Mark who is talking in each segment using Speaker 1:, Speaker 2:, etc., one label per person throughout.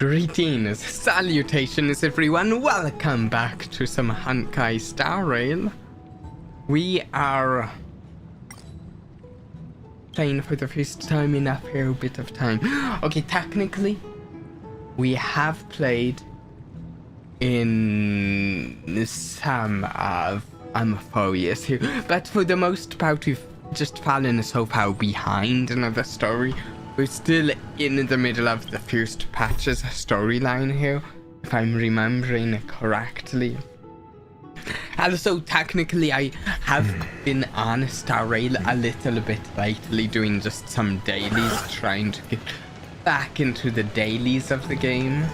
Speaker 1: Greetings, salutations everyone, welcome back to some Honkai Star Rail. We are playing for the first time in a fair bit of time. Okay, technically, we have played in some of Amphoreus here, but for the most part we've just fallen so far behind in the story. We're still in the middle of the first patch's storyline here, if I'm remembering correctly. Also, technically, I have been on Star Rail a little bit lately, doing just some dailies, trying to get back into the dailies of the game.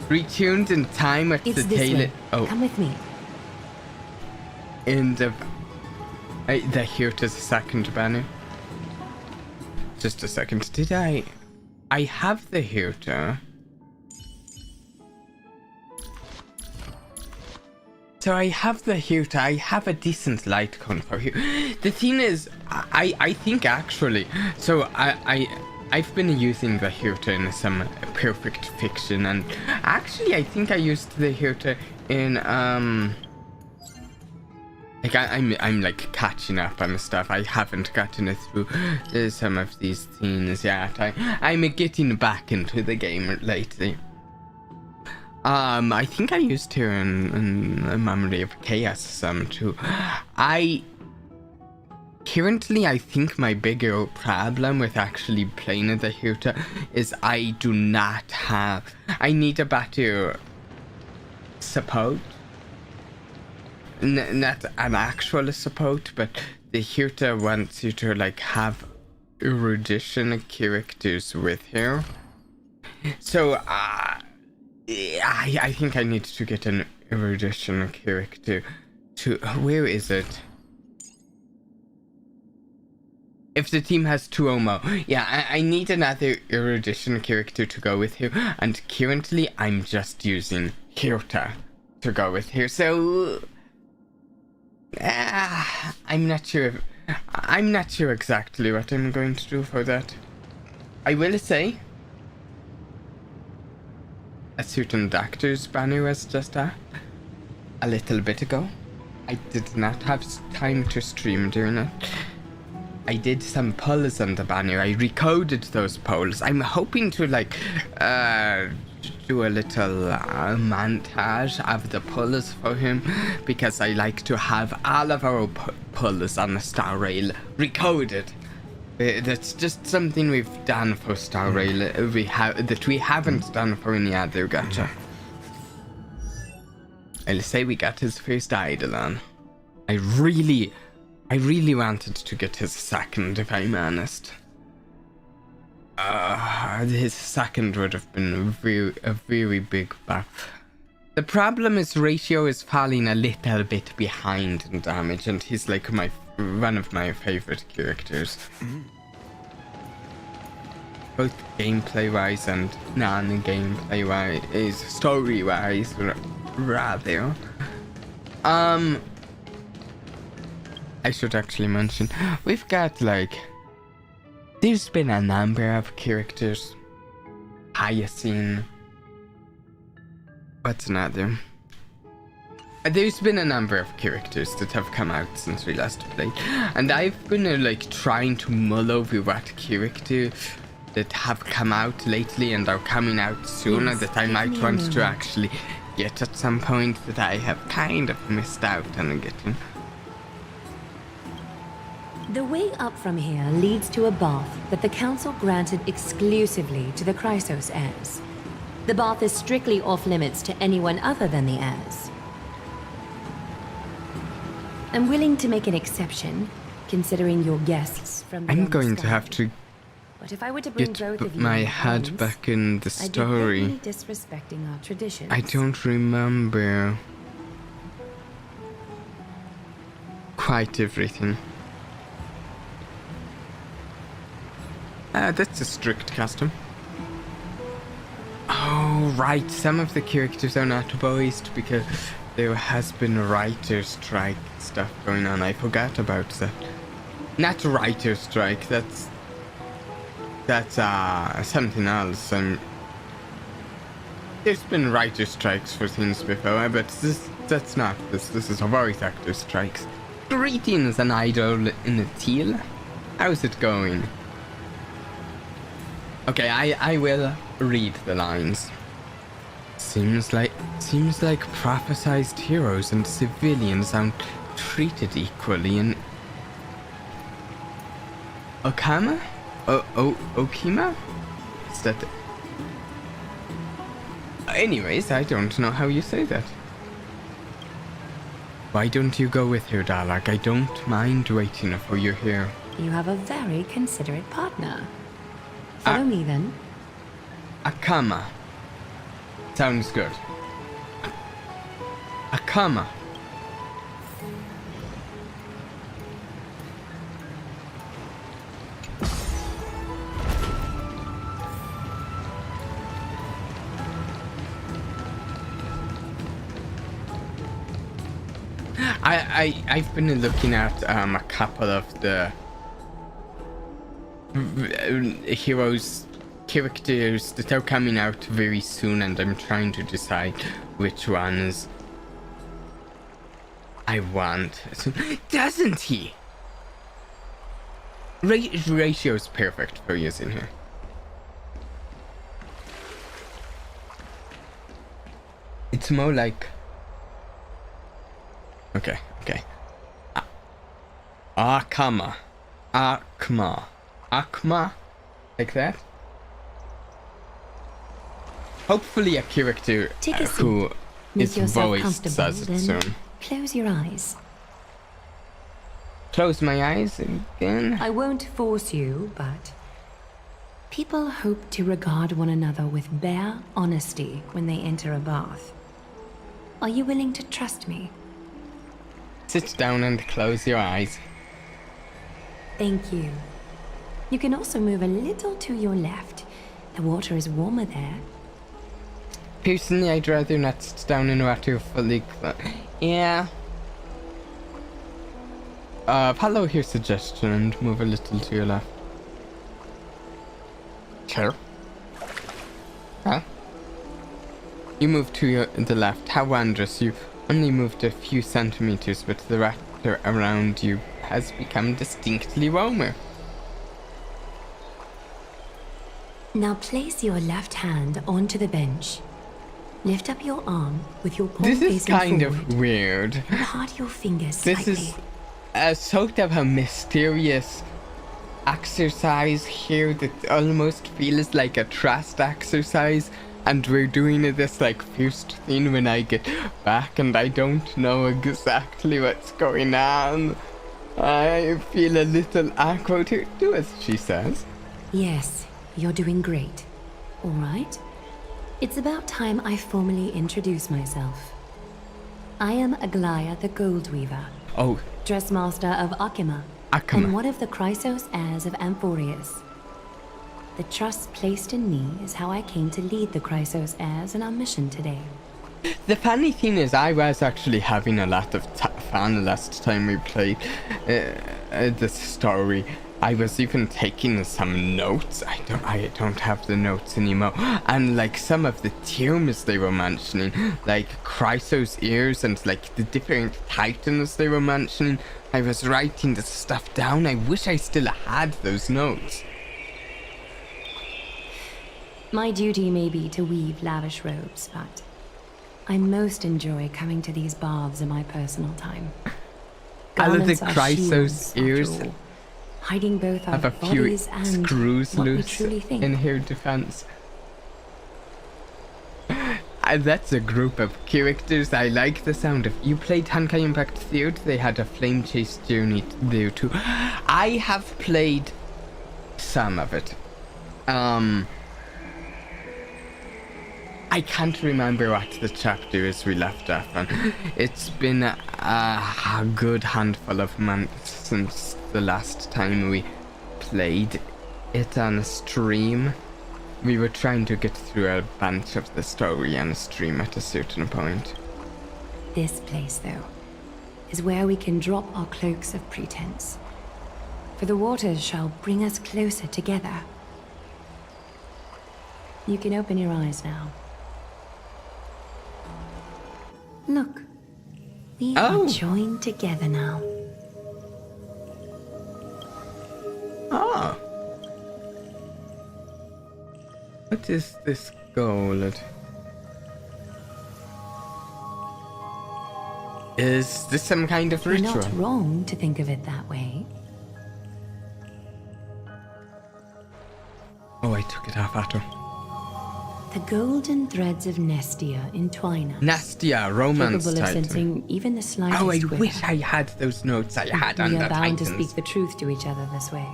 Speaker 1: Retuned in time at the tail. Oh,
Speaker 2: come with me.
Speaker 1: End of. The Hirta's second banner. Just a second. Did I have the Hirta. So I have the Hirta. I have a decent light cone for here. The thing is, I think actually. So I've been using the Hirta in some perfect fiction, and actually I think I used the Hirta in like I'm like catching up on stuff. I haven't gotten it through some of these things yet. I'm getting back into the game lately. I think I used her in a Memory of Chaos some too. Currently I think my bigger problem with actually playing the Hirta is I do not have. I need a better support. Not an actual support, but the Hirta wants you to like have erudition characters with her. So I think I need to get an erudition character to where is it? If the team has 2 or more, yeah, I need another erudition character to go with her, and currently I'm just using Hirta to go with her. So I'm not sure exactly what I'm going to do for that. I will say a certain doctor's banner was just a little bit ago. I did not have time to stream during it. I did some polls on the banner. I recoded those polls. I'm hoping to like do a little montage of the polls for him, because I like to have all of our polls on the Star Rail recorded. That's just something we've done for Star Rail. That we haven't done for any other gacha. I'll say we got his first Eidolon. I really wanted to get his second, if I'm honest. His second would have been a very big buff. The problem is Ratio is falling a little bit behind in damage, and he's like one of my favorite characters. Both gameplay-wise and non-gameplay-wise, story-wise, rather. I should actually mention, we've got like, there's been a number of characters. Hyacinth. What's another? There's been a number of characters that have come out since we last played, and I've been like trying to mull over what character that have come out lately and are coming out sooner that I might want to actually get at some point, that I have kind of missed out on getting.
Speaker 2: The way up from here leads to a bath that the Council granted exclusively to the Chrysos heirs. The bath is strictly off-limits to anyone other than the heirs. I'm willing to make an exception, considering your guests from the
Speaker 1: I'm going to have to
Speaker 2: but if I were to bring
Speaker 1: get my head back in the story.
Speaker 2: I'd be disrespecting our traditions.
Speaker 1: I don't remember quite everything. That's a strict custom. Oh, right. Some of the characters are not voiced because there has been a writer strike stuff going on. I forgot about that. Not writer strike, that's that's something else. There's been writer strikes for things before, but that's not this. This is voice actor strikes. Greetings, an idol in a teal. How's it going? Okay, I will read the lines. Seems like prophesized heroes and civilians aren't treated equally in Okama? Okima? Is that... Anyways, I don't know how you say that. Why don't you go with her, Dellog? I don't mind waiting for you here.
Speaker 2: You have a very considerate partner. Follow me then.
Speaker 1: Akama. Sounds good. Akama. I've been looking at a couple of the heroes characters that are coming out very soon, and I'm trying to decide which ones I want. Doesn't he? Ratio's perfect for using her. It's more like... Okay. Akama. Akma? Like that? Hopefully a character who is voiced says it soon.
Speaker 2: Close your eyes.
Speaker 1: Close my eyes again?
Speaker 2: I won't force you, but... people hope to regard one another with bare honesty when they enter a bath. Are you willing to trust me?
Speaker 1: Sit down and close your eyes.
Speaker 2: Thank you. You can also move a little to your left. The water is warmer there.
Speaker 1: Personally, I'd rather not sit down in water fully Yeah. Follow your suggestion and move a little to your left. Sure. Huh? You move to the left. How wondrous. You only moved a few centimeters, but the water around you has become distinctly warmer.
Speaker 2: Now place your left hand onto the bench. Lift up your arm with your palm facing forward.
Speaker 1: This is kind of weird.
Speaker 2: And part your fingers slightly.
Speaker 1: This is a sort of a mysterious exercise here that almost feels like a trust exercise. And we're doing this like first thing when I get back, and I don't know exactly what's going on. I feel a little awkward here. Do as she says.
Speaker 2: Yes, you're doing great. All right. It's about time I formally introduce myself. I am Aglaya the Gold Weaver.
Speaker 1: Oh.
Speaker 2: Dressmaster of Akima. And one of the Chrysos heirs of Amphoreus. The trust placed in me is how I came to lead the Chrysos heirs in our mission today.
Speaker 1: The funny thing is, I was actually having a lot of fun last time we played this story. I was even taking some notes. I don't have the notes anymore. And like some of the terms they were mentioning, like Chrysos ears and like the different titans they were mentioning, I was writing this stuff down. I wish I still had those notes.
Speaker 2: My duty may be to weave lavish robes, but I most enjoy coming to these baths in my personal time.
Speaker 1: All of the
Speaker 2: Garments are
Speaker 1: Chrysos
Speaker 2: shields,
Speaker 1: ears
Speaker 2: after all, hiding both our
Speaker 1: have a few
Speaker 2: bodies and
Speaker 1: screws
Speaker 2: what we
Speaker 1: loose
Speaker 2: truly think.
Speaker 1: in her defense. That's a group of characters I like the sound of. You played Honkai Impact 3rd? They had a flame chase journey there too. I have played some of it. I can't remember what the chapter is we left off on. It's been a good handful of months since the last time we played it on a stream. We were trying to get through a bunch of the story on a stream at a certain point.
Speaker 2: This place, though, is where we can drop our cloaks of pretense. For the waters shall bring us closer together. You can open your eyes now. Look. We are joined together now.
Speaker 1: Ah. What is this gold? Is this some kind of
Speaker 2: You're
Speaker 1: ritual?
Speaker 2: not wrong to think of it that way.
Speaker 1: Oh, I took it off after.
Speaker 2: The golden threads of Nestia entwine us.
Speaker 1: Nestia, romance
Speaker 2: capable of
Speaker 1: title.
Speaker 2: sensing even the slightest
Speaker 1: Oh, I
Speaker 2: quiver.
Speaker 1: wish I had those notes I had on
Speaker 2: We
Speaker 1: the
Speaker 2: are bound
Speaker 1: Titans.
Speaker 2: to speak the truth to each other this way.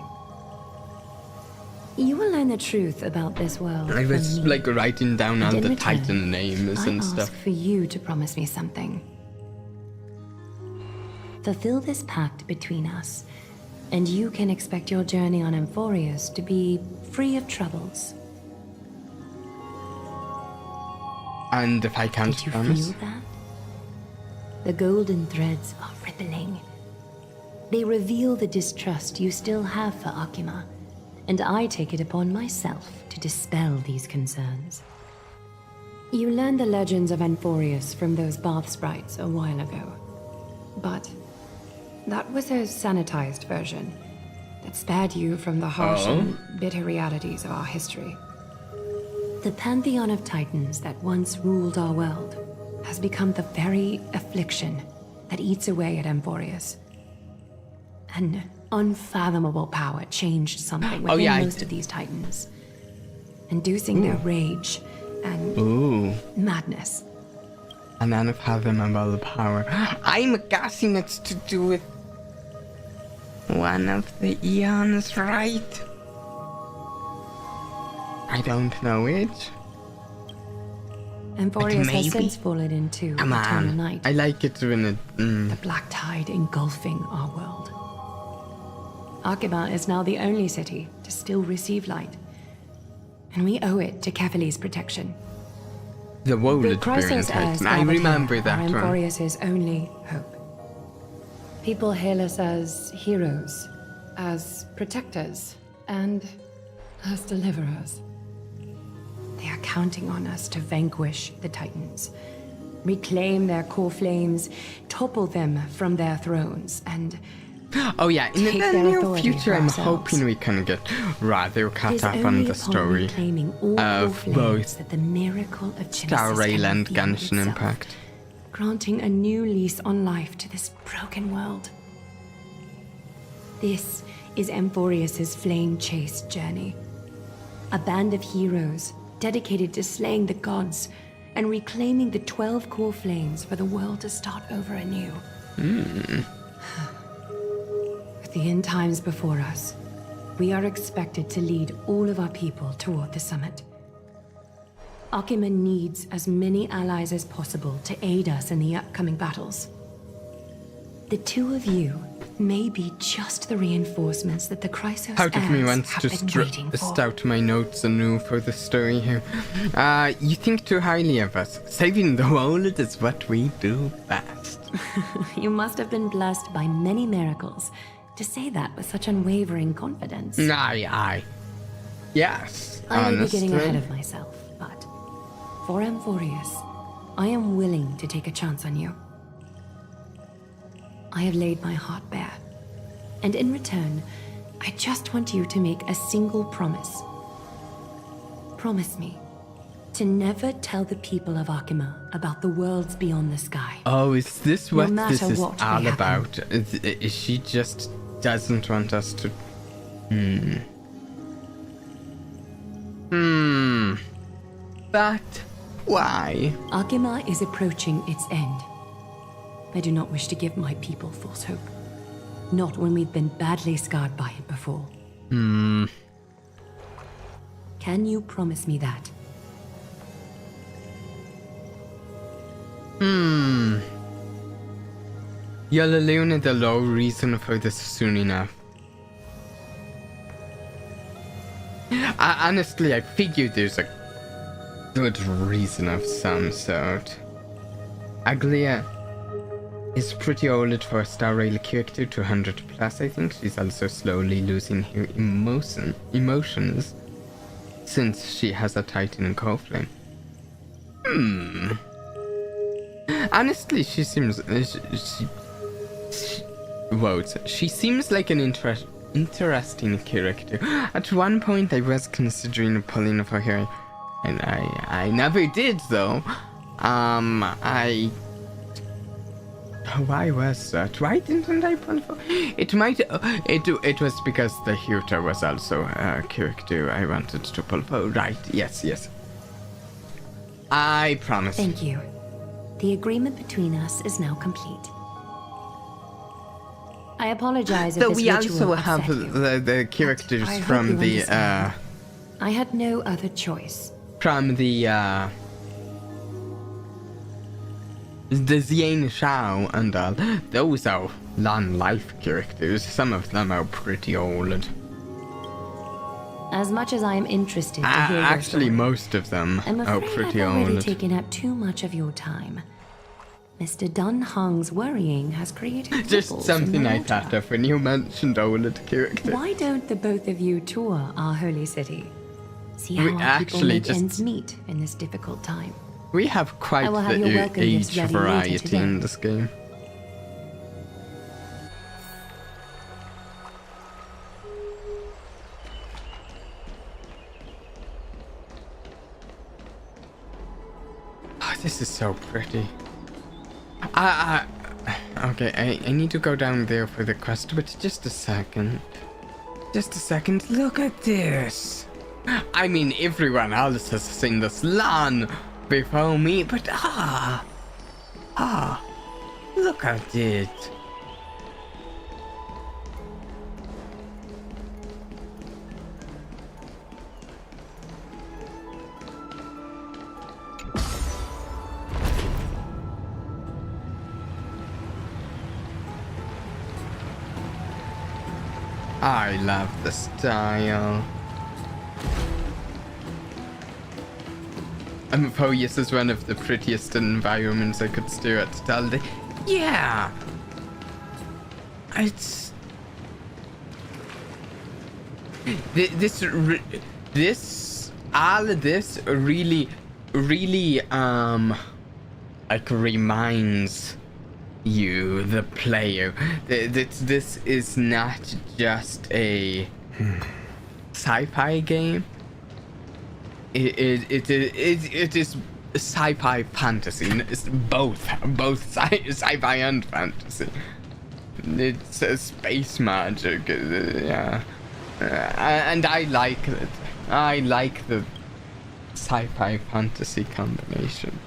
Speaker 2: You will learn the truth about this world.
Speaker 1: I was
Speaker 2: from me.
Speaker 1: like writing down all
Speaker 2: And in
Speaker 1: the
Speaker 2: return,
Speaker 1: Titan names
Speaker 2: I
Speaker 1: and
Speaker 2: ask
Speaker 1: stuff.
Speaker 2: for you to promise me something. Fulfill this pact between us, and you can expect your journey on Amphoreus to be free of troubles.
Speaker 1: And if I can't
Speaker 2: Did you
Speaker 1: promise?
Speaker 2: feel that? The golden threads are rippling. They reveal the distrust you still have for Akima, and I take it upon myself to dispel these concerns. You learned the legends of Amphoreus from those bath sprites a while ago. But that was a sanitized version that spared you from the harsh and bitter realities of our history. The pantheon of titans that once ruled our world has become the very affliction that eats away at Amphoreus. An unfathomable power changed something within most of these titans, inducing their rage and madness.
Speaker 1: An unfathomable power. I'm guessing it's to do with one of the eons, right? I don't know which.
Speaker 2: Amphoreus has since fallen into eternal night.
Speaker 1: I like it when it...
Speaker 2: The black tide engulfing our world. Akima is now the only city to still receive light, and we owe it to Kefali's protection.
Speaker 1: The world
Speaker 2: The
Speaker 1: is
Speaker 2: Chrysos heirs
Speaker 1: I remember
Speaker 2: are
Speaker 1: that one.
Speaker 2: Amphoreus' only hope. People hail us as heroes, as protectors, and as deliverers. They are counting on us to vanquish the Titans, reclaim their core flames, topple them from their thrones, and
Speaker 1: Oh yeah, in the
Speaker 2: take their
Speaker 1: near
Speaker 2: authority
Speaker 1: future
Speaker 2: for
Speaker 1: I'm
Speaker 2: ourselves.
Speaker 1: hoping we can get rather
Speaker 2: It
Speaker 1: caught
Speaker 2: is
Speaker 1: up on
Speaker 2: only
Speaker 1: the
Speaker 2: upon
Speaker 1: story
Speaker 2: reclaiming all
Speaker 1: of
Speaker 2: core flames
Speaker 1: both
Speaker 2: that the miracle of
Speaker 1: Star
Speaker 2: Genesis
Speaker 1: Rail
Speaker 2: can
Speaker 1: and
Speaker 2: reveal
Speaker 1: Genshin
Speaker 2: itself,
Speaker 1: Impact.
Speaker 2: granting a new lease on life to this broken world. This is Amphoreus' flame-chased journey. A band of heroes dedicated to slaying the gods and reclaiming the 12 core flames for the world to start over anew. With the end times before us, we are expected to lead all of our people toward the summit. Akima needs as many allies as possible to aid us in the upcoming battles. The two of you may be just the reinforcements that the Chrysos
Speaker 1: Part of me
Speaker 2: heirs
Speaker 1: wants
Speaker 2: have
Speaker 1: to
Speaker 2: been waiting for.
Speaker 1: stout my notes anew for the story here. You think too highly of us. Saving the world is what we do best.
Speaker 2: You must have been blessed by many miracles to say that with such unwavering confidence.
Speaker 1: Aye. Yes,
Speaker 2: I may be
Speaker 1: honestly.
Speaker 2: getting ahead of myself, but for Amphoreus, I am willing to take a chance on you. I have laid my heart bare, and in return, I just want you to make a single promise. Promise me to never tell the people of Akima about the worlds beyond the sky.
Speaker 1: Oh, is this
Speaker 2: No
Speaker 1: what
Speaker 2: matter
Speaker 1: this is
Speaker 2: what may
Speaker 1: all
Speaker 2: happen.
Speaker 1: about? Is she just doesn't want us to... But why?
Speaker 2: Akima is approaching its end. I do not wish to give my people false hope. Not when we've been badly scarred by it before. Can you promise me that?
Speaker 1: You'll illuminate the low reason for this soon enough. Honestly, I figured there's a good reason of some sort. Aglia is pretty old for a Star Rail character, 200 plus I think. She's also slowly losing her emotions. since she has a Titan core flame. Honestly, she seems she seems like an interesting character. At one point, I was considering pulling for her, and I never did though. Why was that? Why didn't I pull for? It might. It was because the Huta was also a character I wanted to pull for. Right? Yes. I promise.
Speaker 2: Thank you. The agreement between us is now complete. I apologize if
Speaker 1: So
Speaker 2: this
Speaker 1: we
Speaker 2: ritual
Speaker 1: also have
Speaker 2: upset you,
Speaker 1: the characters
Speaker 2: but I hope
Speaker 1: from
Speaker 2: you
Speaker 1: the
Speaker 2: understand. I had no other choice.
Speaker 1: The Zien Shao and all. Those are long life characters. Some of them are pretty old.
Speaker 2: As much as I am interested to hear your
Speaker 1: Actually,
Speaker 2: story,
Speaker 1: most of them
Speaker 2: I'm
Speaker 1: are
Speaker 2: afraid
Speaker 1: pretty
Speaker 2: I've already
Speaker 1: old.
Speaker 2: taken up too much of your time. Mr. Dun Hong's worrying has created
Speaker 1: Just
Speaker 2: ripples
Speaker 1: something
Speaker 2: in the
Speaker 1: I
Speaker 2: water.
Speaker 1: thought of when you mentioned old characters.
Speaker 2: Why don't the both of you tour our holy city? See how
Speaker 1: We
Speaker 2: our people
Speaker 1: actually
Speaker 2: make
Speaker 1: just-
Speaker 2: ends meet in this difficult time.
Speaker 1: We have quite
Speaker 2: I will have your
Speaker 1: the
Speaker 2: welcome
Speaker 1: age
Speaker 2: gifts ready later
Speaker 1: variety
Speaker 2: today.
Speaker 1: in this game. Oh, this is so pretty. Okay, I need to go down there for the quest, but just a second. Just a second. Look at this. I mean, everyone else has seen this long before me, but look at it. I love the style. Amphoreus is one of the prettiest environments I could stare at Dellog. Yeah! It's... All of this really, like reminds you, the player, this is not just a sci-fi game. It is sci-fi fantasy. It's both sci-fi and fantasy. It's space magic, yeah, and I like it. I like the sci-fi fantasy combination.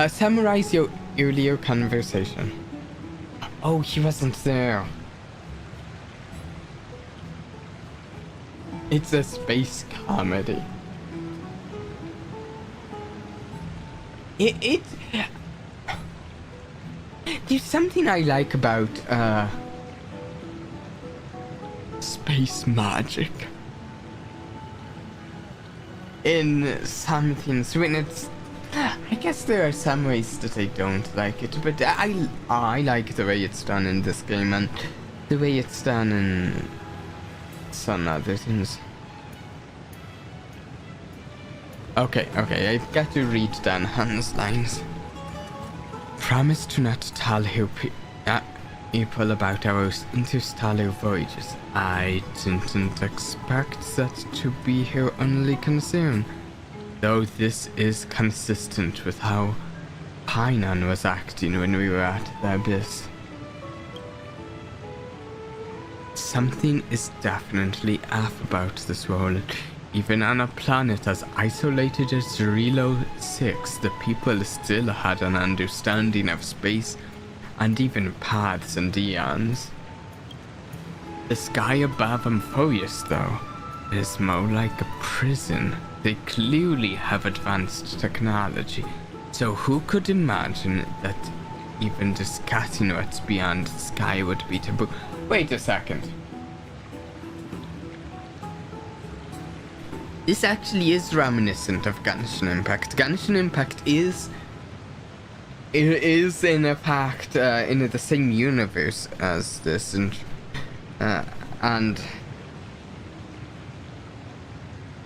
Speaker 1: Summarize your earlier conversation. Oh, he wasn't there. It's a space comedy. There's something I like about space magic. In some things, when it's, I guess there are some ways that I don't like it, but I like the way it's done in this game and the way it's done in some other things. Okay, I've got to read Dan Han's lines. Promise to not tell people about our interstellar voyages. I didn't expect that to be her only concern, though this is consistent with how Painan was acting when we were at the Abyss. Something is definitely off about this world. Even on a planet as isolated as Relo 6, the people still had an understanding of space and even paths and eons. The sky above Amphoreus, though, is more like a prison. They clearly have advanced technology, so who could imagine that even discussing what's beyond the sky would be taboo? Wait a second. This actually is reminiscent of Genshin Impact. Genshin Impact is in fact in the same universe as this, and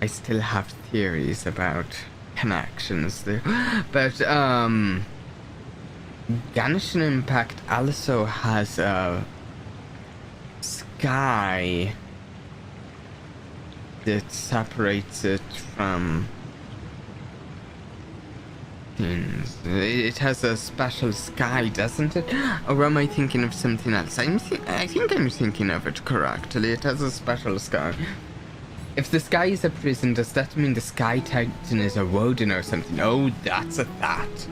Speaker 1: I still have theories about connections there. But Genshin Impact also has a sky that separates it from things. It has a special sky, doesn't it? Or am I thinking of something else? I think I'm thinking of it correctly. It has a special sky. If the sky is a prison, does that mean the Sky Titan is a Woden or something? Oh, that's a that.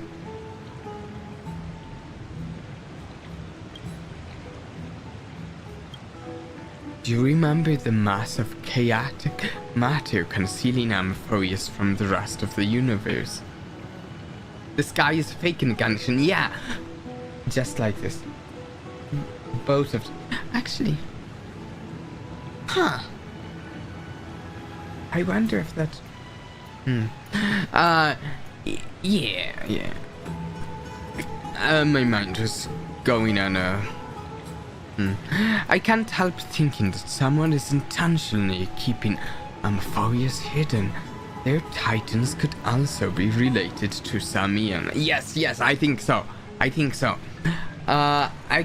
Speaker 1: Do you remember the massive chaotic matter concealing Amphoreus from the rest of the universe? The sky is fake in Genshin, yeah! Just like this. Both of them. Actually. Huh. I wonder if that... Yeah. My mind was going on a... I can't help thinking that someone is intentionally keeping Amphoreus hidden. Their titans could also be related to Samian. Yes, I think so. I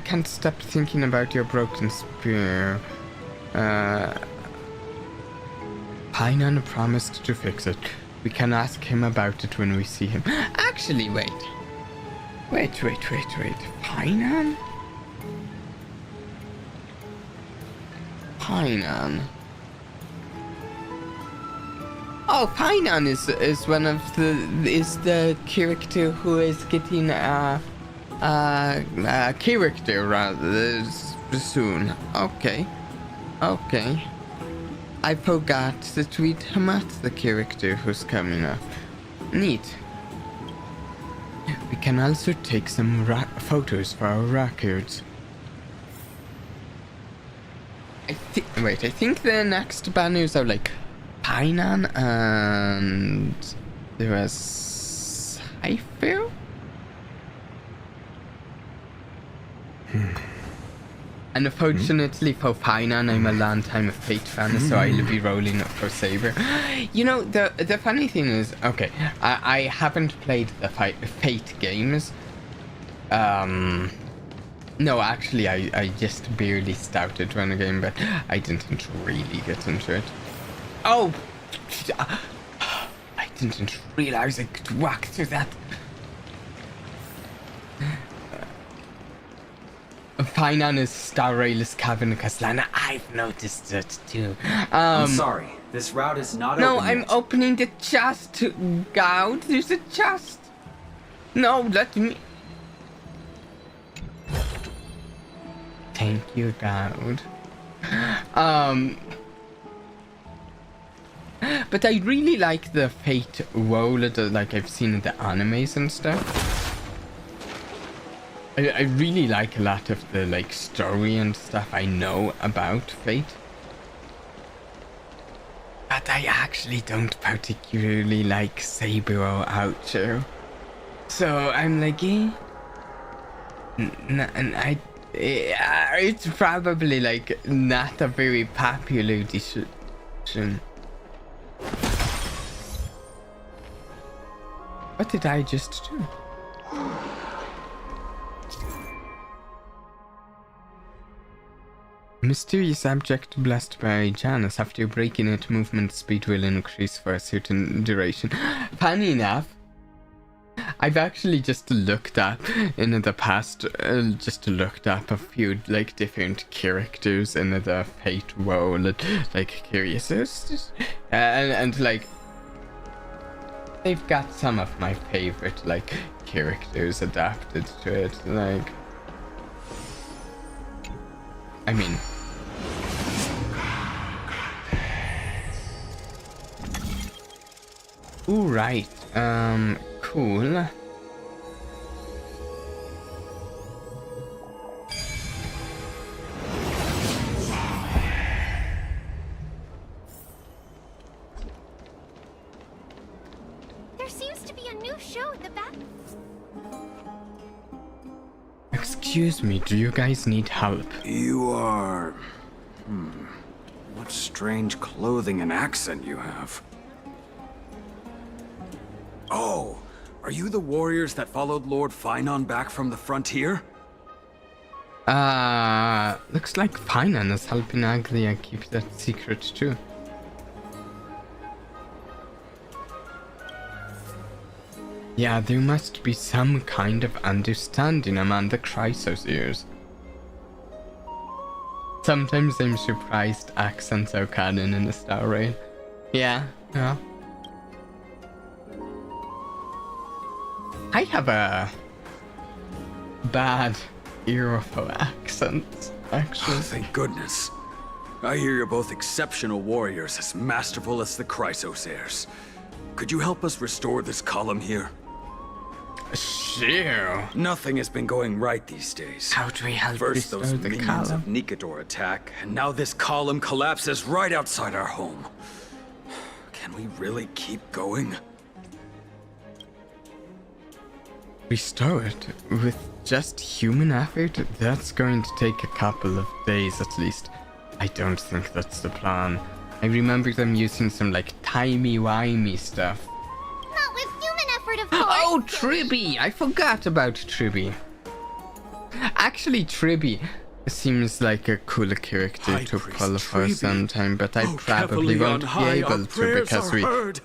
Speaker 1: can't stop thinking about your broken spear. Painan promised to fix it. We can ask him about it when we see him. Actually, wait. Painan? Oh, Painan is one of the character who is getting a character rather soon. Okay. I forgot to tweet him at the character who's coming up. Neat. We can also take some photos for our records. I think the next banners are like Painan and there was Cypher? Unfortunately for Painan, I'm a long-time Fate fan, so I'll be rolling for Saber. You know, the funny thing is, okay, I haven't played the Fate games. No, actually, I just barely started one game, but I didn't really get into it. Oh! I didn't realize I could walk through that. Painan is Star Rail's cavern Caslana. I've noticed it too.
Speaker 3: I'm sorry, this route is not open.
Speaker 1: No, I'm opening the chest. God, there's a chest. No, let me. Thank you, God. But I really like the Fate world, like I've seen in the animes and stuff. I really like a lot of the like story and stuff I know about Fate. But I actually don't particularly like Saber or Oucho. So I'm like, it's probably like not a very popular decision. What did I just do? Mysterious object blessed by Janus. After breaking it, movement speed will increase for a certain duration. Funny enough, I've actually just looked up in the past, just looked up a few like different characters in the Fate world, like curious, and like they've got some of my favorite like characters adapted to it. Like, I mean. Ooh, right. Cool.
Speaker 4: There seems to be a new show at the back.
Speaker 1: Excuse me, do you guys need help?
Speaker 3: You are... What strange clothing and accent you have.
Speaker 5: Oh, are you the warriors that followed Lord Finon back from the frontier?
Speaker 1: Looks like Finan is helping Aglia keep that secret too. Yeah, there must be some kind of understanding among the Chrysos ears. Sometimes I'm surprised accents are canon in the Star Rail. Yeah. I have a bad ear for accents, actually.
Speaker 5: Oh, thank goodness. I hear you're both exceptional warriors, as masterful as the Chrysos heirs. Could you help us restore this column here?
Speaker 1: Sure.
Speaker 5: Nothing has been going right these days.
Speaker 1: How do we help
Speaker 5: First
Speaker 1: restore
Speaker 5: those
Speaker 1: the
Speaker 5: minions
Speaker 1: column?
Speaker 5: of Nikador attack, and now this column collapses right outside our home. Can we really keep going?
Speaker 1: Restore it with just human effort? That's going to take a couple of days at least. I don't think that's the plan. I remember them using some like timey-wimey stuff.
Speaker 4: Not with human effort, of course.
Speaker 1: Oh, Tribby! I forgot about Tribby. Actually, Tribby seems like a cooler character
Speaker 5: High
Speaker 1: to
Speaker 5: Priest
Speaker 1: pull for
Speaker 5: Tribby.
Speaker 1: some time, but I
Speaker 5: Oh,
Speaker 1: probably
Speaker 5: carefully
Speaker 1: won't
Speaker 5: on
Speaker 1: be
Speaker 5: high,
Speaker 1: able
Speaker 5: our
Speaker 1: to
Speaker 5: prayers
Speaker 1: because
Speaker 5: are
Speaker 1: we...
Speaker 5: heard.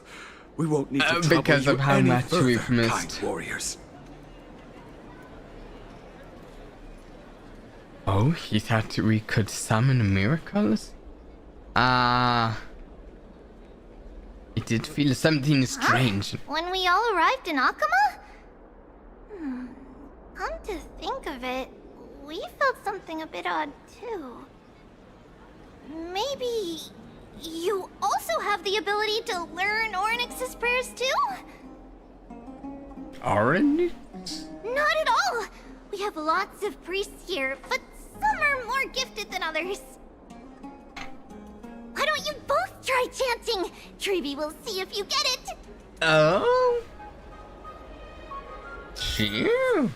Speaker 5: We won't need to trouble
Speaker 1: because
Speaker 5: you
Speaker 1: of how
Speaker 5: any
Speaker 1: much
Speaker 5: further,
Speaker 1: we've missed.
Speaker 5: kind warriors.
Speaker 1: Oh, he thought we could summon miracles? It did feel something strange.
Speaker 4: When we all arrived in Akama? Come to think of it, we felt something a bit odd too. Maybe you also have the ability to learn Ornyx's prayers too?
Speaker 1: Orange?
Speaker 4: Not at all! We have lots of priests here, but some are more gifted than others. Why don't you both try chanting? Treeby will see if you get it.
Speaker 1: Oh? Sure.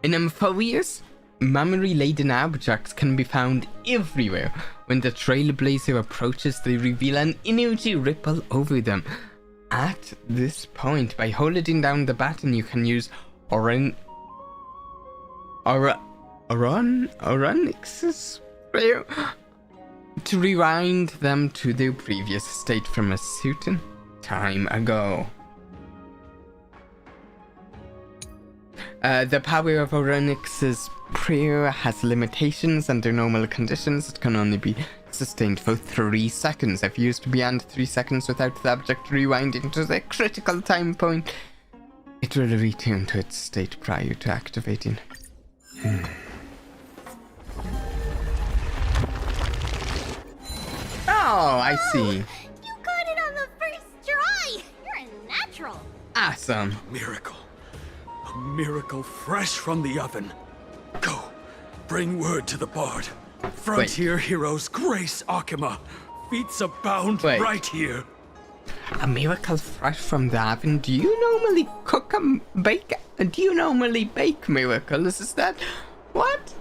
Speaker 1: In Amphoreus, memory-laden objects can be found everywhere. When the Trailblazer approaches, they reveal an energy ripple over them. At this point, by holding down the button, you can use Oronyx's prayer to rewind them to their previous state from a certain time ago. The power of Oronyx's prayer has limitations. Under normal conditions, it can only be sustained for 3 seconds. If used beyond 3 seconds without the object rewinding to the critical time point, it will return to its state prior to activating. Oh, I see.
Speaker 4: You got it on the first try! You're a natural.
Speaker 1: Awesome.
Speaker 5: Miracle. A miracle fresh from the oven. Go. Bring word to the bard. Frontier heroes grace Akama. Feats abound
Speaker 1: Wait.
Speaker 5: right here.
Speaker 1: A miracle fresh from the oven. Do you normally cook and bake? Do you normally bake miracles? Is that what?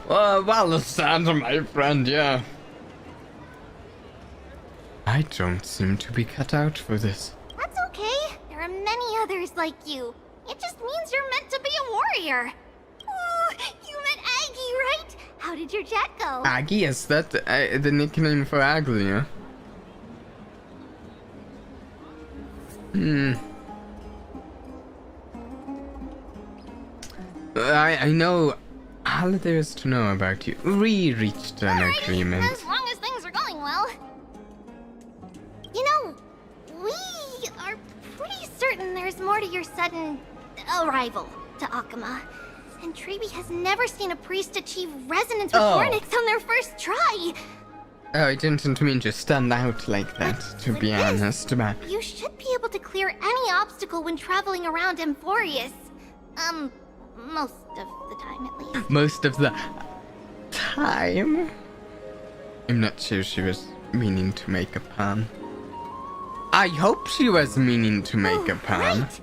Speaker 1: Well, Santa, my friend, yeah. I don't seem to be cut out for this.
Speaker 4: That's okay. There are many others like you. It just means you're meant to be a warrior. Oh, you met Aggie, right? How did your jet go?
Speaker 1: Aggie, is that the nickname for Aglia? I know all there is to know about you. We reached an
Speaker 4: Alright,
Speaker 1: agreement.
Speaker 4: as long as things are going well. You know, we are pretty certain there's more to your sudden arrival to Akama. And Treeby has never seen a priest achieve resonance with Ornyx on their first try.
Speaker 1: Oh, I didn't mean to stand out like that, to be honest, but...
Speaker 4: You should be able to clear any obstacle when traveling around Amphoreus. Most of the time at least.
Speaker 1: Most of the time? I'm not sure she was meaning to make a pun. I hope she was meaning to make a pun.
Speaker 4: Right.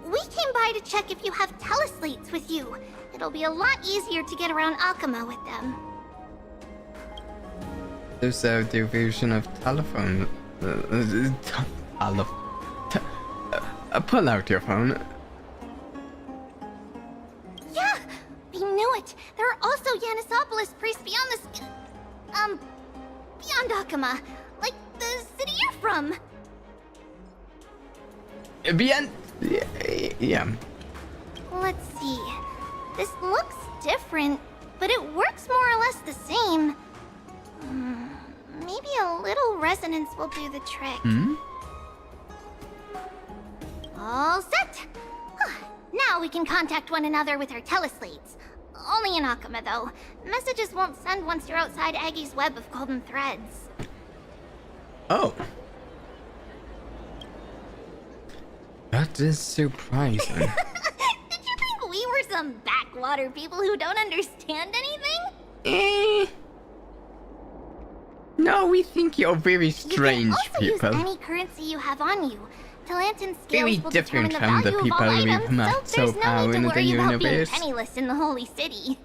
Speaker 4: We came by to check if you have teleslates with you. It'll be a lot easier to get around Akama with them.
Speaker 1: There's their version of telephone. pull out your phone.
Speaker 4: Yeah, we knew it. There are also Yanisopoulos priests beyond the beyond Akama, like the city you're from.
Speaker 1: Beyond, yeah.
Speaker 4: Let's see. This looks different, but it works more or less the same. Maybe a little resonance will do the trick. All set! Now we can contact one another with our teleslates. Only in Akama, though. Messages won't send once you're outside Aggie's web of golden threads.
Speaker 1: Oh. That is surprising.
Speaker 4: Did you think we were some backwater people who don't understand anything?
Speaker 1: No, we think you're very strange
Speaker 4: you can also
Speaker 1: people.
Speaker 4: use any currency you have on you. Talantan scales
Speaker 1: Very
Speaker 4: will
Speaker 1: different
Speaker 4: determine the
Speaker 1: from the
Speaker 4: value of all
Speaker 1: people we've
Speaker 4: items,
Speaker 1: met
Speaker 4: so
Speaker 1: so
Speaker 4: there's
Speaker 1: far
Speaker 4: no need
Speaker 1: in
Speaker 4: to
Speaker 1: the
Speaker 4: worry about being
Speaker 1: universe.
Speaker 4: penniless in the Holy City.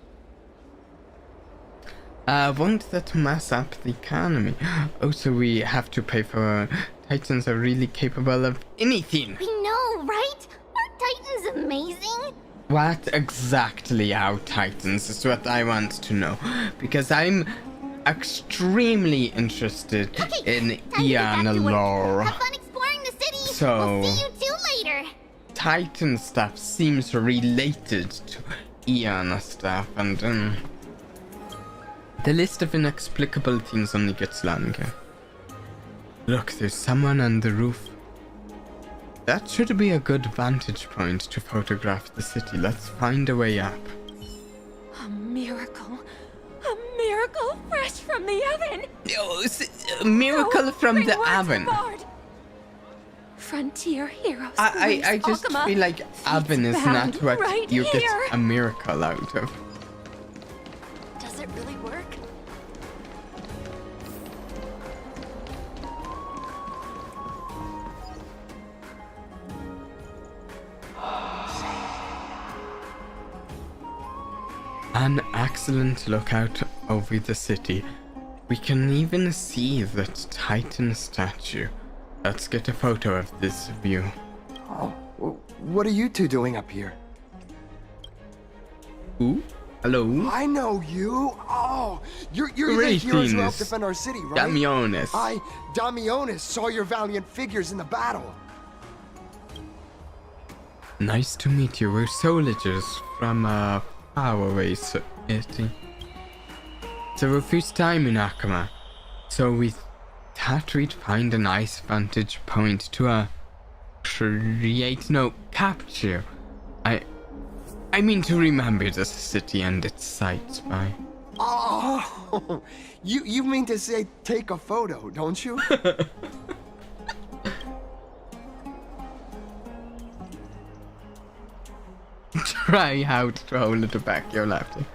Speaker 1: Won't that mess up the economy? Also, we have to pay for Titans are really capable of anything.
Speaker 4: We know, right? Aren't Titans amazing?
Speaker 1: What exactly are Titans is what I want to know. Because I'm extremely interested in
Speaker 4: Time to get back
Speaker 1: Iana
Speaker 4: to work.
Speaker 1: lore.
Speaker 4: Have fun exploring the city.
Speaker 1: So-
Speaker 4: We'll see you two later.
Speaker 1: Titan stuff seems related to Iana stuff, and the list of inexplicable things only gets longer. Look, there's someone on the roof. That should be a good vantage point to photograph the city. Let's find a way up.
Speaker 6: A miracle. A miracle fresh from the oven.
Speaker 1: Oh, a miracle from
Speaker 6: Bring
Speaker 1: the
Speaker 6: word to
Speaker 1: oven.
Speaker 6: Bard. Frontier heroes.
Speaker 1: I just
Speaker 6: Akama
Speaker 1: feel like oven is
Speaker 6: bound
Speaker 1: not what
Speaker 6: right
Speaker 1: you get
Speaker 6: here.
Speaker 1: a miracle out of.
Speaker 6: Does it really work?
Speaker 1: An excellent lookout over the city. We can even see that Titan statue. Let's get a photo of this view.
Speaker 7: Oh, what are you two doing up here?
Speaker 1: Ooh, hello?
Speaker 7: I know you. Oh, you're the heroes who helped
Speaker 1: Greetings,
Speaker 7: defend our city, right?
Speaker 1: Damionis.
Speaker 7: I, Damionis, saw your valiant figures in the battle.
Speaker 1: Nice to meet you. We're soldiers from faraway city. It's our first time in Akama, so we thought we'd find a nice vantage point to capture. I mean to remember the city and its sights by.
Speaker 7: Oh, you mean to say take a photo, don't you?
Speaker 1: Try out to hold it back, you're laughing.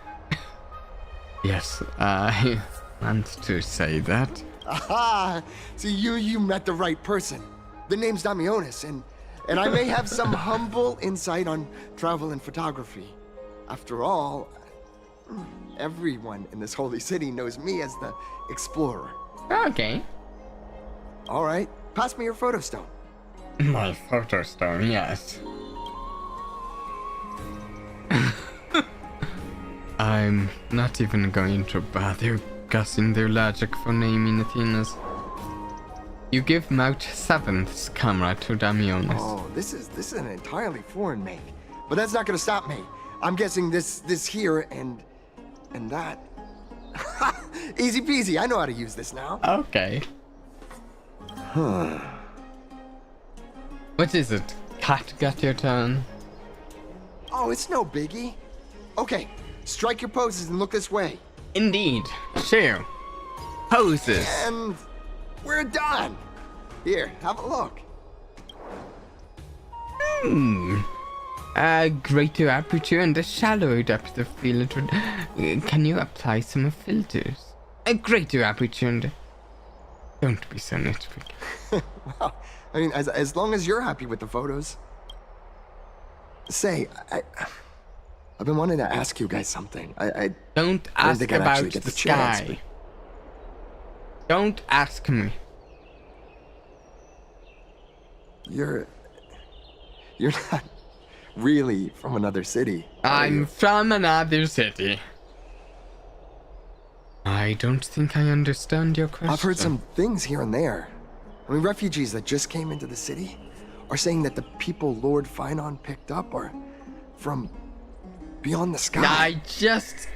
Speaker 1: Yes, I want to say that.
Speaker 7: Aha! See, you met the right person. The name's Damionis, and I may have some humble insight on travel and photography. After all, everyone in this holy city knows me as the explorer.
Speaker 1: Okay.
Speaker 7: All right, pass me your photo stone.
Speaker 1: My photo stone, yes. I'm not even going to bother guessing their logic for naming things. You give Mount 7th's camera to Damionis.
Speaker 7: Oh, this is an entirely foreign make. But that's not gonna stop me. I'm guessing this here and that. Easy peasy, I know how to use this now.
Speaker 1: Okay. What is it? Cat got your turn?
Speaker 7: Oh, it's no biggie. Okay, strike your poses and look this way.
Speaker 1: Indeed. Sure. Poses.
Speaker 7: And we're done. Here, have a look.
Speaker 1: A greater aperture and a shallower depth of field. Can you apply some filters? A greater aperture and... Don't be so nitpicky.
Speaker 7: Well, I mean, as long as you're happy with the photos. Say, I've been wanting to ask you guys something. I
Speaker 1: Don't
Speaker 7: didn't
Speaker 1: ask
Speaker 7: think I'd
Speaker 1: about
Speaker 7: actually get
Speaker 1: the
Speaker 7: the chance,
Speaker 1: sky. Don't ask me.
Speaker 7: You're You're not really from another city.
Speaker 1: I'm from another city. I don't think I understand your question.
Speaker 7: I've heard some things here and there. I mean, refugees that just came into the city are saying that the people Lord Finon picked up are from beyond the sky.
Speaker 1: I just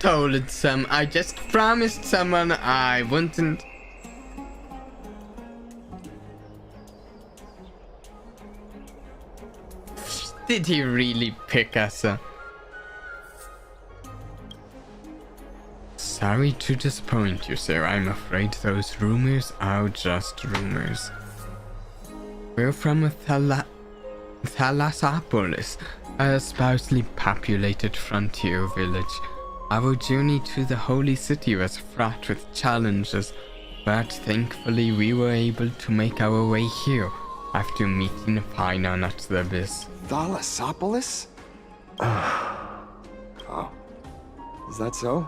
Speaker 1: promised someone I wouldn't. Did he really pick us up? Sorry to disappoint you, sir. I'm afraid those rumors are just rumors. We're from Thalassopolis, a sparsely populated frontier village. Our journey to the holy city was fraught with challenges, but thankfully we were able to make our way here after meeting Finon at the abyss.
Speaker 7: Thalassopolis? Oh. Is that so?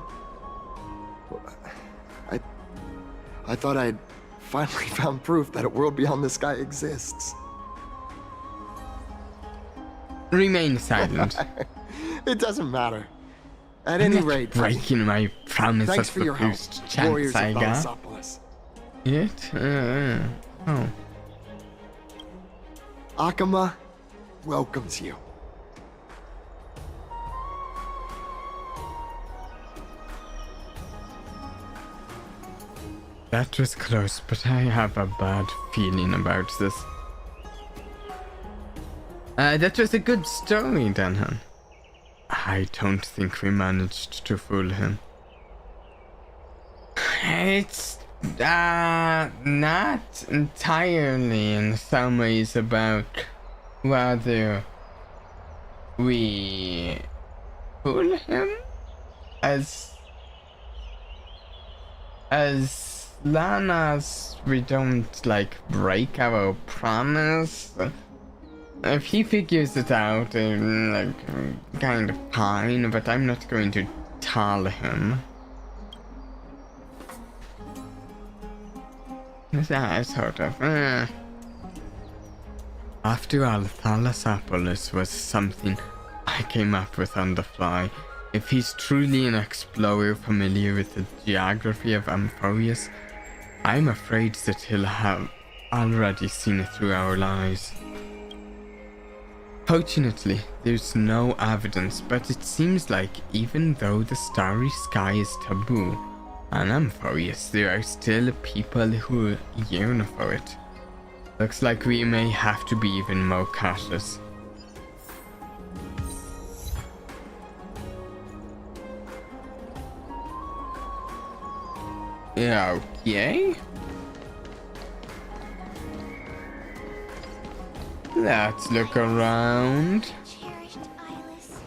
Speaker 7: I thought I'd finally found proof that a world beyond the sky exists.
Speaker 1: Remain silent.
Speaker 7: It doesn't matter. At any rate,
Speaker 1: breaking my promise
Speaker 7: thanks
Speaker 1: of
Speaker 7: for
Speaker 1: the
Speaker 7: your help,
Speaker 1: first chance
Speaker 7: warriors of
Speaker 1: I got.
Speaker 7: Thalassopolis.
Speaker 1: It? Oh.
Speaker 7: Akama welcomes you.
Speaker 1: That was close, but I have a bad feeling about this. That was a good story, Danhan. I don't think we managed to fool him. It's not entirely in some ways about whether we fool him as long as we don't like break our promise. If he figures it out, like kind of fine, but I'm not going to tell him. Sort of. After all, Thalassopolis was something I came up with on the fly. If he's truly an explorer familiar with the geography of Amphoreus, I'm afraid that he'll have already seen it through our lies. Fortunately, there's no evidence, but it seems like even though the starry sky is taboo on Amphoreus, there are still people who yearn for it. Looks like we may have to be even more cautious. Okay. Let's look around.
Speaker 4: Cherished Eyeless.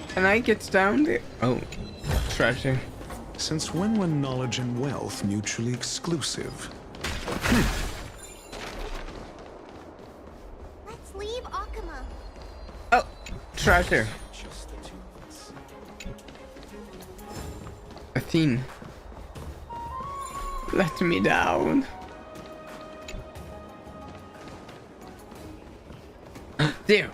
Speaker 1: Can I get down there? Oh, treasure.
Speaker 8: Since when were knowledge and wealth mutually exclusive?
Speaker 4: Let's leave Akama.
Speaker 1: Oh, treasure.
Speaker 8: Just the two of us.
Speaker 1: Athene. Let me down. There.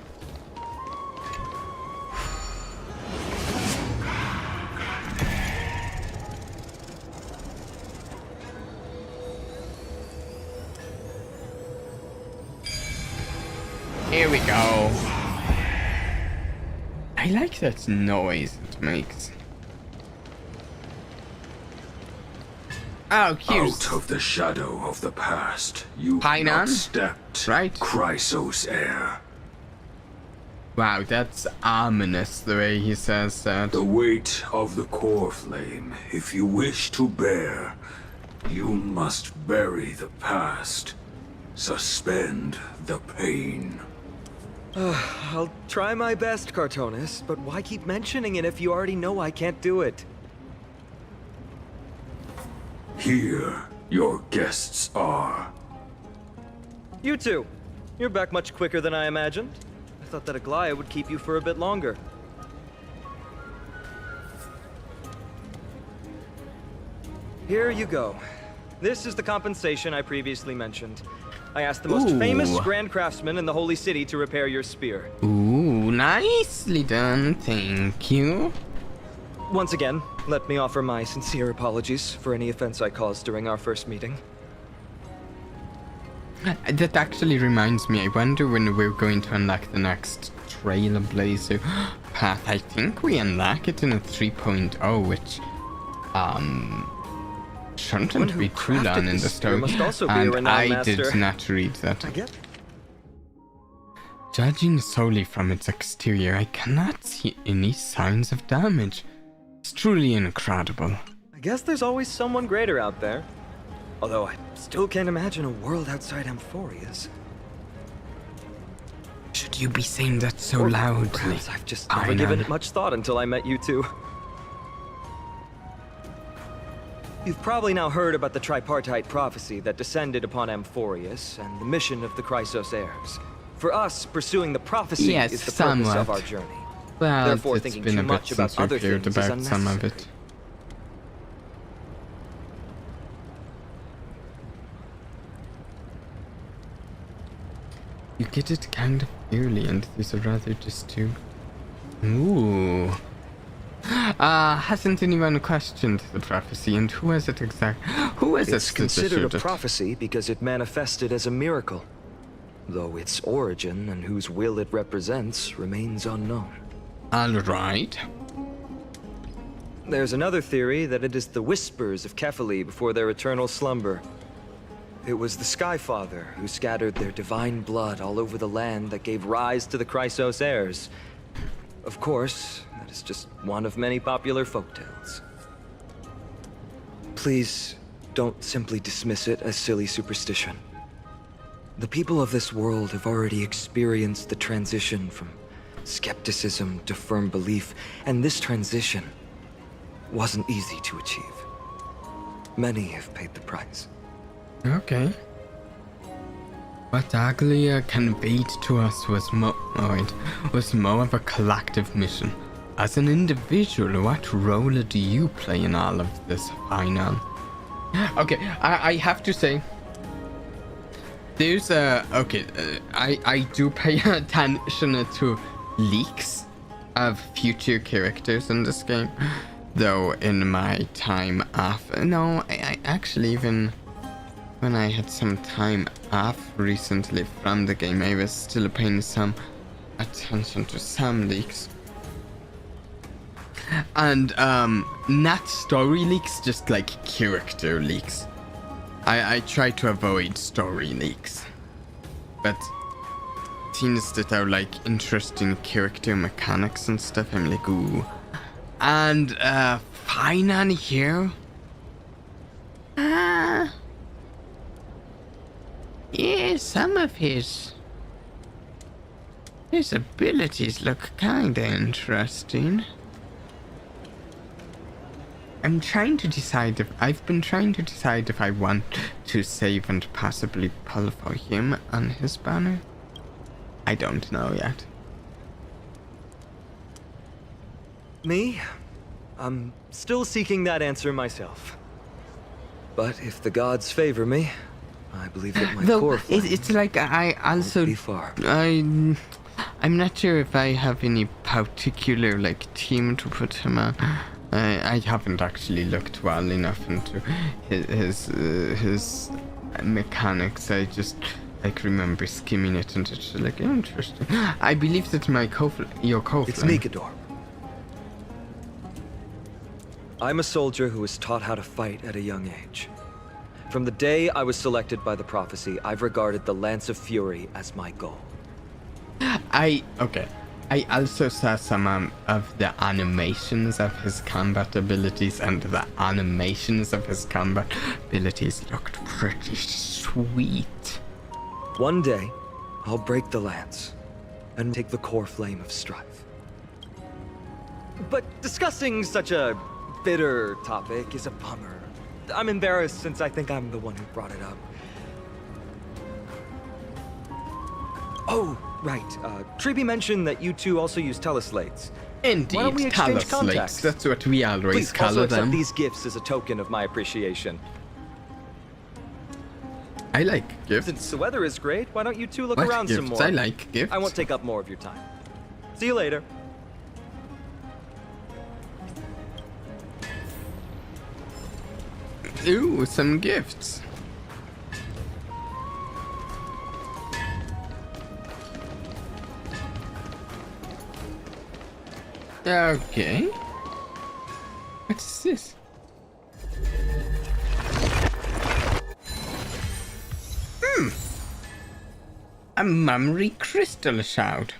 Speaker 1: Here we go. I like that noise it makes. Oh, cute.
Speaker 9: Out of the shadow of the past, you
Speaker 1: Finon?
Speaker 9: stepped,
Speaker 1: Right.
Speaker 9: Chrysos heir.
Speaker 1: Wow, that's ominous the way he says that.
Speaker 9: The weight of the core flame, if you wish to bear, you must bury the past. Suspend the pain.
Speaker 10: I'll try my best, Cartonis, but why keep mentioning it if you already know I can't do it?
Speaker 9: Here, your guests are.
Speaker 10: You two. You're back much quicker than I imagined. I thought that Aglaya would keep you for a bit longer. Here you go. This is the compensation I previously mentioned. I asked the most famous
Speaker 1: Ooh.
Speaker 10: grand craftsman in the Holy City to repair your spear.
Speaker 1: Ooh, nicely done, thank you.
Speaker 10: Once again, let me offer my sincere apologies for any offense I caused during our first meeting.
Speaker 1: That actually reminds me, I wonder when we're going to unlock the next Trailblaze path. I think we unlock it in a 3.0, which shouldn't be too long in the story.
Speaker 10: Must also be a
Speaker 1: And
Speaker 10: renowned
Speaker 1: I
Speaker 10: master.
Speaker 1: did not read that.
Speaker 10: I get.
Speaker 1: Judging solely from its exterior, I cannot see any signs of damage. It's truly incredible.
Speaker 10: I guess there's always someone greater out there. Although I still can't imagine a world outside Amphoreus.
Speaker 1: Should you be saying that so
Speaker 10: Or
Speaker 1: loudly?
Speaker 10: perhaps I've just never given it much thought until I met you two. You've probably now heard about the tripartite prophecy that descended upon Amphoreus and the mission of the Chrysos heirs. For us, pursuing the prophecy
Speaker 1: Yes,
Speaker 10: is the purpose
Speaker 1: somewhat.
Speaker 10: of our journey.
Speaker 1: Well,
Speaker 10: Therefore,
Speaker 1: it's
Speaker 10: thinking
Speaker 1: been
Speaker 10: too
Speaker 1: a bit
Speaker 10: much about
Speaker 1: since we've
Speaker 10: other
Speaker 1: heard
Speaker 10: things is
Speaker 1: about some of
Speaker 10: unnecessary.
Speaker 1: it. You get it kind of early, and these are rather disturbing. Ooh. Hasn't anyone questioned the prophecy, and who is it exactly? Who is
Speaker 10: It's
Speaker 1: it
Speaker 10: considered a
Speaker 1: that
Speaker 10: prophecy because it manifested as a miracle, though its origin and whose will it represents remains unknown.
Speaker 1: Alright.
Speaker 10: There's another theory that it is the whispers of Kefali before their eternal slumber. It was the Skyfather who scattered their divine blood all over the land that gave rise to the Chrysos heirs. Of course, that is just one of many popular folktales. Please, don't simply dismiss it as silly superstition. The people of this world have already experienced the transition from skepticism to firm belief, and this transition wasn't easy to achieve. Many have paid the price.
Speaker 1: Okay. What Aglia conveyed to us was more of a collective mission. As an individual, what role do you play in all of this, Final? Okay, I have to say, there's I do pay attention to leaks of future characters in this game, though in my time off, no, I actually even when I had some time off recently from the game, I was still paying some attention to some leaks. And not story leaks, just like character leaks. I try to avoid story leaks, but things that are like interesting character mechanics and stuff, I'm like, ooh. And Finan here, yeah, some of his abilities look kinda interesting. I've been trying to decide if I want to save and possibly pull for him on his banner. I don't know yet.
Speaker 10: Me? I'm still seeking that answer myself. But if the gods favor me, I believe that my core flame
Speaker 1: it's like I also
Speaker 10: won't be far.
Speaker 1: I'm not sure if I have any particular like team to put him on. I haven't actually looked well enough into his mechanics. I just like remember skimming it and it's like interesting. I believe that your co-flame.
Speaker 10: It's Mikador. I'm a soldier who was taught how to fight at a young age. From the day I was selected by the prophecy, I've regarded the Lance of Fury as my goal.
Speaker 1: I also saw some of the animations of his combat abilities, and the animations of his combat abilities looked pretty sweet.
Speaker 10: One day, I'll break the lance and take the core flame of strife. But discussing such a bitter topic is a bummer. I'm embarrassed since I think I'm the one who brought it up. Oh, right. Triby mentioned that you two also use teleslates.
Speaker 1: Indeed,
Speaker 10: Why don't we exchange
Speaker 1: teleslates.
Speaker 10: contacts?
Speaker 1: That's what we always
Speaker 10: Please
Speaker 1: call
Speaker 10: also accept
Speaker 1: them.
Speaker 10: these gifts as a token of my appreciation.
Speaker 1: I like gifts.
Speaker 10: Since the weather is great, why don't you two look
Speaker 1: What
Speaker 10: around
Speaker 1: gifts?
Speaker 10: some more?
Speaker 1: I like gifts.
Speaker 10: I won't take up more of your time. See you later.
Speaker 1: Ooh, some gifts. Okay. What's this? A memory crystal shroud.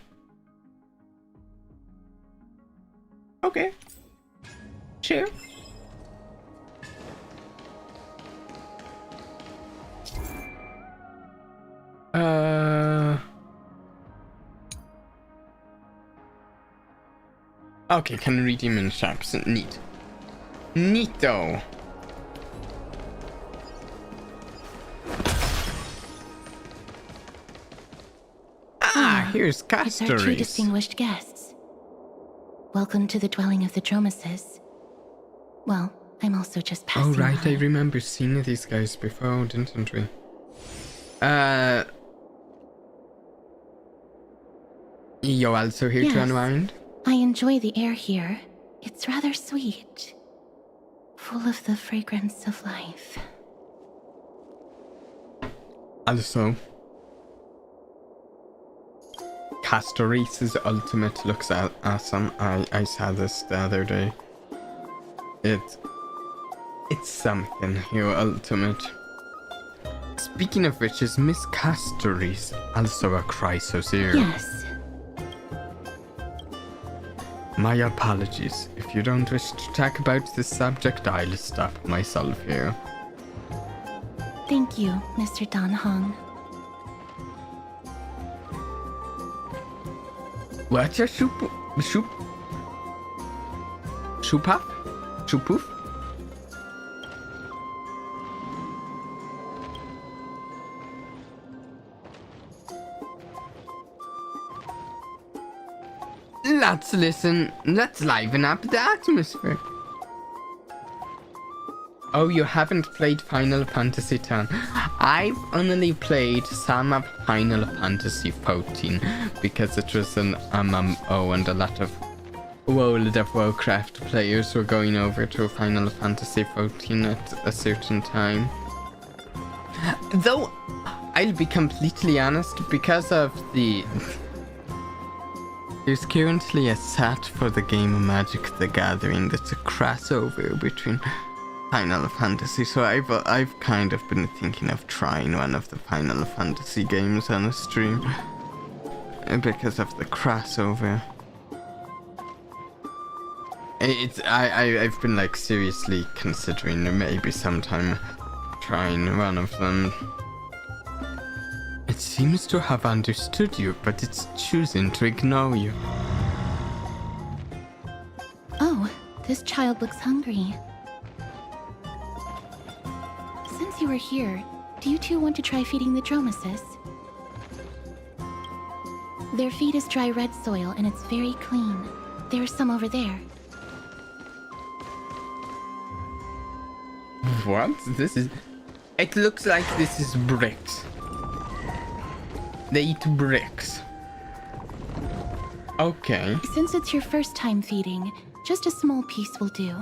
Speaker 1: Okay. Sure. Okay, can redeem in shops. Neat. Neato. Here's
Speaker 11: It's our two
Speaker 1: Castories.
Speaker 11: distinguished guests. Welcome to the dwelling of the Dromeses. Well, I'm also just passing
Speaker 1: Oh right, I
Speaker 11: by.
Speaker 1: remember seeing these guys before, didn't we? You also here to
Speaker 11: Yes.
Speaker 1: unwind?
Speaker 11: I enjoy the air here. It's rather sweet. Full of the fragrance of life.
Speaker 1: Also, Castories' ultimate looks awesome. I saw this the other day. It's something, your ultimate. Speaking of which, is Miss Castories also a Chrysosir?
Speaker 11: Yes.
Speaker 1: My apologies. If you don't wish to talk about this subject, I'll stop myself here.
Speaker 11: Thank you, Mr. Dan Hong.
Speaker 1: What's your shoop? Shoopaf? Shoopoof? Let's listen. Let's liven up the atmosphere. Oh, you haven't played Final Fantasy X. I've only played some of Final Fantasy XIV because it was an MMO and a lot of World of Warcraft players were going over to Final Fantasy XIV at a certain time. Though, I'll be completely honest, because of the... There's currently a set for the game Magic the Gathering that's a crossover between Final Fantasy, so I've kind of been thinking of trying one of the Final Fantasy games on a stream because of the crossover. I've been like seriously considering maybe sometime trying one of them. It seems to have understood you, but it's choosing to ignore you.
Speaker 11: Oh, this child looks hungry. Since you are here, do you two want to try feeding the Dromeses? Their feed is dry red soil and it's very clean. There's some over there.
Speaker 1: What? This is... It looks like this is bricks. They eat bricks. Okay.
Speaker 11: Since it's your first time feeding, just a small piece will do.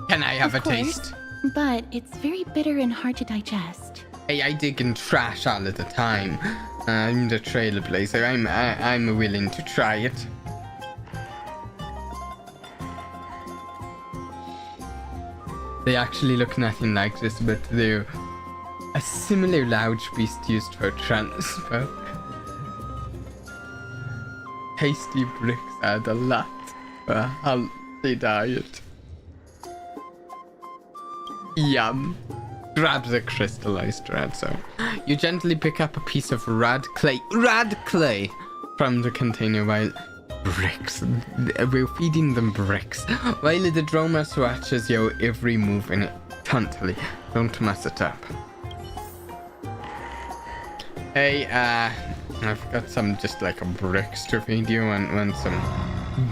Speaker 1: Can I have
Speaker 11: Of
Speaker 1: a
Speaker 11: course,
Speaker 1: taste?
Speaker 11: But it's very bitter and hard to digest.
Speaker 1: Hey, I dig in trash all of the time. I'm the Trailblazer. I'm willing to try it. They actually look nothing like this, but they're a similar large beast used for transfer. Tasty bricks add a lot for a healthy diet. Yum. Grab the crystallized red soil. You gently pick up a piece of rad clay from the container while bricks. We're feeding them bricks. While the Dromas watches your every move in it intently. Don't mess it up. Hey, I've got some just like a bricks to feed you and some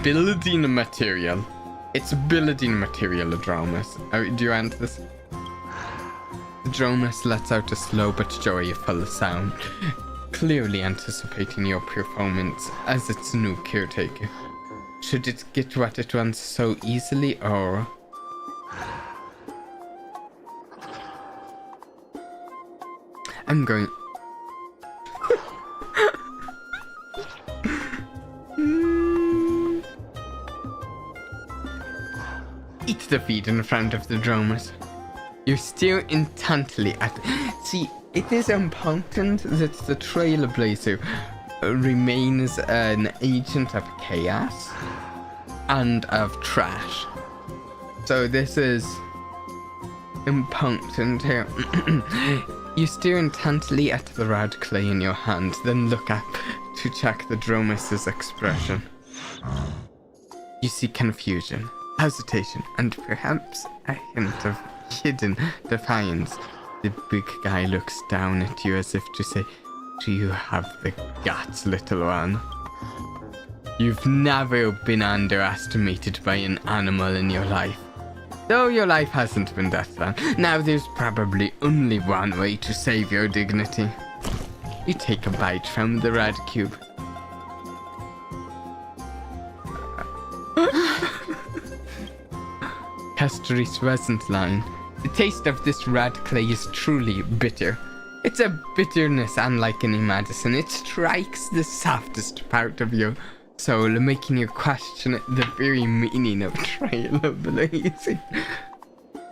Speaker 1: building material. It's building material, Dromas. Do you want this? Dromus lets out a slow but joyful sound, clearly anticipating your performance as its new caretaker. Should it get what it wants so easily, or... I'm going... Eat the feed in front of the Dromus. You stare intently at... See, it is important that the Trailblazer remains an agent of chaos and of trash. So this is important here. You stare intently at the rad clay in your hand, then look up to check the Dromus's expression. You see confusion, hesitation, and perhaps a hint of hidden defiance. The big guy looks down at you as if to say, "Do you have the guts, little one?" You've never been underestimated by an animal in your life. Though your life hasn't been that fun. Now there's probably only one way to save your dignity. You take a bite from the red cube. Castoris wasn't lying. The taste of this red clay is truly bitter. It's a bitterness unlike any medicine. It strikes the softest part of your soul, making you question the very meaning of trailblazing.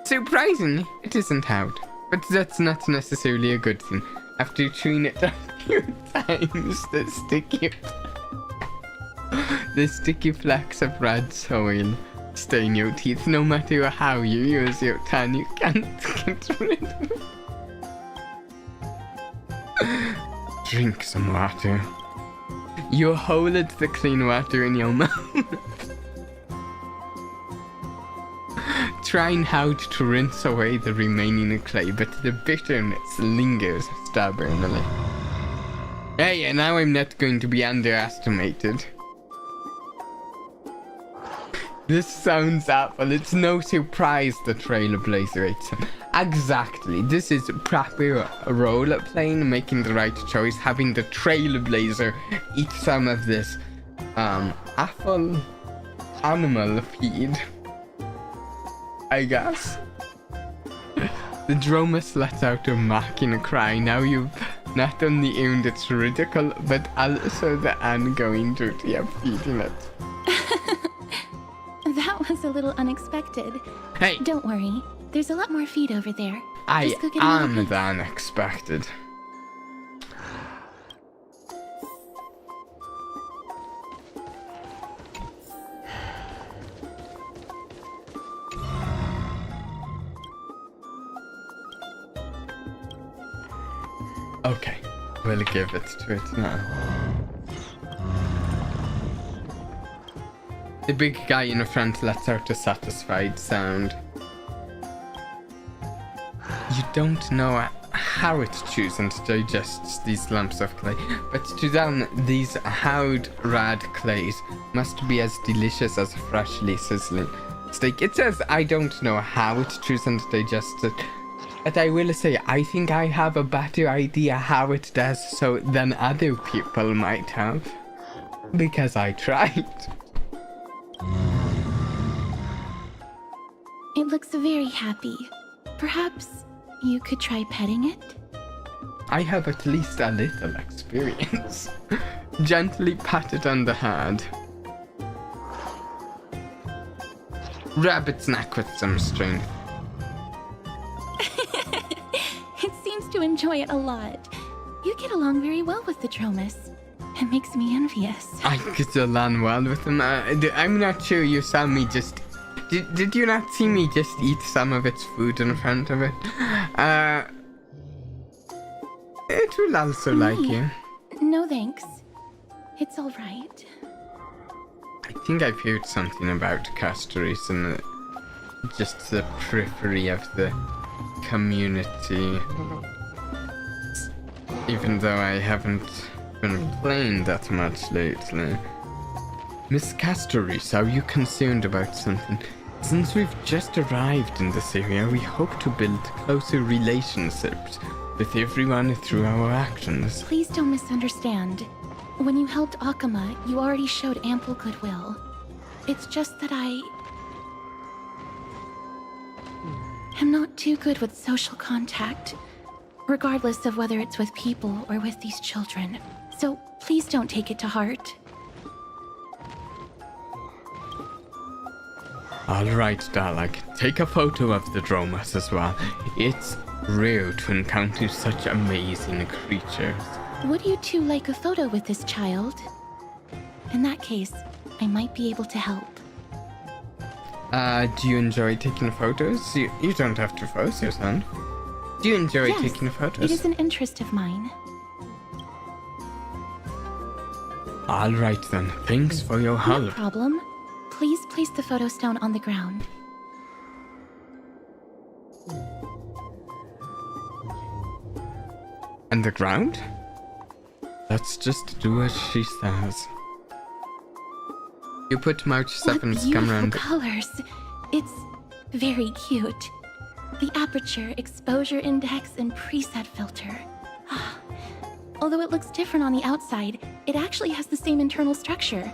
Speaker 1: Surprisingly, it isn't out, but that's not necessarily a good thing. After chewing it a few times, the sticky flecks of red soil stain your teeth. No matter how you use your tongue, you can't get rid of it. Drink some water. You hold the clean water in your mouth, trying hard to rinse away the remaining clay, but the bitterness lingers stubbornly. Hey, and now I'm not going to be underestimated. This sounds awful. It's no surprise the Trailblazer ate some. Exactly. This is proper role-playing, making the right choice, having the Trailblazer eat some of this awful animal feed, I guess. The Dromus lets out a mocking cry. Now you've not only earned its ridicule, but also the ongoing duty of feeding it.
Speaker 11: That was a little unexpected.
Speaker 1: Hey!
Speaker 11: Don't worry. There's a lot more feed over there.
Speaker 1: I am the unexpected. Okay, we'll give it to it now. The big guy in the front lets out a satisfied sound. You don't know how it chews and digests these lumps of clay, but to them, these hard, red clays must be as delicious as freshly sizzling steak. It says I don't know how it chews and digests it, but I will say I think I have a better idea how it does so than other people might have, because I tried.
Speaker 11: It looks very happy. Perhaps you could try petting it?
Speaker 1: I have at least a little experience. Gently pat it on the head. Rub its neck with some strength.
Speaker 11: It seems to enjoy it a lot. You get along very well with the Dromus. It makes me envious.
Speaker 1: I get along well with him. I'm not sure you saw me just... Did you not see me just eat some of its food in front of it? It will also like you.
Speaker 11: No thanks. It's all right.
Speaker 1: I think I've heard something about Castoris and just the periphery of the community. Even though I haven't been playing that much lately. Miss Castoris, are you concerned about something? Since we've just arrived in this area, we hope to build closer relationships with everyone through our actions.
Speaker 11: Please don't misunderstand. When you helped Akuma, you already showed ample goodwill. It's just that I am not too good with social contact, regardless of whether it's with people or with these children. So please don't take it to heart.
Speaker 1: Alright, Dellog, take a photo of the Dromas as well. It's rare to encounter such amazing creatures.
Speaker 11: Would you two like a photo with this child? In that case, I might be able to help.
Speaker 1: Do you enjoy taking photos? You don't have to pose yourself. Do you enjoy
Speaker 11: Yes,
Speaker 1: taking photos?
Speaker 11: it is an interest of mine.
Speaker 1: Alright then, thanks for your
Speaker 11: No
Speaker 1: help.
Speaker 11: problem. Please place the photo stone on the ground.
Speaker 1: And the ground? Let's just do as she says. You put March 7's
Speaker 11: What
Speaker 1: camera on
Speaker 11: beautiful
Speaker 1: the...
Speaker 11: colors. It's very cute. The aperture, exposure index, and preset filter. Although it looks different on the outside, it actually has the same internal structure.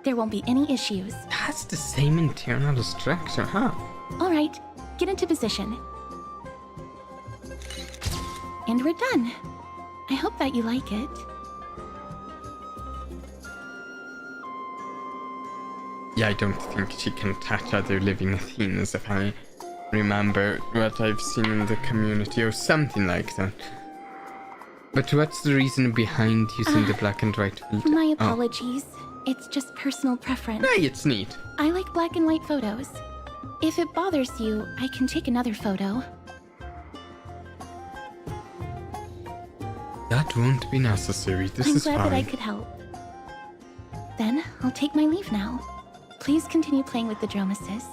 Speaker 11: There won't be any issues.
Speaker 1: It has the same internal structure, huh?
Speaker 11: Alright, get into position. And we're done. I hope that you like it.
Speaker 1: Yeah, I don't think she can touch other living things if I remember what I've seen in the community or something like that. But what's the reason behind using the black and white filter?
Speaker 11: My apologies. It's just personal preference.
Speaker 1: Hey, it's neat.
Speaker 11: I like black and white photos. If it bothers you, I can take another photo.
Speaker 1: That won't be necessary. This
Speaker 11: I'm
Speaker 1: is
Speaker 11: glad that I
Speaker 1: fine.
Speaker 11: could help. Then, I'll take my leave now. Please continue playing with the Dromasis.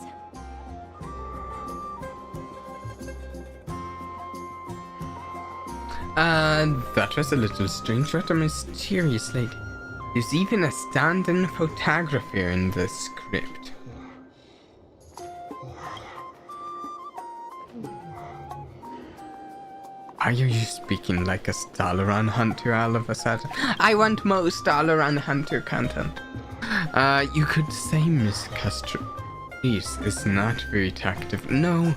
Speaker 1: That was a little strange. What a mysterious lady. There's even a stand-in photographer in the script. Why are you speaking like a Stalaran hunter all of a sudden? I want more Stalaran hunter content. You could say Miss Castro-Reese is not very talkative. No,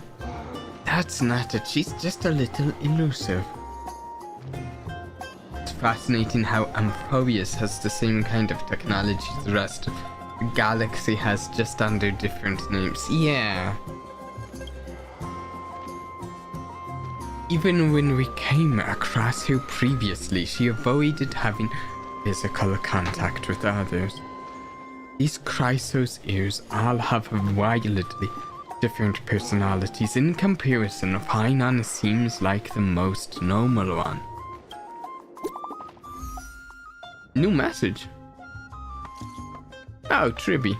Speaker 1: that's not it. She's just a little elusive. It's fascinating how Amphoreus has the same kind of technology the rest of the galaxy has, just under different names. Yeah. Even when we came across her previously, she avoided having physical contact with others. These Chrysos ears all have wildly different personalities. In comparison, Painon seems like the most normal one. New message. Oh, Tribby.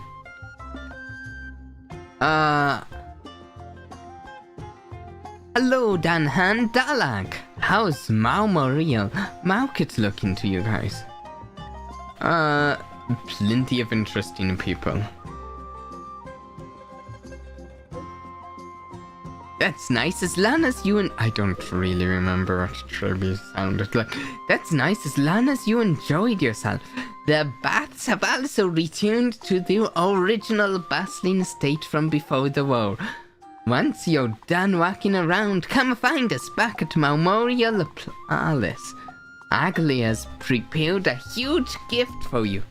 Speaker 1: Hello, Danhan Dellog. How's Maumoriel Market looking to you guys? Plenty of interesting people. That's nice, as long as you and... I don't really remember what Tribby sounded like. That's nice, as long as you enjoyed yourself. The bats have also returned to their original bustling state from before the war. Once you're done walking around, come find us back at Memorial Palace. Agli has prepared a huge gift for you.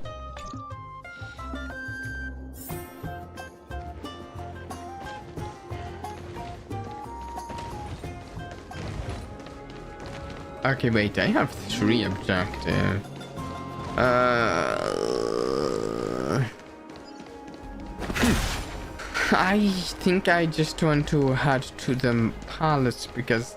Speaker 1: Okay, wait, I have 3 objectives. I think I just want to head to the palace because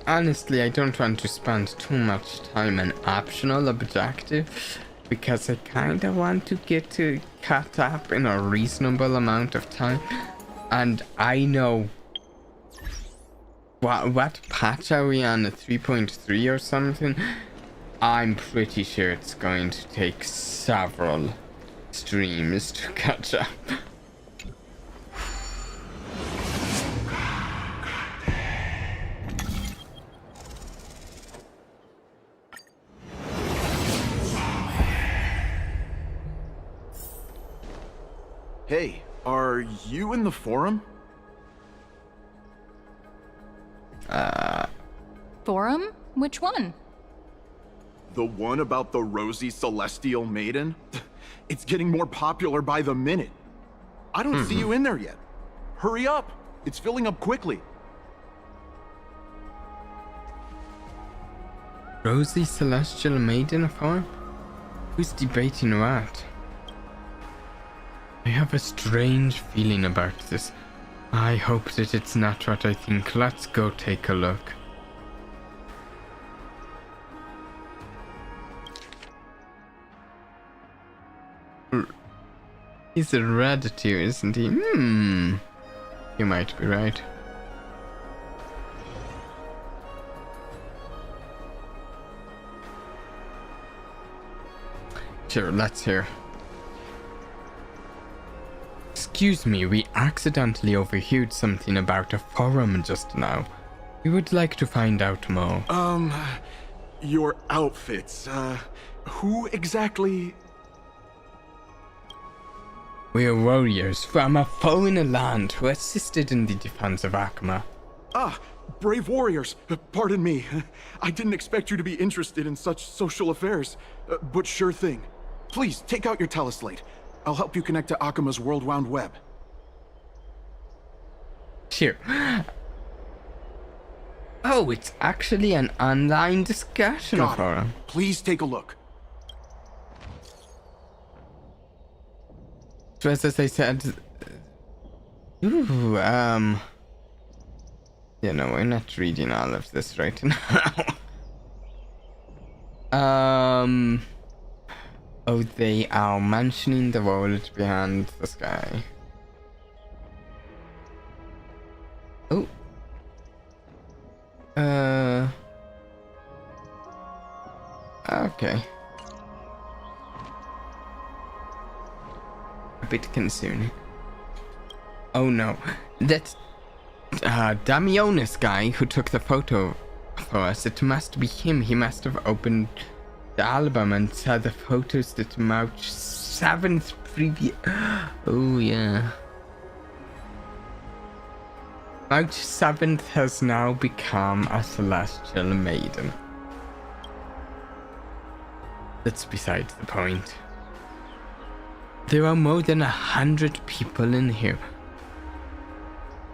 Speaker 1: honestly I don't want to spend too much time on optional objective because I kinda want to get to caught up in a reasonable amount of time, and I know what patch are we on, 3.3 or something? I'm pretty sure it's going to take several streams to catch up.
Speaker 12: Hey, are you in the forum?
Speaker 6: Forum? Which one?
Speaker 12: The one about the rosy celestial maiden? It's getting more popular by the minute. I don't see you in there yet. Hurry up! It's filling up quickly.
Speaker 1: Rosy Celestial Maiden form? Who's debating what? I have a strange feeling about this. I hope that it's not what I think. Let's go take a look. He's a red too, isn't he? You might be right. Sure, let's hear. Excuse me, we accidentally overheard something about a forum just now. We would like to find out more.
Speaker 12: Your outfits, who exactly?
Speaker 1: We are warriors from a foreign land who assisted in the defense of Akuma.
Speaker 12: Ah, brave warriors. Pardon me. I didn't expect you to be interested in such social affairs, but sure thing. Please, take out your teleslate. I'll help you connect to Akuma's World Wound Web.
Speaker 1: Sure. Oh, it's actually an online discussion forum.
Speaker 12: Please take a look.
Speaker 1: Just as I said... Ooh, you know, we're not reading all of this right now. Oh, they are mentioning the world behind the sky. Oh. Okay. A bit concerning. Oh no. That Damionis guy who took the photo for us, it must be him. He must have opened the album and saw the photos that March 7th previous. Oh yeah. March 7th has now become a celestial maiden. That's besides the point. There are more than 100 people in here.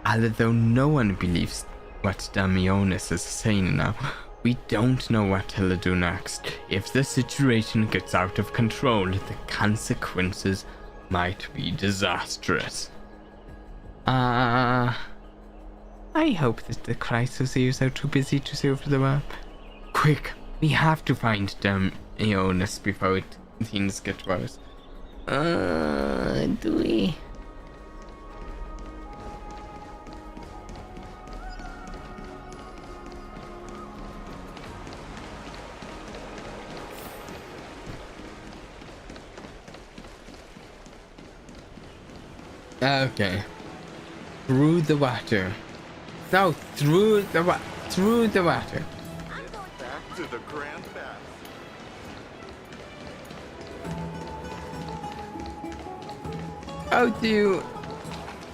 Speaker 1: Although no one believes what Damionis is saying now, we don't know what he'll do next. If the situation gets out of control, the consequences might be disastrous. I hope that the Chrysosers are too busy to serve the web. Quick, we have to find Damionis before things get worse. Do we? Okay. Through the water. No, through the water.
Speaker 12: Back to the Grand Bath.
Speaker 1: How do you...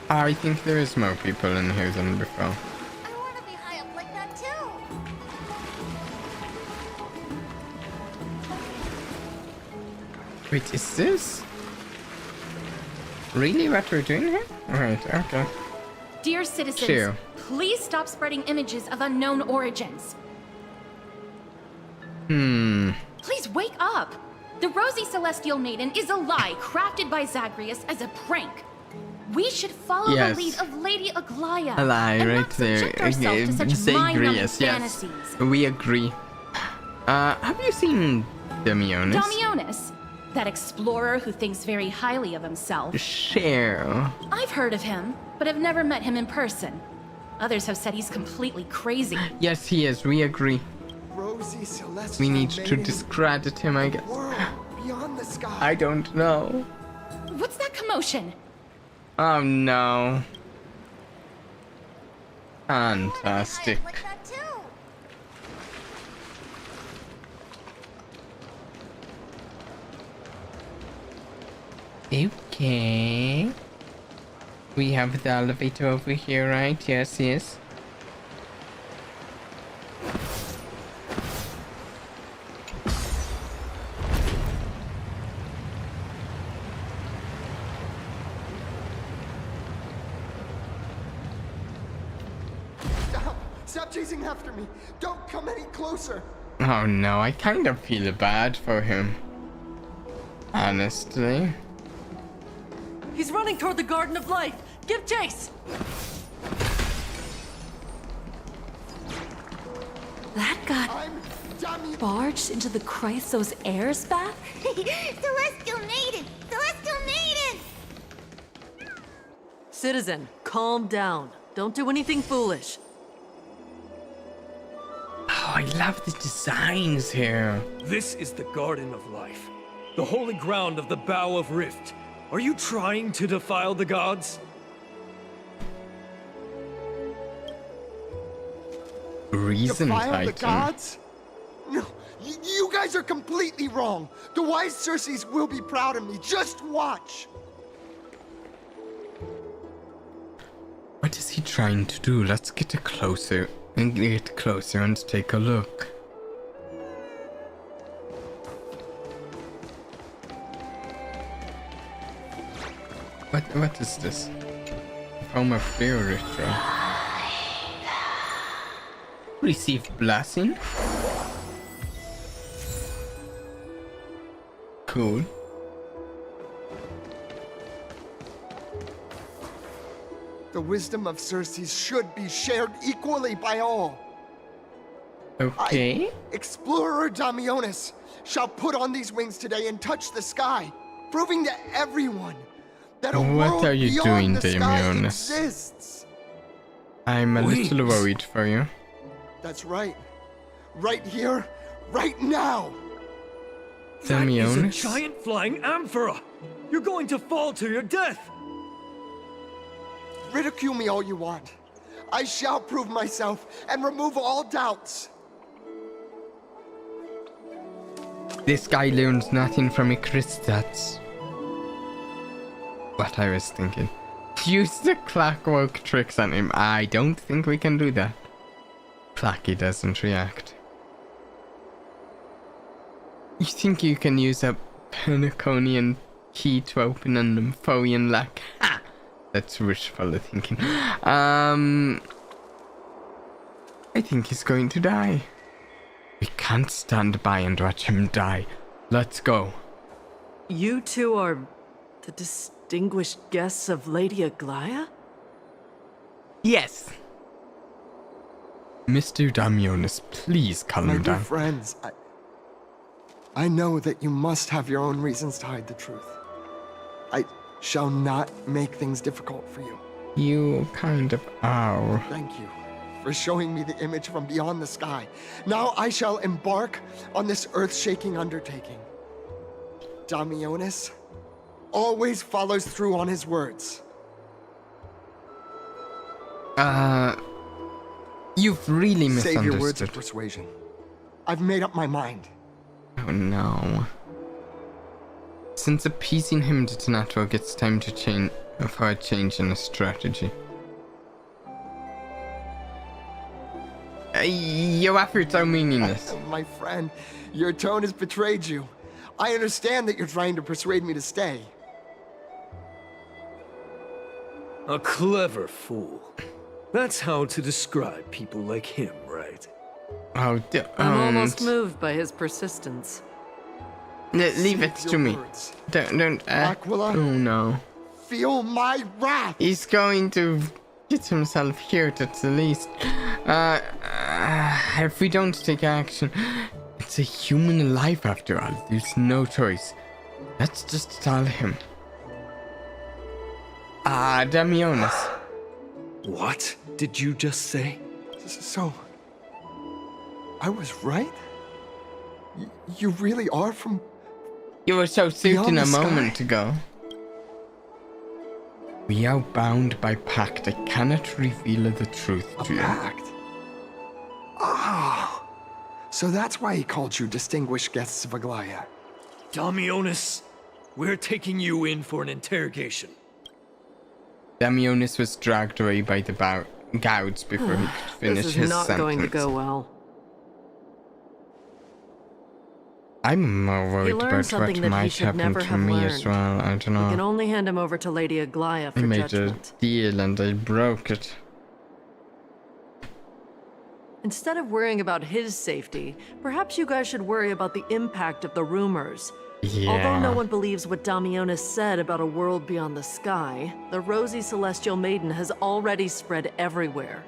Speaker 1: I think there is more people in here than before.
Speaker 4: I want to be high up like that too.
Speaker 1: Wait, is this really what we're doing here? Right, okay.
Speaker 11: Dear citizens,
Speaker 1: Sure.
Speaker 11: please stop spreading images of unknown origins. Please wake up! The Rosy Celestial Maiden is a lie crafted by Zagreus as a prank. We should follow
Speaker 1: Yes.
Speaker 11: the lead of Lady Aglaya.
Speaker 1: A lie
Speaker 11: and
Speaker 1: right
Speaker 11: not
Speaker 1: there.
Speaker 11: subject ourselves to such mind-numbing
Speaker 1: Zagreus, yes.
Speaker 11: fantasies.
Speaker 1: We agree. Have you seen Damionis?
Speaker 11: Damionis, that explorer who thinks very highly of himself.
Speaker 1: Sure.
Speaker 11: I've heard of him, but have never met him in person. Others have said he's completely crazy.
Speaker 1: Yes, he is. We agree.
Speaker 7: Rosy Celestial
Speaker 1: We need to
Speaker 7: Maiden,
Speaker 1: discredit him, I guess.
Speaker 7: world beyond the sky.
Speaker 1: I don't know.
Speaker 11: what's that commotion?
Speaker 1: Oh no. Fantastic.
Speaker 4: Like that too.
Speaker 1: Okay. We have the elevator over here, right? Yes, yes.
Speaker 7: Stop chasing after me. Don't come any closer.
Speaker 1: Oh no, I kind of feel bad for him. Honestly.
Speaker 13: He's running toward the Garden of Life. Give chase.
Speaker 6: That got
Speaker 7: I'm
Speaker 6: barged into the Chrysos air bath?
Speaker 4: Celestial maiden! Celestial maiden!
Speaker 13: Citizen, calm down. Don't do anything foolish.
Speaker 1: Oh, I love the designs here.
Speaker 5: This is the Garden of Life, the holy ground of the Bow of Rift. Are you trying to defile the gods?
Speaker 1: Reason
Speaker 7: Defile
Speaker 1: Titan.
Speaker 7: the gods? No, you guys are completely wrong. The wise Circes will be proud of me. Just watch.
Speaker 1: What is he trying to do? Let's get closer and take a look. What is this? From a prayer ritual. Receive blessing. Cool.
Speaker 7: The wisdom of Circes should be shared equally by all.
Speaker 1: Okay.
Speaker 7: Explorer Damionis shall put on these wings today and touch the sky, proving to everyone that a
Speaker 1: What
Speaker 7: world
Speaker 1: are you
Speaker 7: beyond
Speaker 1: doing,
Speaker 7: the sky
Speaker 1: Damionis?
Speaker 7: exists.
Speaker 1: I'm a little worried for you.
Speaker 7: That's right. Right here, right now.
Speaker 5: That is a
Speaker 1: Damionis?
Speaker 5: giant flying amphora! You're going to fall to your death!
Speaker 7: Ridicule me all you want. I shall prove myself and remove all doubts.
Speaker 1: This guy learns nothing from a Chris, that's what I was thinking. Use the clockwork tricks on him. I don't think we can do that. Clacky doesn't react. You think you can use a Penaconian key to open an Amphorean lock? Ha! That's wishful thinking. I think he's going to die. We can't stand by and watch him die. Let's go.
Speaker 13: You two are the distinguished guests of Lady Aglaya?
Speaker 1: Yes. Mr. Damionis, please calm
Speaker 7: My dear
Speaker 1: down.
Speaker 7: friends, I know that you must have your own reasons to hide the truth. I shall not make things difficult for you.
Speaker 1: You kind of are.
Speaker 7: Thank you for showing me the image from beyond the sky. Now I shall embark on this earth-shaking undertaking. Damionis always follows through on his words.
Speaker 1: You've really misunderstood.
Speaker 7: Save your words of persuasion. I've made up my mind.
Speaker 1: Oh no. Since appeasing him did not work, it's time to change for a change in a strategy. Your efforts are meaningless.
Speaker 7: My friend, your tone has betrayed you. I understand that you're trying to persuade me to stay.
Speaker 5: A clever fool. That's how to describe people like him, right?
Speaker 1: Oh,
Speaker 13: I'm almost moved by his persistence.
Speaker 1: Leave it to me. Don't.
Speaker 7: Aquila?
Speaker 1: Oh no.
Speaker 7: Feel my wrath.
Speaker 1: He's going to get himself hurt at the least. If we don't take action, it's a human life after all. There's no choice. Let's just tell him. Damionis.
Speaker 5: What did you just say?
Speaker 7: So, I was right? You really are from...
Speaker 1: You were so certain
Speaker 7: beyond
Speaker 1: a
Speaker 7: the
Speaker 1: moment
Speaker 7: sky?
Speaker 1: ago. We are bound by pact. I cannot reveal the truth to you.
Speaker 7: Pact? Ah, so that's why he called you distinguished guests of Aglaya.
Speaker 5: Damionis, we're taking you in for an interrogation.
Speaker 1: Damionis was dragged away by the gouts before he could finish
Speaker 13: this
Speaker 1: his
Speaker 13: is not
Speaker 1: sentence.
Speaker 13: going to go well.
Speaker 1: I'm more worried about what
Speaker 13: something that he
Speaker 1: might
Speaker 13: should
Speaker 1: happen
Speaker 13: never
Speaker 1: to
Speaker 13: have
Speaker 1: me
Speaker 13: learned.
Speaker 1: as well. I don't
Speaker 13: We can
Speaker 1: know.
Speaker 13: only hand him over to Lady Aglaya
Speaker 1: I
Speaker 13: for
Speaker 1: made
Speaker 13: judgment.
Speaker 1: a deal and I broke it.
Speaker 13: Instead of worrying about his safety, perhaps you guys should worry about the impact of the rumors.
Speaker 1: Yeah.
Speaker 13: Although no one believes what Damionis said about a world beyond the sky, the rosy celestial maiden has already spread everywhere.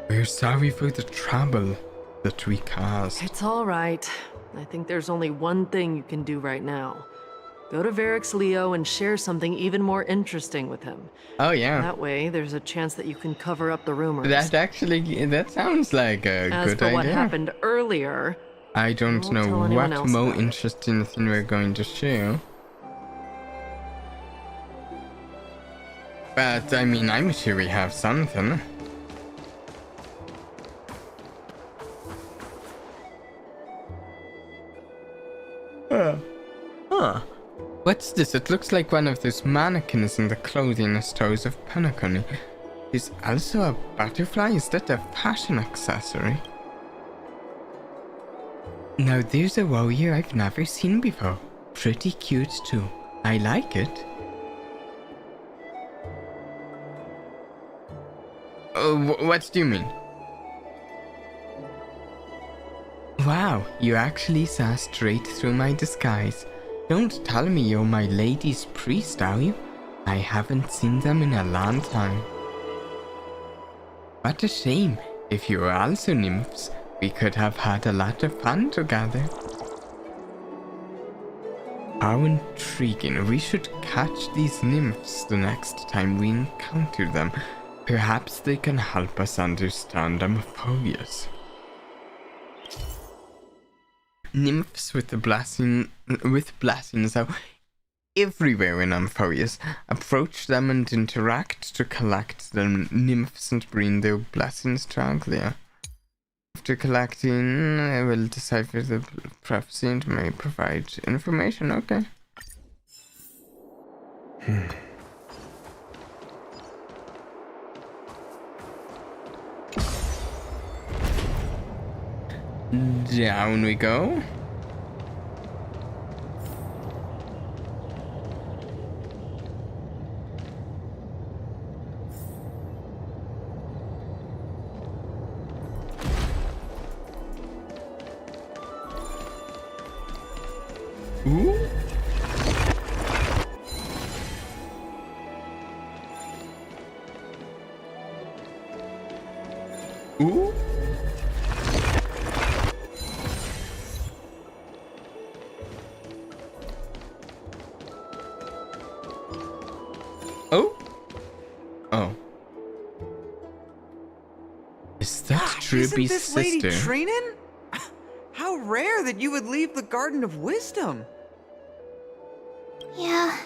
Speaker 1: We're sorry for the trouble that we caused.
Speaker 13: It's all right. I think there's only one thing you can do right now. Go to Varix Leo and share something even more interesting with him.
Speaker 1: Oh yeah.
Speaker 13: That way, there's a chance that you can cover up the rumors.
Speaker 1: That sounds like a
Speaker 13: As
Speaker 1: good
Speaker 13: for
Speaker 1: idea.
Speaker 13: what happened earlier,
Speaker 1: I don't
Speaker 13: won't
Speaker 1: know
Speaker 13: tell anyone
Speaker 1: what
Speaker 13: else
Speaker 1: more
Speaker 13: about it.
Speaker 1: interesting thing we're going to share. But I mean, I'm sure we have something. Huh. What's this? It looks like one of those mannequins in the clothing stores of Penacony. There's also a butterfly. Is that a fashion accessory? Now there's a warrior I've never seen before. Pretty cute too. I like it. Oh, what do you mean? Wow, you actually saw straight through my disguise. Don't tell me you're my lady's priest, are you? I haven't seen them in a long time. What a shame. If you were also nymphs, we could have had a lot of fun together. How intriguing. We should catch these nymphs the next time we encounter them. Perhaps they can help us understand Amphoreus. Nymphs with blessings are everywhere in Amphoreus. Approach them and interact to collect the nymphs and bring their blessings to Aglaya. After collecting, I will decipher the prophecy and may provide information. Okay. Down we go. Ooh. Ooh. Oh. Oh. Is that
Speaker 14: Isn't
Speaker 1: Truby's
Speaker 14: this lady
Speaker 1: sister?
Speaker 14: Trainan? How rare that you would leave the Garden of Wisdom.
Speaker 4: Yeah,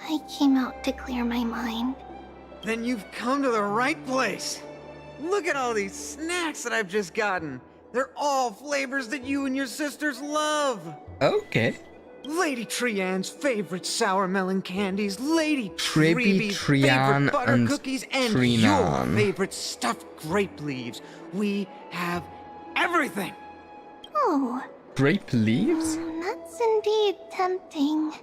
Speaker 4: I came out to clear my mind.
Speaker 14: Then you've come to the right place. Look at all these snacks that I've just gotten. They're all flavors that you and your sisters love.
Speaker 1: Okay.
Speaker 14: Lady Trian's favorite sour melon candies, Lady
Speaker 1: Tribby,
Speaker 14: Treeby's
Speaker 1: Trian,
Speaker 14: favorite butter
Speaker 1: and
Speaker 14: cookies, and
Speaker 1: Trinan.
Speaker 14: your favorite stuffed grape leaves. We have everything.
Speaker 4: Oh,
Speaker 1: Grape leaves?
Speaker 4: that's indeed tempting.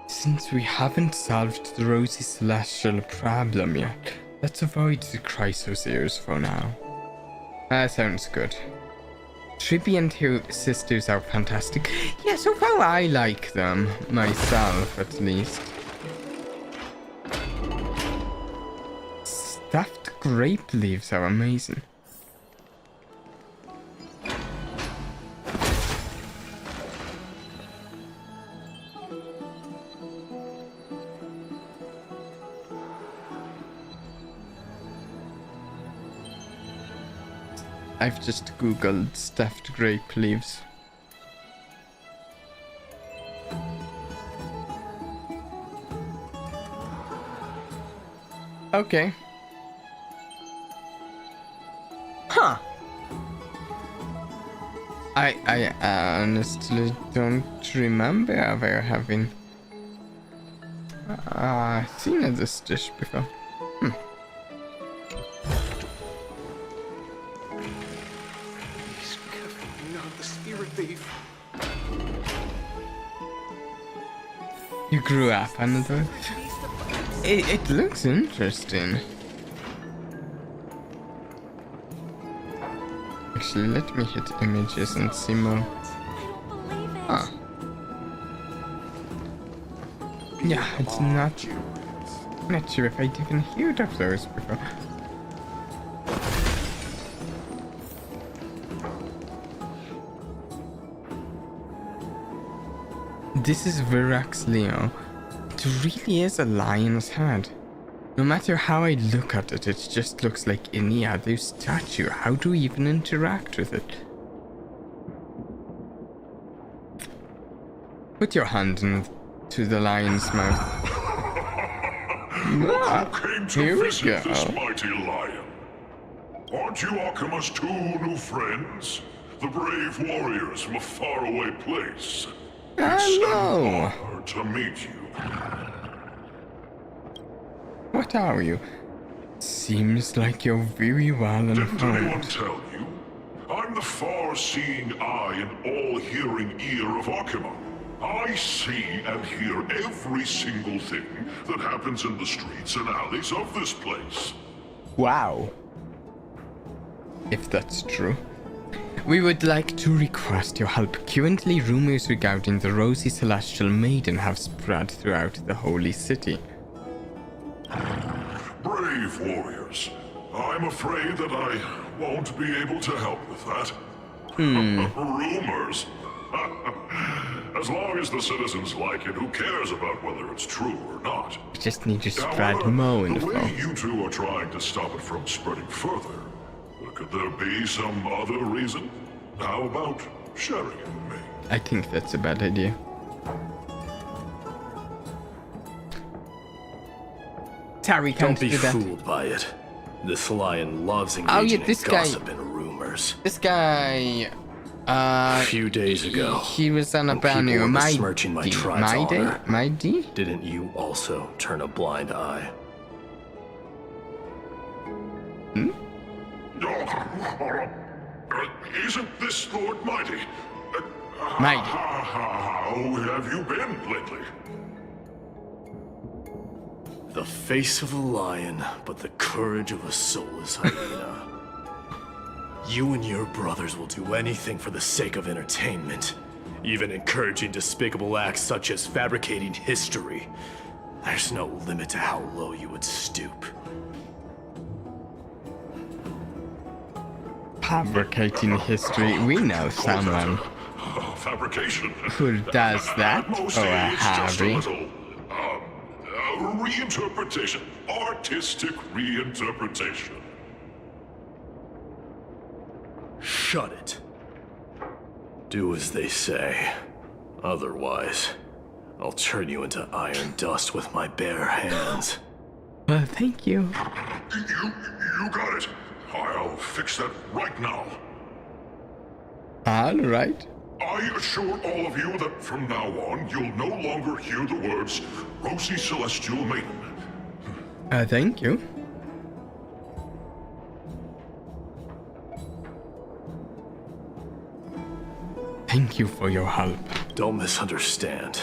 Speaker 1: Since we haven't solved the rosy celestial problem yet, let's avoid the Chrysoseers for now. That sounds good. Tribby and her sisters are fantastic. Yeah, so far I like them. Myself, at least. Stuffed grape leaves are amazing. I've just googled stuffed grape leaves. Okay. Huh. I honestly don't remember ever having seen this dish before.
Speaker 12: Not the spirit thief.
Speaker 1: You grew up on it. It looks interesting. Actually, let me hit images and see more. Huh. Yeah, it's not sure if I'd even heard of those before. This is Virax Leo. It really is a lion's head. No matter how I look at it, it just looks like any other statue. How do we even interact with it? Put your hand into the lion's mouth.
Speaker 9: Here we go. This mighty lion. Aren't you Akima's two new friends? The brave warriors from a faraway place.
Speaker 1: Hello.
Speaker 9: It's an honor to meet you.
Speaker 1: What are you? Seems like you're very well informed.
Speaker 9: Didn't anyone tell you? I'm the far-seeing eye and all-hearing ear of Akima. I see and hear every single thing that happens in the streets and alleys of this place.
Speaker 1: Wow. If that's true. We would like to request your help. Currently, rumors regarding the rosy celestial maiden have spread throughout the holy city.
Speaker 9: Brave warriors. I'm afraid that I won't be able to help with that. Rumors. As long as the citizens like it, who cares about whether it's true or not?
Speaker 1: We just need to spread more info.
Speaker 9: The way you two are trying to stop it from spreading further, could there be some other reason? How about sharing it with me?
Speaker 1: I think that's a bad idea. Tari can't do that.
Speaker 15: Don't be fooled by it. This lion loves engaging in gossip and rumors.
Speaker 1: This guy...
Speaker 15: a few days ago,
Speaker 1: he was on a brand new
Speaker 15: besmirching my tribe's honor.
Speaker 1: Mado?
Speaker 15: Didn't you also turn a blind eye?
Speaker 9: Isn't this Lord Mighty?
Speaker 1: Mighty.
Speaker 9: How have you been lately?
Speaker 15: The face of a lion, but the courage of a soulless hyena. You and your brothers will do anything for the sake of entertainment, even encouraging despicable acts such as fabricating history. There's no limit to how low you would stoop.
Speaker 1: Fabricating history. We know someone
Speaker 9: fabrication
Speaker 1: who does that. Harry.
Speaker 9: Reinterpretation. Artistic reinterpretation.
Speaker 15: Shut it. Do as they say. Otherwise, I'll turn you into iron dust with my bare hands.
Speaker 1: Well, thank you.
Speaker 9: You got it. I'll fix that right now.
Speaker 1: All right.
Speaker 9: I assure all of you that from now on, you'll no longer hear the words Rosy Celestial Maiden.
Speaker 1: Thank you. Thank you for your help.
Speaker 15: Don't misunderstand.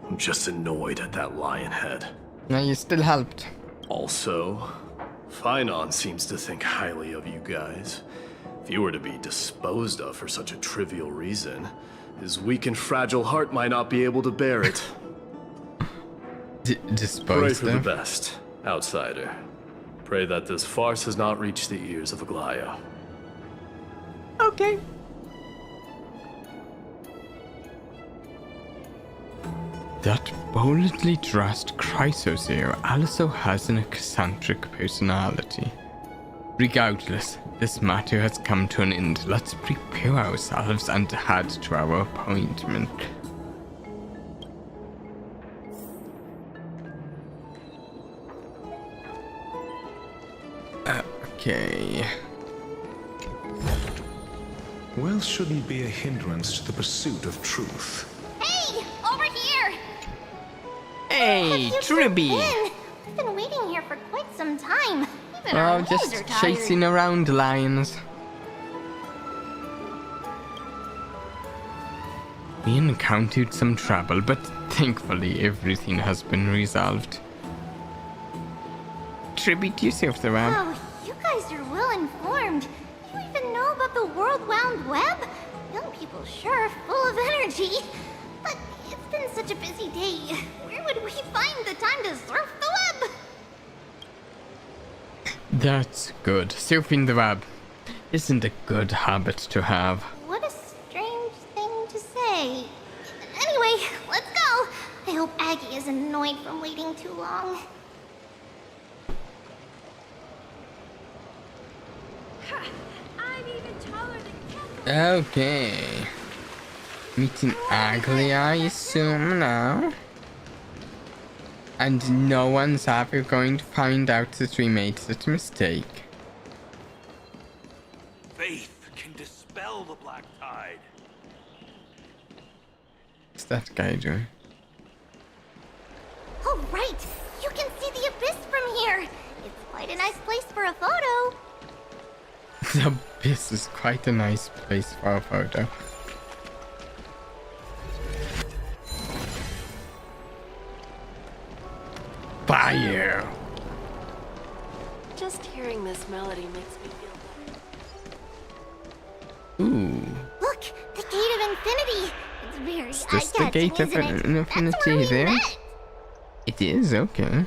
Speaker 15: I'm just annoyed at that lion head.
Speaker 1: Now you still helped.
Speaker 15: Also, Finon seems to think highly of you guys. If you were to be disposed of for such a trivial reason, his weak and fragile heart might not be able to bear it.
Speaker 1: Disposed
Speaker 15: Pray for the best, outsider. Pray that this farce has not reached the ears of Aglaya.
Speaker 1: Okay. That boldly dressed Chrysosphere also has an eccentric personality. Regardless, this matter has come to an end. Let's prepare ourselves and head to our appointment. Okay.
Speaker 8: Wealth shouldn't be a hindrance to the pursuit of truth.
Speaker 4: Hey, over here!
Speaker 1: Hey, Tribby!
Speaker 4: I've been waiting here for quite some time. Even
Speaker 1: Oh,
Speaker 4: our hands
Speaker 1: just
Speaker 4: are tired.
Speaker 1: chasing around lions. We encountered some trouble, but thankfully everything has been resolved. Tribby, do you see off the ramp?
Speaker 4: Oh, you guys are well informed. You even know about the World Wound Web? Young people sure are full of energy. But it's been such a busy day. Where would we find the time to surf the web?
Speaker 1: That's good. Surfing the web isn't a good habit to have.
Speaker 4: What a strange thing to say. Anyway, let's go. I hope Aggie isn't annoyed from waiting too long.
Speaker 6: I'm even taller than
Speaker 1: Okay. Meeting Ugly, I assume now. And no one's ever going to find out that we made such a mistake.
Speaker 5: Faith can dispel the black tide.
Speaker 1: What's that guy doing?
Speaker 4: Oh, right. You can see the abyss from here. It's quite a nice place for a photo.
Speaker 1: The abyss is quite a nice place for a photo. Fire!
Speaker 13: Just hearing this melody makes me feel better.
Speaker 1: Ooh.
Speaker 4: Look, the Gate of Infinity. It's very
Speaker 1: Is this the
Speaker 4: eye-catching,
Speaker 1: Gate of
Speaker 4: isn't it?
Speaker 1: Infinity
Speaker 4: That's where we
Speaker 1: there?
Speaker 4: met.
Speaker 1: It is, okay.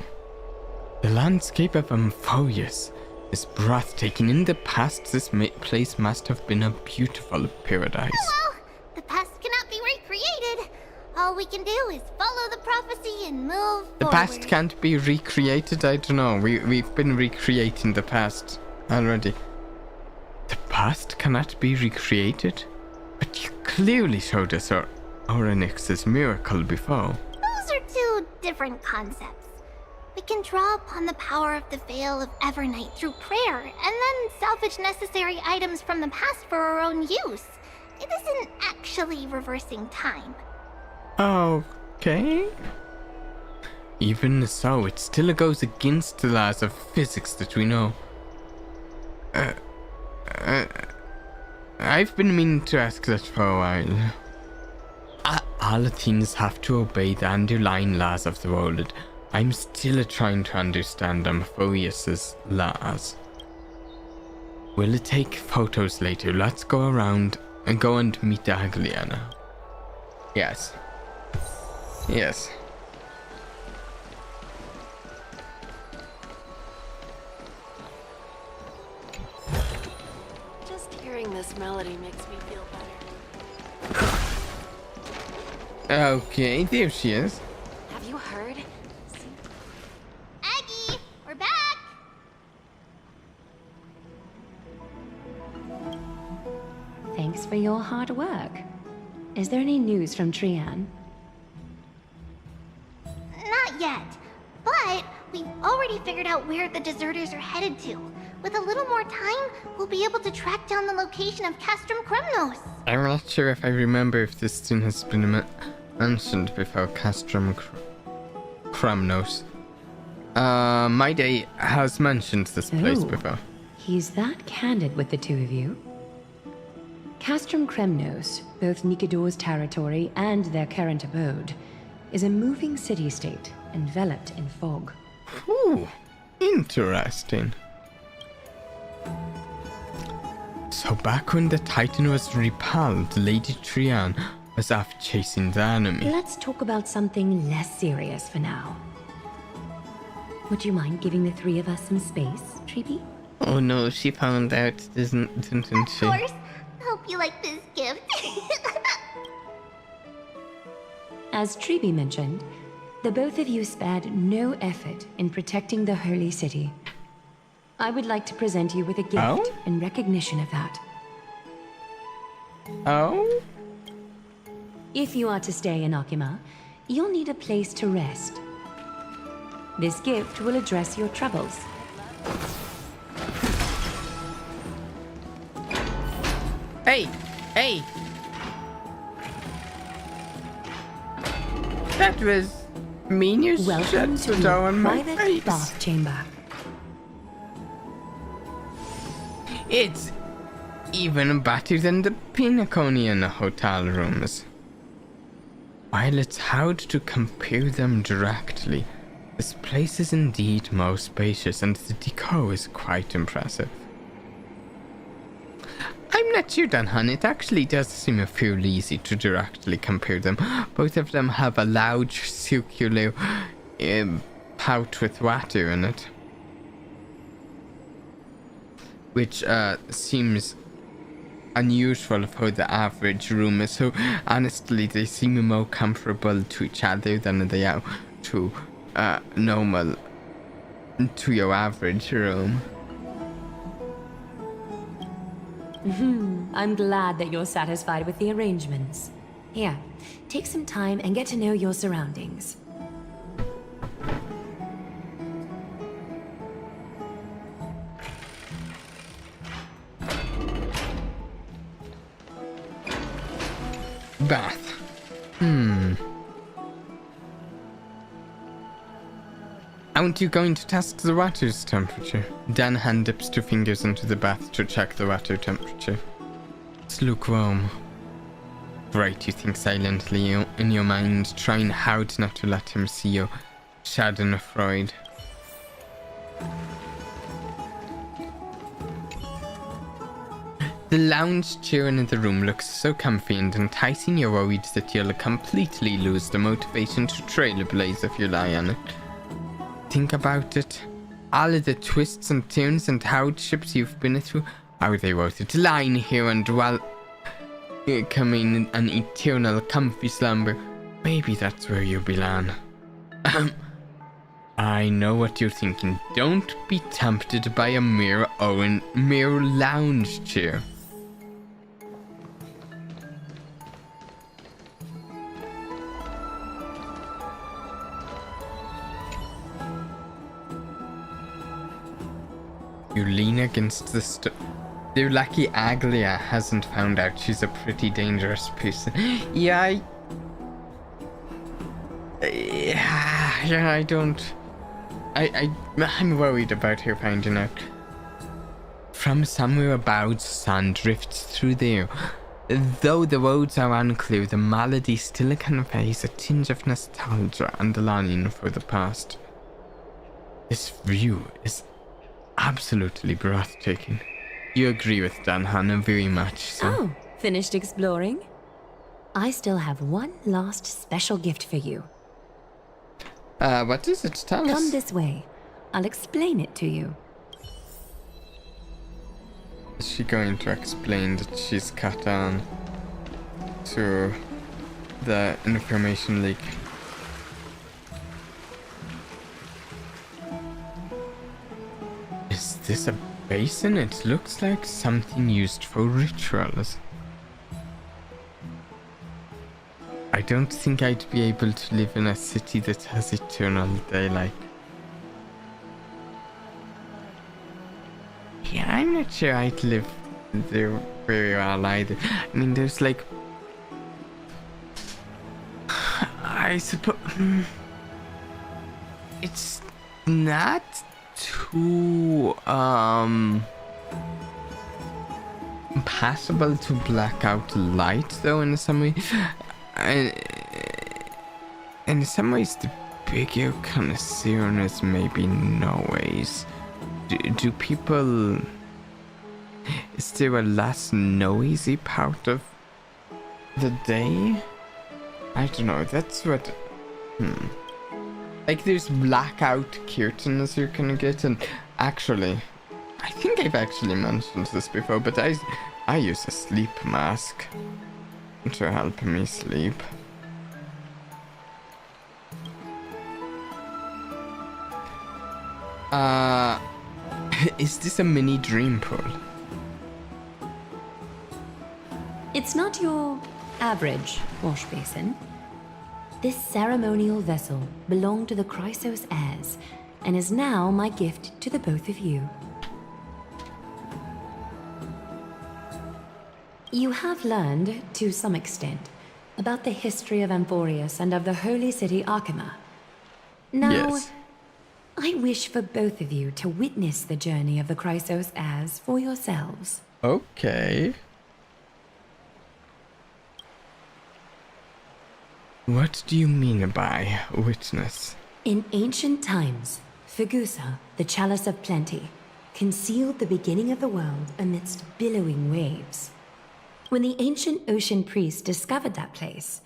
Speaker 1: The landscape of Amphoreus is breathtaking. In the past, this place must have been a beautiful paradise.
Speaker 4: Oh well, the past cannot be recreated. All we can do is follow the prophecy and move
Speaker 1: The
Speaker 4: forward.
Speaker 1: past can't be recreated? I don't know. We've been recreating the past already. The past cannot be recreated? But you clearly showed us our Oryx's miracle before.
Speaker 4: Those are two different concepts. We can draw upon the power of the Veil of Evernight through prayer, and then salvage necessary items from the past for our own use. It isn't actually reversing time.
Speaker 1: Okay. Even so, it still goes against the laws of physics that we know. I've been meaning to ask that for a while. All things have to obey the underlying laws of the world. I'm still trying to understand Amphoreus's laws. We'll take photos later. Let's go around and go and meet Agliana. Yes. Yes.
Speaker 13: Just hearing this melody makes me feel better.
Speaker 1: Okay, there she is.
Speaker 13: Have you heard?
Speaker 4: Aggie, we're back!
Speaker 2: Thanks for your hard work. Is there any news from Trian?
Speaker 4: Not yet, but we've already figured out where the deserters are headed to. With a little more time, we'll be able to track down the location of Castrum Kremnos.
Speaker 1: I'm not sure if I remember if this thing has been mentioned before. Castrum Kremnos. Mado has mentioned this place
Speaker 2: Oh.
Speaker 1: before.
Speaker 2: He's that candid with the two of you. Castrum Kremnos, both Nikidor's territory and their current abode, is a moving city-state enveloped in fog.
Speaker 1: Ooh, interesting. So back when the Titan was repelled, Lady Trian was off chasing the enemy.
Speaker 2: Let's talk about something less serious for now. Would you mind giving the three of us some space, Treeby?
Speaker 1: Oh no, she found out, didn't she?
Speaker 4: Of course. Hope you like this gift.
Speaker 2: As Treeby mentioned, the both of you spared no effort in protecting the Holy City. I would like to present you with a gift in recognition of that.
Speaker 1: Oh?
Speaker 2: If you are to stay in Akima, you'll need a place to rest. This gift will address your troubles.
Speaker 1: Hey! Hey! That was mean you
Speaker 2: Welcome
Speaker 1: shut
Speaker 2: to
Speaker 1: the door
Speaker 2: your
Speaker 1: on my
Speaker 2: private
Speaker 1: face.
Speaker 2: bath chamber.
Speaker 1: It's even better than the Pinnaconian hotel rooms. While it's hard to compare them directly, this place is indeed most spacious and the decor is quite impressive. I'm not sure, Danhan, it actually does seem fairly easy to directly compare them. Both of them have a large circular pout with water in it. Which seems unusual for the average room, so honestly they seem more comfortable to each other than they are to normal, to your average room.
Speaker 2: I'm glad that you're satisfied with the arrangements. Here, take some time and get to know your surroundings.
Speaker 1: Bath. Aren't you going to test the water's temperature? Danhan dips 2 fingers into the bath to check the water temperature. It's lukewarm. Right, you think silently in your mind, trying hard not to let him see your schadenfreude. The lounge chair in the room looks so comfy and enticing you're worried that you'll completely lose the motivation to trailblaze if you lie on it. Think about it. All of the twists and turns and hardships you've been through, are they worth it? Lying here and while coming an eternal comfy slumber, maybe that's where you belong. I know what you're thinking. Don't be tempted by a mere lounge chair. You lean against the They're lucky Aglia hasn't found out she's a pretty dangerous person. Yeah, I'm worried about her finding out. From somewhere about, sun drifts through there. Though the words are unclear, the melody still conveys a tinge of nostalgia and longing for the past. This view is absolutely breathtaking. You agree with Danhan very much, so...
Speaker 2: Oh, finished exploring? I still have one last special gift for you.
Speaker 1: What is it? Tell us.
Speaker 2: Come this way. I'll explain it to you.
Speaker 1: Is she going to explain that she's caught on to the information leak? Is this a basin? It looks like something used for rituals. I don't think I'd be able to live in a city that has eternal daylight. Yeah, I'm not sure I'd live there very well either. I mean, there's like... I suppose... It's not too possible to black out light though in some way. In some ways the bigger concern is maybe noise. Do people... Is there a less noisy part of the day? I don't know, that's what... Like there's blackout curtains you can get, and actually, I think I've actually mentioned this before, but I use a sleep mask to help me sleep. Is this a mini dream pool?
Speaker 2: It's not your average wash basin. This ceremonial vessel belonged to the Chrysos heirs and is now my gift to the both of you. You have learned, to some extent, about the history of Amphoreus and of the holy city Arkema. Now,
Speaker 1: Yes.
Speaker 2: I wish for both of you to witness the journey of the Chrysos as for yourselves.
Speaker 1: Okay. What do you mean by witness?
Speaker 2: In ancient times, Fegusa, the Chalice of Plenty, concealed the beginning of the world amidst billowing waves. When the ancient ocean priests discovered that place,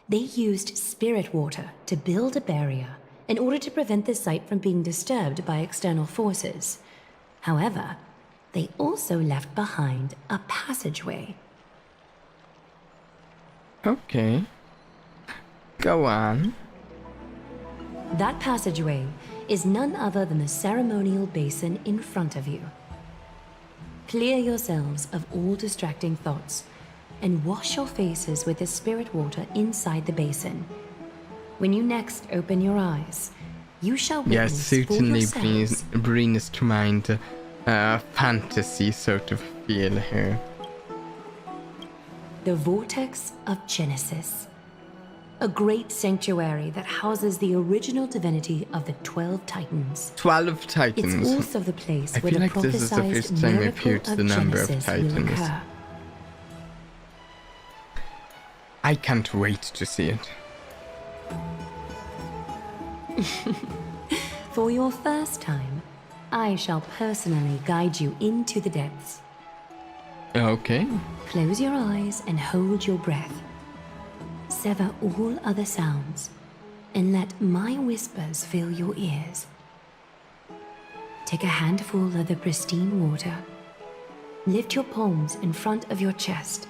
Speaker 2: they used spirit water to build a barrier in order to prevent the site from being disturbed by external forces. However, they also left behind a passageway.
Speaker 1: Okay. Go on.
Speaker 2: That passageway is none other than the ceremonial basin in front of you. Clear yourselves of all distracting thoughts and wash your faces with the spirit water inside the basin. When you next open your eyes, you shall
Speaker 1: Yes,
Speaker 2: witness
Speaker 1: certainly
Speaker 2: for yourselves
Speaker 1: brings to mind a fantasy sort of feel here.
Speaker 2: the Vortex of Genesis, a great sanctuary that houses the original divinity of the 12 Titans.
Speaker 1: 12 Titans.
Speaker 2: It's also the place
Speaker 1: I
Speaker 2: where
Speaker 1: feel
Speaker 2: the
Speaker 1: like this is the
Speaker 2: prophesied
Speaker 1: first time I've
Speaker 2: miracle
Speaker 1: heard
Speaker 2: of
Speaker 1: the number of
Speaker 2: Genesis will
Speaker 1: Titans.
Speaker 2: occur.
Speaker 1: I can't wait to see it.
Speaker 2: For your first time, I shall personally guide you into the depths.
Speaker 1: Okay.
Speaker 2: Close your eyes and hold your breath. Sever all other sounds and let my whispers fill your ears. Take a handful of the pristine water. Lift your palms in front of your chest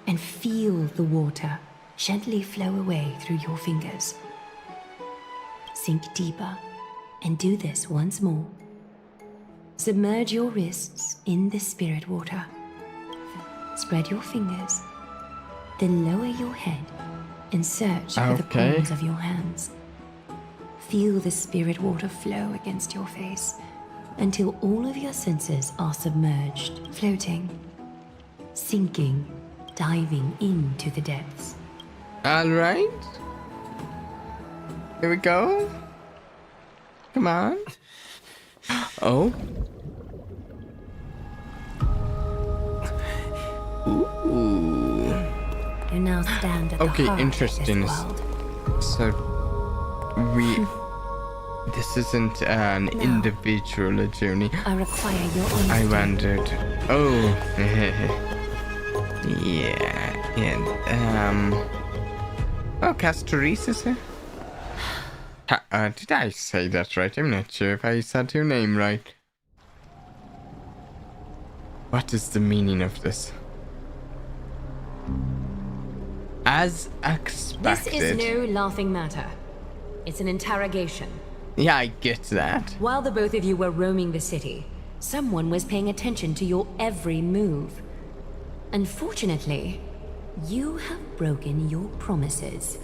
Speaker 2: and feel the water gently flow away through your fingers. Sink deeper and do this once more. Submerge your wrists in the spirit water. Spread your fingers, then lower your head and search for the
Speaker 1: Okay.
Speaker 2: palms of your hands. Feel the spirit water flow against your face until all of your senses are submerged, floating, sinking, diving into the depths.
Speaker 1: All right. Here we go. Come on. Oh. Ooh.
Speaker 2: You now stand at the
Speaker 1: Okay,
Speaker 2: heart
Speaker 1: interesting.
Speaker 2: of this world.
Speaker 1: So this isn't an individual journey.
Speaker 2: I require your honesty.
Speaker 1: I wondered. Oh. Yeah. And oh, Castoresis here. Did I say that right? I'm not sure if I said your name right. What is the meaning of this? As expected.
Speaker 2: This is no laughing matter. It's an interrogation.
Speaker 1: Yeah, I get that.
Speaker 2: While the both of you were roaming the city, someone was paying attention to your every move. Unfortunately, you have broken your promises.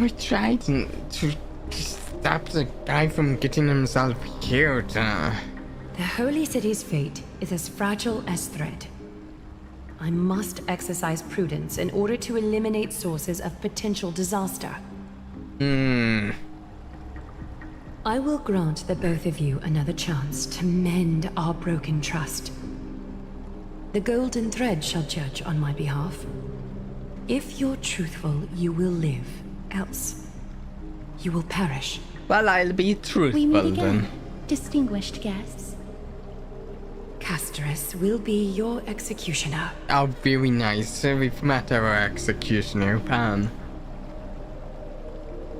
Speaker 1: We tried to stop the guy from getting himself killed.
Speaker 2: The Holy City's fate is as fragile as thread. I must exercise prudence in order to eliminate sources of potential disaster. I will grant the both of you another chance to mend our broken trust. The golden thread shall judge on my behalf. If you're truthful, you will live. Else, you will perish.
Speaker 1: Well, I'll be truthful
Speaker 11: We meet again,
Speaker 1: then.
Speaker 11: distinguished guests.
Speaker 2: Castoris will be your executioner.
Speaker 1: Oh, very nice. We've met our executioner, Pan.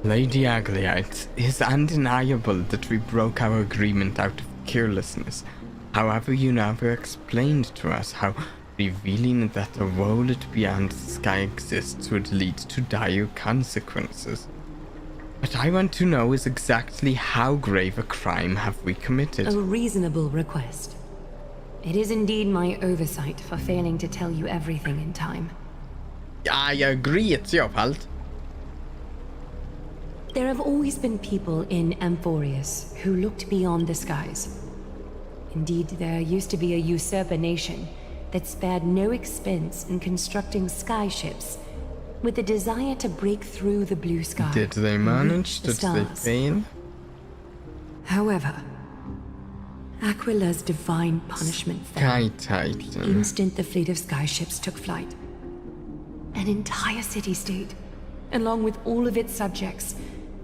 Speaker 1: Lady Agliite, it is undeniable that we broke our agreement out of carelessness. However, you never explained to us how revealing that a world beyond the sky exists would lead to dire consequences. What I want to know is exactly how grave a crime have we committed.
Speaker 2: A reasonable request. It is indeed my oversight for failing to tell you everything in time.
Speaker 1: I agree, it's your fault.
Speaker 2: There have always been people in Amphoreus who looked beyond the skies. Indeed, there used to be a usurper nation that spared no expense in constructing skyships with the desire to break through the blue sky.
Speaker 1: Did they manage?
Speaker 2: The
Speaker 1: Did they
Speaker 2: stars.
Speaker 1: fail?
Speaker 2: However, Aquila's divine punishment fell
Speaker 1: Sky
Speaker 2: the
Speaker 1: Titan.
Speaker 2: instant the fleet of skyships took flight. An entire city-state, along with all of its subjects,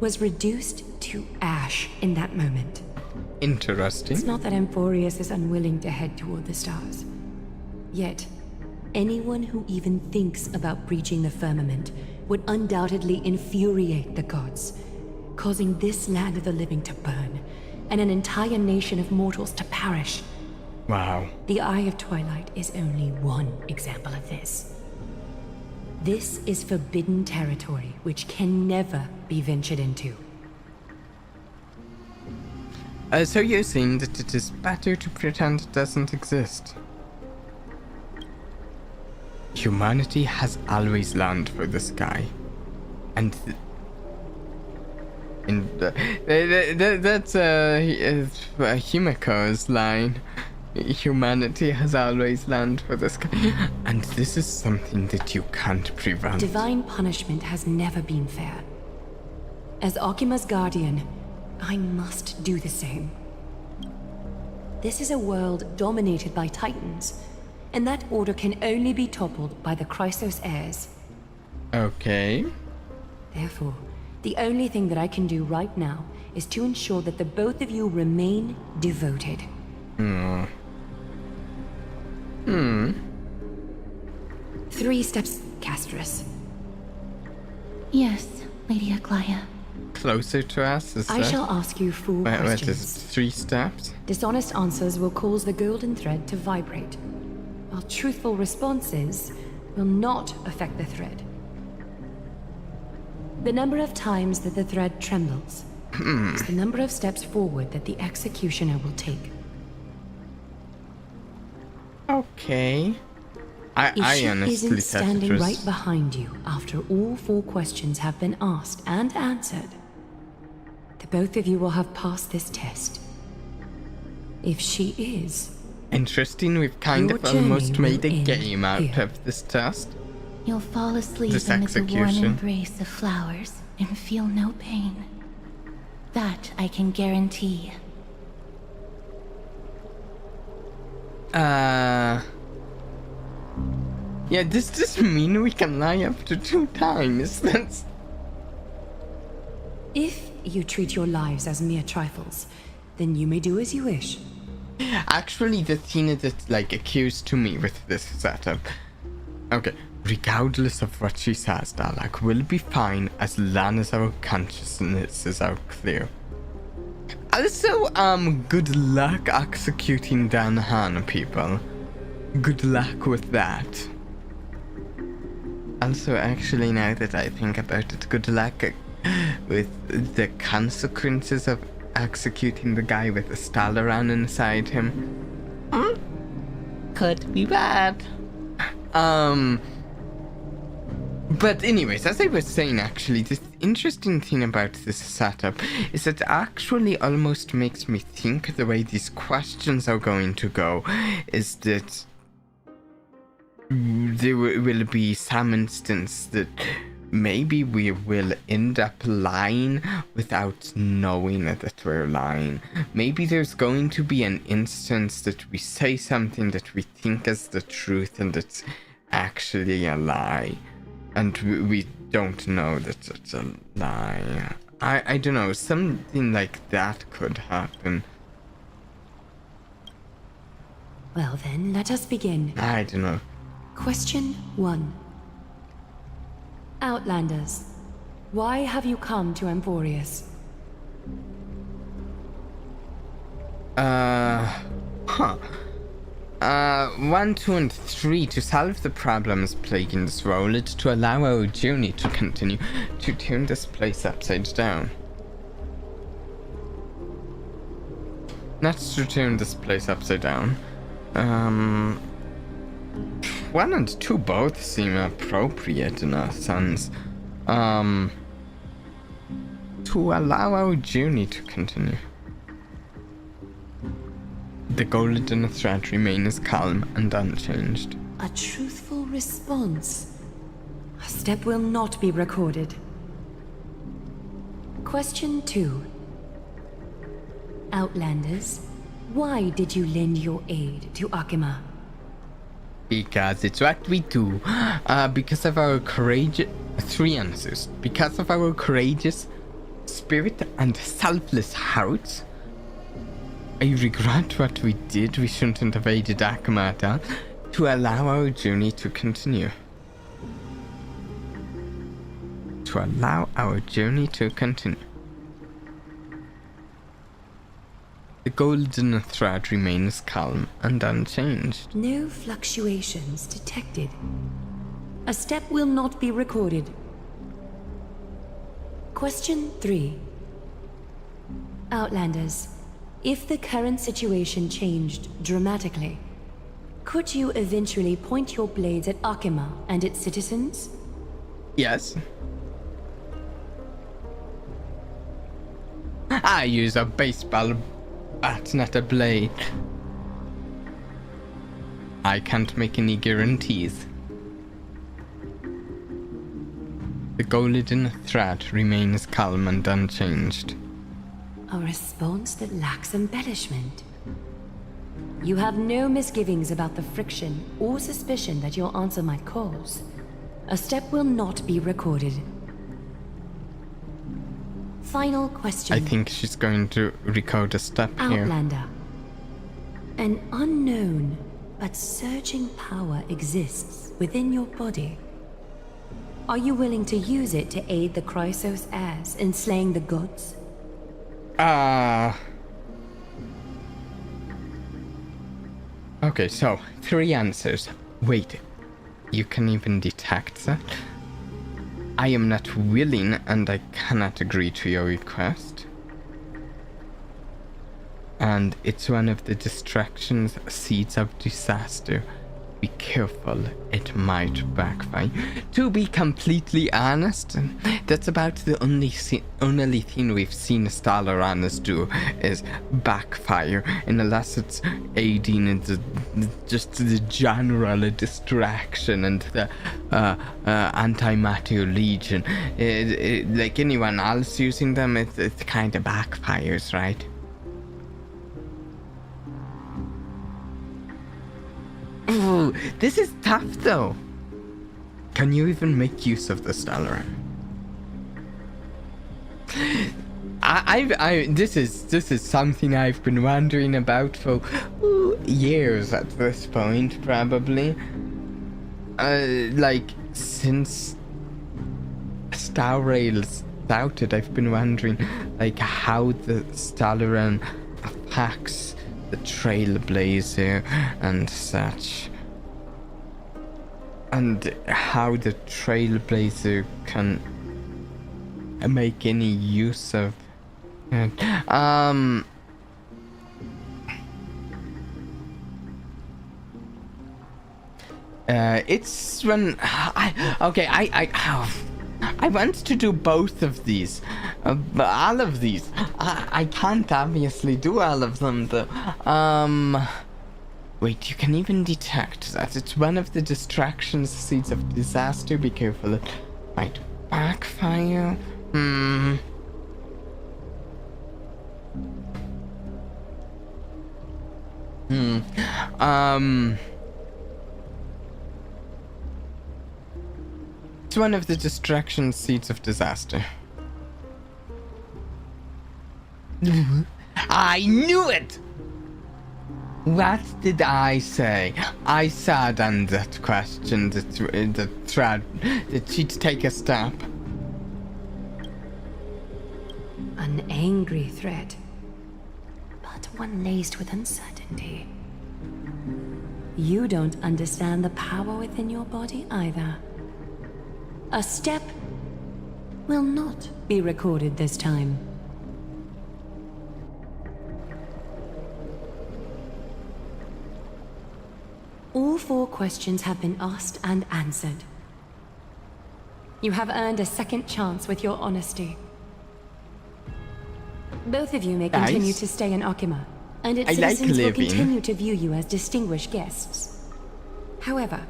Speaker 2: was reduced to ash in that moment.
Speaker 1: Interesting.
Speaker 2: It's not that Amphoreus is unwilling to head toward the stars. Yet, anyone who even thinks about breaching the firmament would undoubtedly infuriate the gods, causing this land of the living to burn, and an entire nation of mortals to perish.
Speaker 1: Wow.
Speaker 2: The Eye of Twilight is only one example of this. This is forbidden territory which can never be ventured into.
Speaker 1: So you're saying that it is better to pretend it doesn't exist? Humanity has always longed for the sky. And that's Himiko's line. Humanity has always longed for the sky. And this is something that you can't prevent.
Speaker 2: Divine punishment has never been fair. As Okima's guardian, I must do the same. This is a world dominated by Titans, and that order can only be toppled by the Chrysos heirs.
Speaker 1: Okay.
Speaker 2: Therefore, the only thing that I can do right now is to ensure that the both of you remain devoted. 3 steps, Castris.
Speaker 11: Yes, Lady Aglaia.
Speaker 1: Closer to us, is
Speaker 2: I
Speaker 1: that?
Speaker 2: shall ask you 4
Speaker 1: Wait,
Speaker 2: questions.
Speaker 1: what is it? 3 steps?
Speaker 2: Dishonest answers will cause the golden thread to vibrate, while truthful responses will not affect the thread. The number of times that the thread trembles is the number of steps forward that the executioner will take.
Speaker 1: Okay.
Speaker 2: If
Speaker 1: I
Speaker 2: she
Speaker 1: honestly
Speaker 2: isn't
Speaker 1: thought it
Speaker 2: standing
Speaker 1: was...
Speaker 2: right behind you after all 4 questions have been asked and answered, the both of you will have passed this test. If she is,
Speaker 1: Interesting, we've kind
Speaker 2: your
Speaker 1: of almost
Speaker 2: journey
Speaker 1: made a
Speaker 2: will end
Speaker 1: game out
Speaker 2: here.
Speaker 1: of this test.
Speaker 11: You'll fall asleep
Speaker 1: This
Speaker 11: amid the warm
Speaker 1: execution.
Speaker 11: embrace of flowers and feel no pain. That I can guarantee.
Speaker 1: Yeah, does this mean we can lie up to 2 times? That's...
Speaker 2: if you treat your lives as mere trifles, then you may do as you wish.
Speaker 1: Actually, the thing that, like, accused to me with this setup... Okay, regardless of what she says, Dellog, we'll be fine as long as our consciousnesses are clear. Also, good luck executing Dan Han, people. Good luck with that. Also, actually, now that I think about it, good luck with the consequences of executing the guy with the Stalaran inside him. Could be bad. But anyways, as I was saying, actually, the interesting thing about this setup is that it actually almost makes me think the way these questions are going to go is that there will be some instance that maybe we will end up lying without knowing that we're lying. Maybe there's going to be an instance that we say something that we think is the truth and it's actually a lie. And we don't know that it's a lie. I don't know, something like that could happen.
Speaker 2: Well then, let us begin.
Speaker 1: I don't know.
Speaker 2: Question 1. Outlanders, why have you come to Amphoreus?
Speaker 1: 1, 2, and 3 to solve the problems plaguing this world, to allow our journey to continue, to turn this place upside down. Not to turn this place upside down. 1 and 2 both seem appropriate in a sense. To allow our journey to continue. The golden thread remains calm and unchanged.
Speaker 2: A truthful response. A step will not be recorded. Question 2. Outlanders, why did you lend your aid to Akima?
Speaker 1: Because it's what we do. Because of our courageous... 3 answers. Because of our courageous spirit and selfless hearts. I regret what we did. We shouldn't have aided Akima to allow our journey to continue. To allow our journey to continue. The golden thread remains calm and unchanged.
Speaker 2: No fluctuations detected. A step will not be recorded. Question 3. Outlanders, if the current situation changed dramatically, could you eventually point your blades at Akima and its citizens?
Speaker 1: Yes. I use a baseball bat, not a blade. I can't make any guarantees. The golden thread remains calm and unchanged.
Speaker 2: A response that lacks embellishment. You have no misgivings about the friction or suspicion that your answer might cause. A step will not be recorded. Final question.
Speaker 1: I think she's going to record a step here.
Speaker 2: Outlander. An unknown but surging power exists within your body. Are you willing to use it to aid the Chrysos heirs in slaying the gods?
Speaker 1: Okay, so 3 answers. Wait, you can even detect that? I am not willing and I cannot agree to your request. And it's one of the distractions, seeds of disaster. Be careful, it might backfire. To be completely honest, that's about the only thing we've seen Stalaranus do is backfire, unless it's aiding in just the general distraction and the anti-Mado Legion. Like anyone else using them, it kind of backfires, right? Ooh, this is tough though. Can you even make use of the Stellaran? This is something I've been wondering about for years at this point, probably. Like since Star Rail started, I've been wondering like how the Stellaran affects the Trailblazer and such, and how the Trailblazer can make any use of it. It's when I want to do both of these, all of these. I can't obviously do all of them though. Wait, you can even detect that. It's one of the distractions, seeds of disaster. Be careful, it might backfire. It's one of the distraction seeds of disaster. I knew it! What did I say? I said on that question, the thread, that she'd take a step.
Speaker 2: An angry threat, but one laced with uncertainty. You don't understand the power within your body either. A step will not be recorded this time. All 4 questions have been asked and answered. You have earned a second chance with your honesty. Both of you may continue to stay in Akima, and its
Speaker 1: I like
Speaker 2: citizens will
Speaker 1: living.
Speaker 2: continue to view you as distinguished guests. However,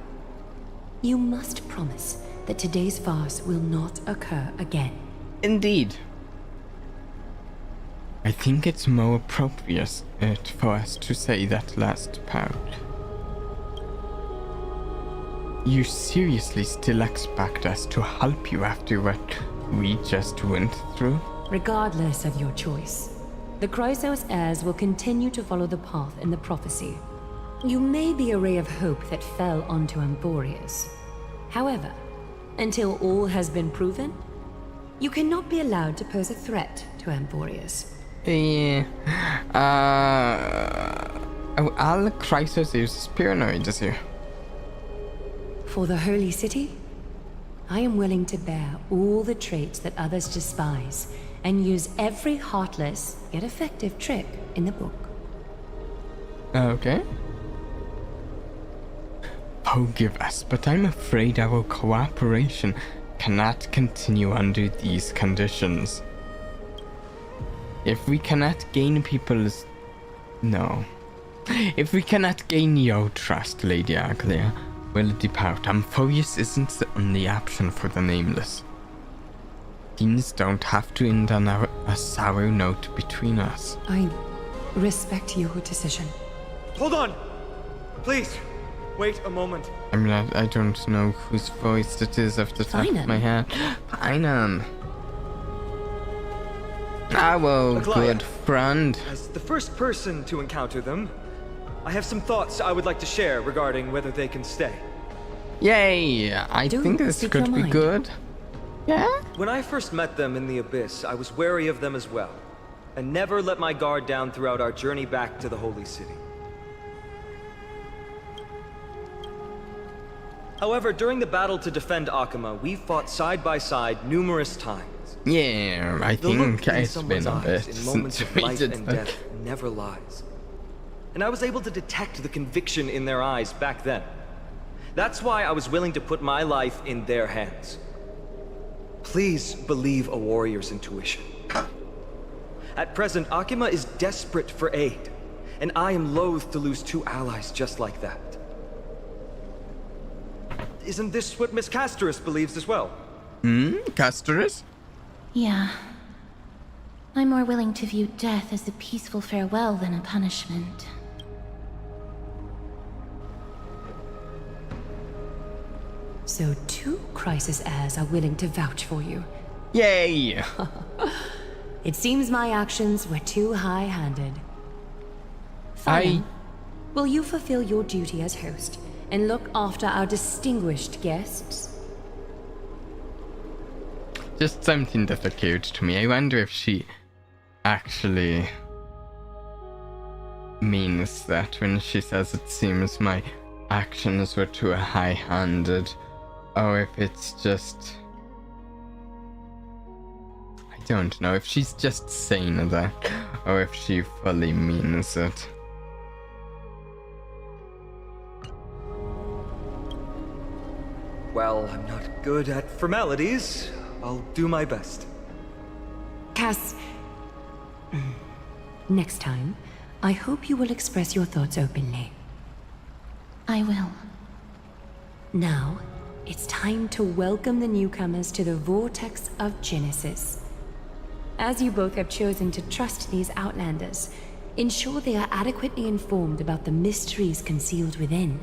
Speaker 2: you must promise that today's farce will not occur again.
Speaker 1: Indeed. I think it's more appropriate for us to say that last part. You seriously still expect us to help you after what we just went through?
Speaker 2: Regardless of your choice, the Chrysos heirs will continue to follow the path in the prophecy. You may be a ray of hope that fell onto Amphoreus. However, until all has been proven, you cannot be allowed to pose a threat to Amphoreus.
Speaker 1: Yeah. All Chrysos is paranoid, is he?
Speaker 2: For the Holy City, I am willing to bear all the traits that others despise and use every heartless yet effective trick in the book.
Speaker 1: Okay. Forgive us, but I'm afraid our cooperation cannot continue under these conditions. If we cannot gain people's... No. If we cannot gain your trust, Lady Aglia, we'll depart. Amphoreus isn't the only option for the Nameless. Things don't have to end on a sour note between us.
Speaker 2: I respect your decision.
Speaker 10: Hold on! Please, wait a moment.
Speaker 1: I don't know whose voice it is off the top of my head. Finan. Our good friend.
Speaker 10: As the first person to encounter them, I have some thoughts I would like to share regarding whether they can stay.
Speaker 1: Yay! I think this could be good. Yeah?
Speaker 10: When I first met them in the Abyss, I was wary of them as well, and never let my guard down throughout our journey back to the Holy City. However, during the battle to defend Akima, we fought side by side numerous times.
Speaker 1: Yeah, I think it's been a bit
Speaker 10: in moments
Speaker 1: since
Speaker 10: of
Speaker 1: we
Speaker 10: life
Speaker 1: did
Speaker 10: and
Speaker 1: that.
Speaker 10: death never lies. And I was able to detect the conviction in their eyes back then. That's why I was willing to put my life in their hands. Please believe a warrior's intuition. At present, Akima is desperate for aid, and I am loath to lose two allies just like that. Isn't this what Miss Castorus believes as well?
Speaker 1: Castorus?
Speaker 11: Yeah. I'm more willing to view death as a peaceful farewell than a punishment.
Speaker 2: So 2 Chrysos heirs are willing to vouch for you.
Speaker 1: Yay!
Speaker 2: It seems my actions were too high-handed. Fine. Will you fulfill your duty as host and look after our distinguished guests?
Speaker 1: Just something that occurred to me. I wonder if she actually means that when she says it seems my actions were too high-handed, or if it's just... I don't know if she's just saying that, or if she fully means it.
Speaker 10: Well, I'm not good at formalities. I'll do my best.
Speaker 2: Cass... Next time, I hope you will express your thoughts openly.
Speaker 11: I will.
Speaker 2: Now, it's time to welcome the newcomers to the Vortex of Genesis. As you both have chosen to trust these Outlanders, ensure they are adequately informed about the mysteries concealed within.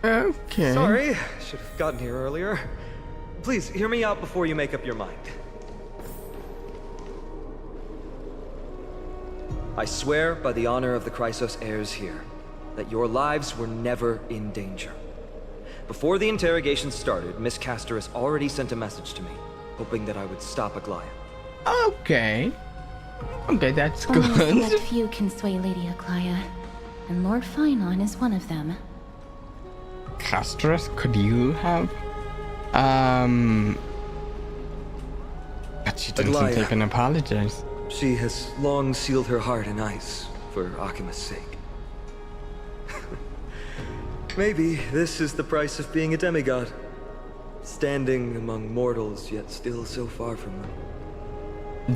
Speaker 1: Okay.
Speaker 10: Sorry, should have gotten here earlier. Please, hear me out before you make up your mind. I swear by the honor of the Chrysos heirs here, that your lives were never in danger. Before the interrogation started, Miss Castorus already sent a message to me, hoping that I would stop Aglaia.
Speaker 1: Okay. Okay, that's
Speaker 11: Only
Speaker 1: good.
Speaker 11: a select few can sway Lady Aglaia, and Lord Finon is one of them.
Speaker 1: Castorus, could you have? But she didn't
Speaker 10: Aglaia.
Speaker 1: even apologize.
Speaker 10: She has long sealed her heart in ice for Akima's sake. Maybe this is the price of being a demigod. Standing among mortals, yet still so far from them.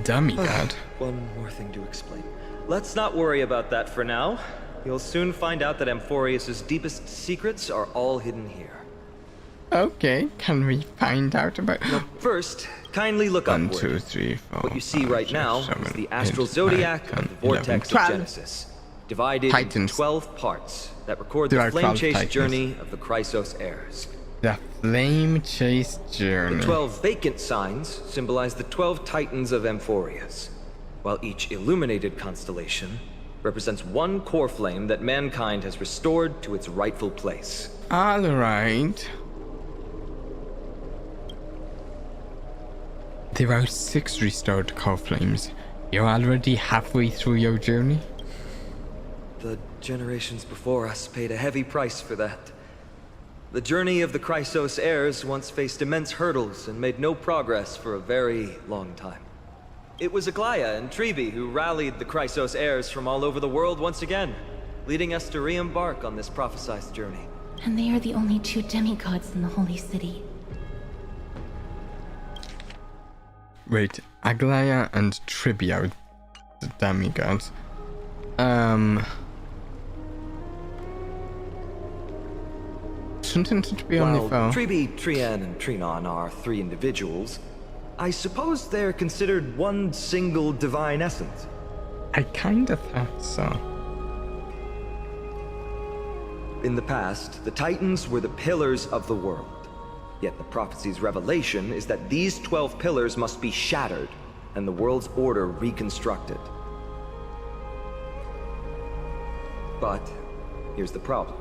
Speaker 1: Demigod?
Speaker 10: One more thing to explain.
Speaker 16: Let's not worry about that for now. You'll soon find out that Amphoreus' deepest secrets are all hidden here.
Speaker 1: Okay, can we find out about...
Speaker 16: Now, first, kindly look upward.
Speaker 1: 1, 2, 3, 4,
Speaker 16: What you see right now is the astral
Speaker 1: 8,
Speaker 16: zodiac
Speaker 1: 9,
Speaker 16: of the vortex
Speaker 1: 11,
Speaker 16: of Genesis, divided into 12 parts that record the flame chase journey of the Chrysos heirs.
Speaker 1: The flame chase journey.
Speaker 16: The 12 vacant signs symbolize the 12 titans of Amphoreus, while each illuminated constellation represents one core flame that mankind has restored to its rightful place.
Speaker 1: Alright. There are 6 restored core flames. You're already halfway through your journey?
Speaker 10: The generations before us paid a heavy price for that. The journey of the Chrysos heirs once faced immense hurdles and made no progress for a very long time. It was Aglaia and Tribi who rallied the Chrysos heirs from all over the world once again, leading us to re-embark on this prophesized journey.
Speaker 11: And they are the only 2 demigods in the Holy City.
Speaker 1: Wait, Aglaia and Tribi are the demigods. Shouldn't it be only 4?
Speaker 10: While Tribi, Trian, and Trinon are 3 individuals, I suppose they're considered one single divine essence.
Speaker 1: I kinda thought so.
Speaker 10: In the past, the Titans were the pillars of the world. Yet the prophecy's revelation is that these 12 pillars must be shattered and the world's order reconstructed. But here's the problem.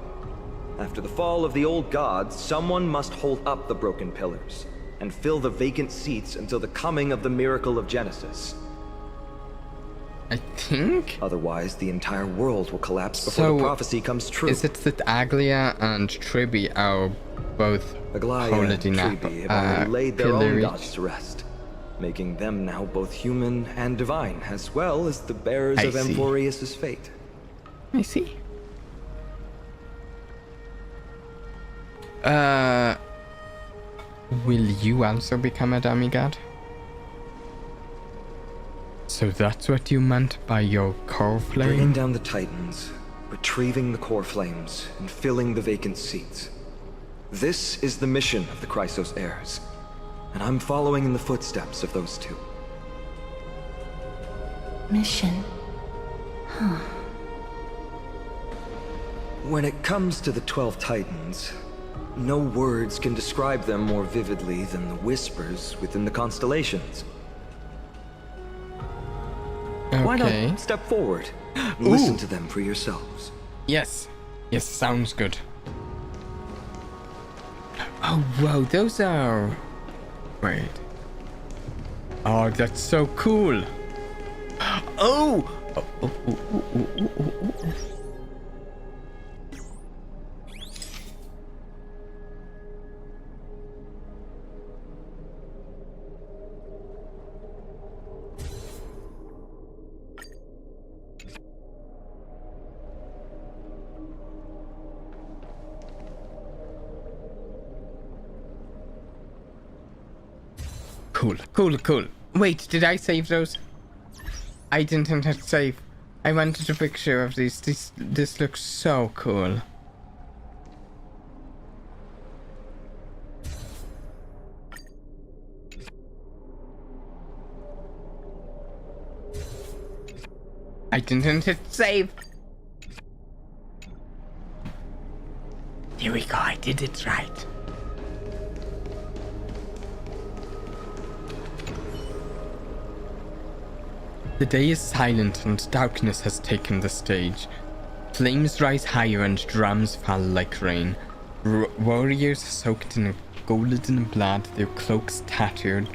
Speaker 10: After the fall of the old gods, someone must hold up the broken pillars and fill the vacant seats until the coming of the miracle of Genesis.
Speaker 1: I think?
Speaker 10: Otherwise, the entire world will collapse before the prophecy comes true.
Speaker 1: Is it that Aglaia and Tribi are both
Speaker 10: Aglaia and
Speaker 1: holding up
Speaker 10: Tribi have already laid their own
Speaker 1: pillar
Speaker 10: gods to rest, making them now both human and divine, as well as the bearers of Amphoreus' fate.
Speaker 1: I see. Will you also become a demigod? So that's what you meant by your core flame?
Speaker 10: Bringing down the Titans, retrieving the core flames, and filling the vacant seats. This is the mission of the Chrysos heirs, and I'm following in the footsteps of those 2.
Speaker 11: Mission? Huh.
Speaker 10: When it comes to the 12 Titans, no words can describe them more vividly than the whispers within the constellations.
Speaker 1: Okay.
Speaker 10: Why not step forward and listen to them for yourselves?
Speaker 1: Yes. Yes, sounds good. Oh, whoa, those are... Wait. Oh, that's so cool. Oh! Cool. Wait, did I save those? I didn't hit save. I wanted a picture of these. This looks so cool. I didn't hit save. Here we go, I did it right. The day is silent and darkness has taken the stage. Flames rise higher and drums fall like rain. Warriors soaked in golden blood, their cloaks tattered.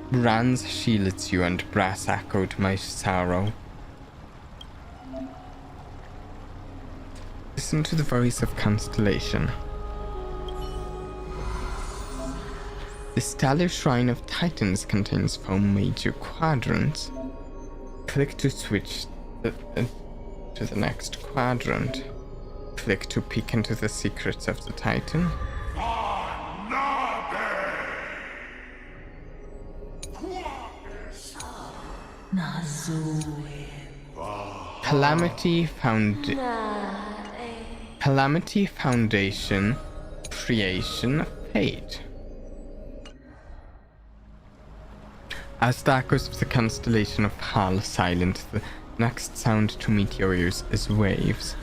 Speaker 1: Bronze shields you and brass echoed my sorrow. Listen to the voice of Constellation. The stellar shrine of Titans contains 4 major quadrants. Click to switch to the next quadrant. Click to peek into the secrets of the Titan. Calamity Foundation, Creation, Fate. As the echoes of the constellation of Hal silent, the next sound to meet your ears is waves.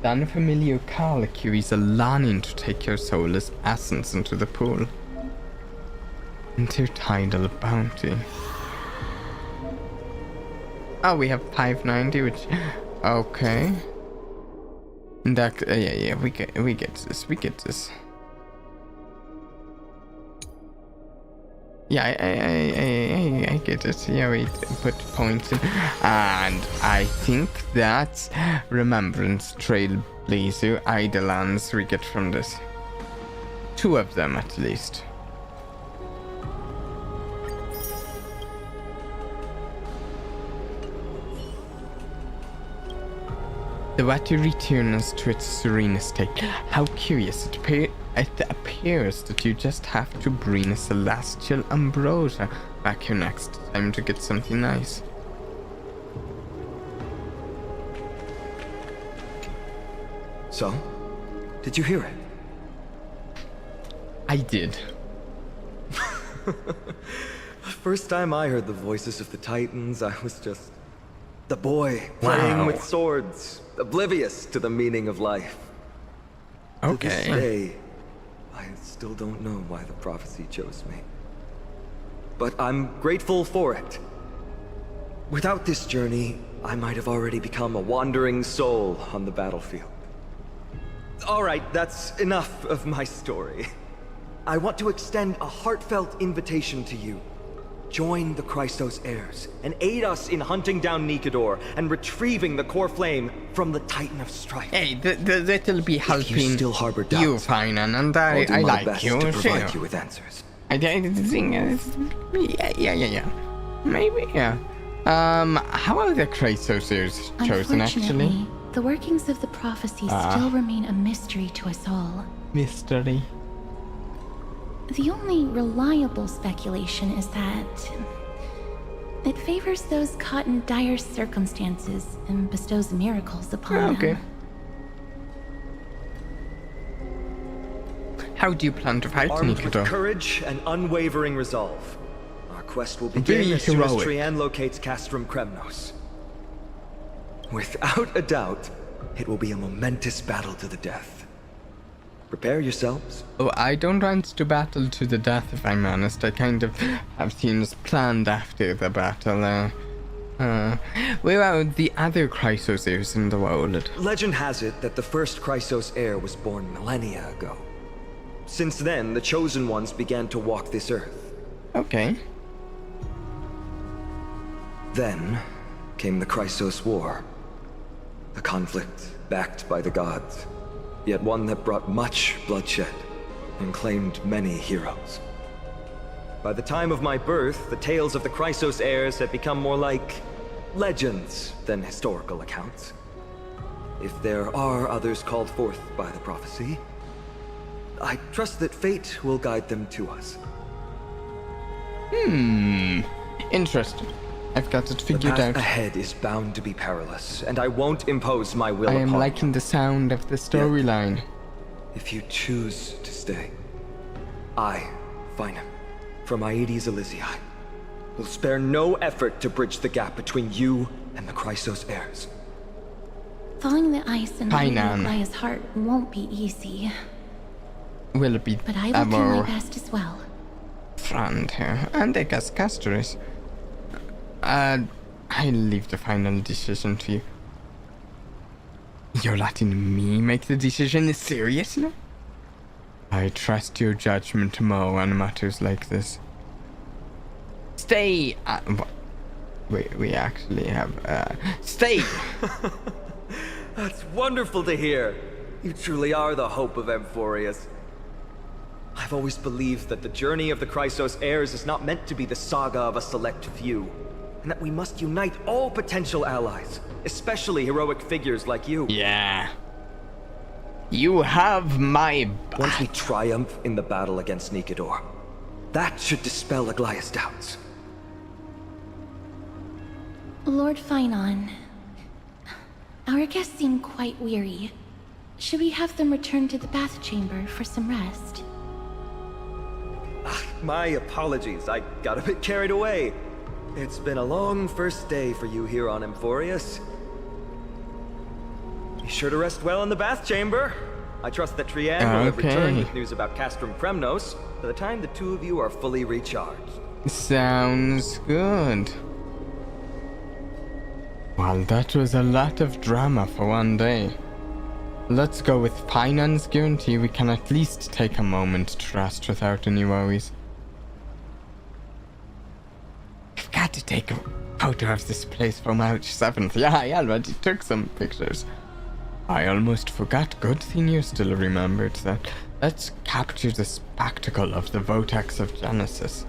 Speaker 1: The unfamiliar call carries a longing to take your soulless essence into the pool. Intertidal bounty. Oh, we have 590, which... Okay. That, yeah, we get this. Yeah, I get it. Yeah, we put points in. And I think that's Remembrance, Trailblaze, Eidolons we get from this. 2 of them at least. The water returns to its serene state. How curious. It appears that you just have to bring a celestial ambrosia back here next time to get something nice.
Speaker 10: So, did you hear it?
Speaker 1: I did.
Speaker 10: The first time I heard the voices of the Titans, I was just the boy playing with swords, oblivious to the meaning of life.
Speaker 1: Okay.
Speaker 10: To this day, I still don't know why the prophecy chose me. But I'm grateful for it. Without this journey, I might have already become a wandering soul on the battlefield. Alright, that's enough of my story. I want to extend a heartfelt invitation to you. Join the Christos heirs and aid us in hunting down Nikador and retrieving the core flame from the Titan of Strife.
Speaker 1: Hey, that'll be helping
Speaker 10: you still harbor doubts,
Speaker 1: you, Finan, and I like
Speaker 10: best
Speaker 1: you.
Speaker 10: to provide you with answers.
Speaker 1: I think yeah. Maybe, yeah. How are the Christos heirs chosen, actually?
Speaker 11: The workings of the prophecy still remain a mystery to us all.
Speaker 1: Mystery.
Speaker 11: The only reliable speculation is that it favors those caught in dire circumstances and bestows miracles upon them.
Speaker 1: How do you plan to fight
Speaker 16: Armed
Speaker 1: Nikador?
Speaker 16: with courage and unwavering resolve, our quest will begin as soon as Trian locates Castrum Kremnos.
Speaker 10: Without a doubt, it will be a momentous battle to the death. Prepare yourselves.
Speaker 1: Oh, I don't want to battle to the death, if I'm honest. I kind of have things planned after the battle. Where are the other Christos heirs in the world?
Speaker 10: Legend has it that the first Christos heir was born millennia ago. Since then, the Chosen Ones began to walk this earth.
Speaker 1: Okay.
Speaker 10: Then came the Christos War. A conflict backed by the gods, yet one that brought much bloodshed and claimed many heroes.
Speaker 16: By the time of my birth, the tales of the Christos heirs had become more like
Speaker 10: legends than historical accounts. If there are others called forth by the prophecy, I trust that fate will guide them to us.
Speaker 1: Interesting. I've got it figured
Speaker 10: the path
Speaker 1: out.
Speaker 10: Ahead is bound to be perilous, and I won't impose my will upon you.
Speaker 1: I am liking the sound of the storyline.
Speaker 10: If you choose to stay, I, Finan, from Aedes Elysiae, will spare no effort to bridge the gap between you and the Christos heirs.
Speaker 11: Thawing the ice and letting Gaia's heart won't be easy.
Speaker 1: Will it be
Speaker 11: but I will do my best as well.
Speaker 1: Friend here, and I guess Castores. I leave the final decision to you. You're letting me make the decision? Seriously? I trust your judgment more on matters like this. Stay! We actually have, stay!
Speaker 16: That's wonderful to hear. You truly are the hope of Amphoreus. I've always believed that the journey of the Christos heirs is not meant to be the saga of a select few, and that we must unite all potential allies, especially heroic figures like you.
Speaker 1: Yeah. You have my back.
Speaker 10: Once we triumph in the battle against Nikador, that should dispel Aglaya's doubts.
Speaker 11: Lord Finon, our guests seem quite weary. Should we have them return to the bath chamber for some rest?
Speaker 16: My apologies, I got a bit carried away. It's been a long first day for you here on Amphoreus. Be sure to rest well in the bath chamber. I trust that Trianne will have returned with news about Castrum Premnos by the time the two of you are fully recharged.
Speaker 1: Sounds good. Well, that was a lot of drama for one day. Let's go with Finon's guarantee we can at least take a moment to rest without any worries. I've got to take a photo of this place for March 7th. Yeah, I already took some pictures. I almost forgot. Good thing you still remembered that. Let's capture the spectacle of the Vortex of Genesis.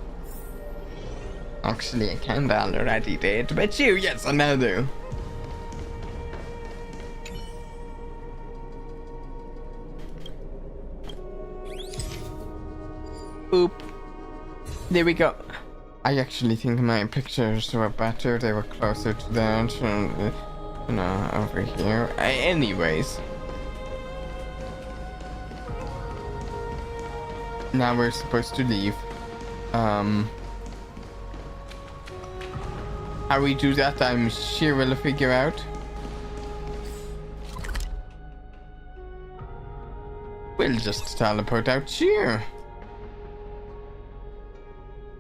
Speaker 1: Actually, I kinda already did, but yes, I do. Boop. There we go. I actually think my pictures were better. They were closer to that. You know, over here. Anyways. Now we're supposed to leave. How we do that, I'm sure we'll figure out. We'll just teleport out here.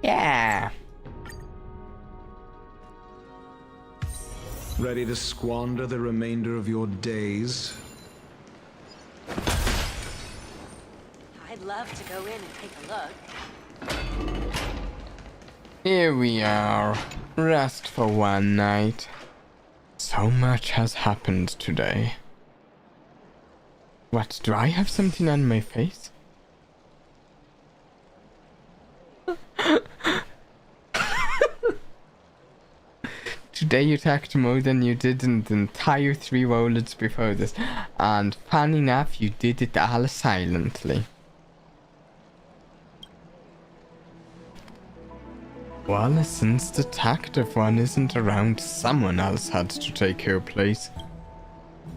Speaker 1: Yeah.
Speaker 8: Ready to squander the remainder of your days?
Speaker 6: I'd love to go in and take a look.
Speaker 1: Here we are. Rest for one night. So much has happened today. What, do I have something on my face? Today you attacked more than you did in the entire 3 worlds before this, and funny enough, you did it all silently. Well, since the tactive one isn't around, someone else had to take her place.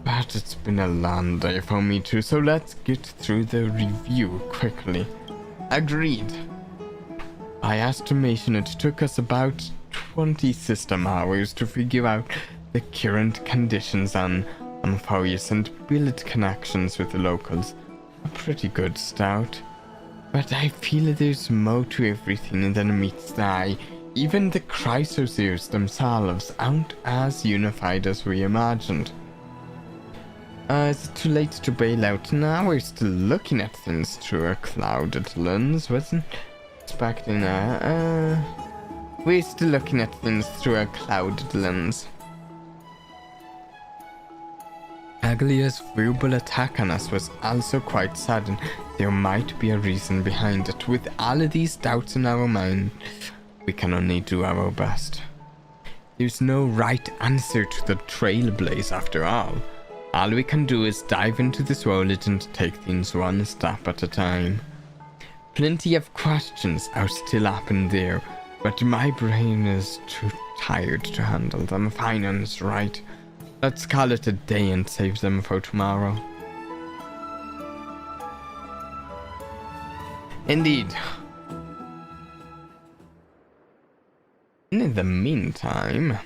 Speaker 1: But it's been a long day for me too, so let's get through the review quickly. Agreed. By estimation, it took us about 20 system hours to figure out the current conditions on Amphoreus and build connections with the locals. A pretty good start. But I feel there's more to everything than meets the eye. Even the Chrysoseers themselves aren't as unified as we imagined. Is it too late to bail out now? We're still looking at things through a clouded lens. Wasn't expecting we're still looking at things through a clouded lens. Aglia's verbal attack on us was also quite sudden. There might be a reason behind it. With all of these doubts in our mind, we can only do our best. There's no right answer to the Trailblaze after all. All we can do is dive into this world and take things one step at a time. Plenty of questions are still up in there, but my brain is too tired to handle them. Finance, right? Let's call it a day and save them for tomorrow. Indeed. In the meantime...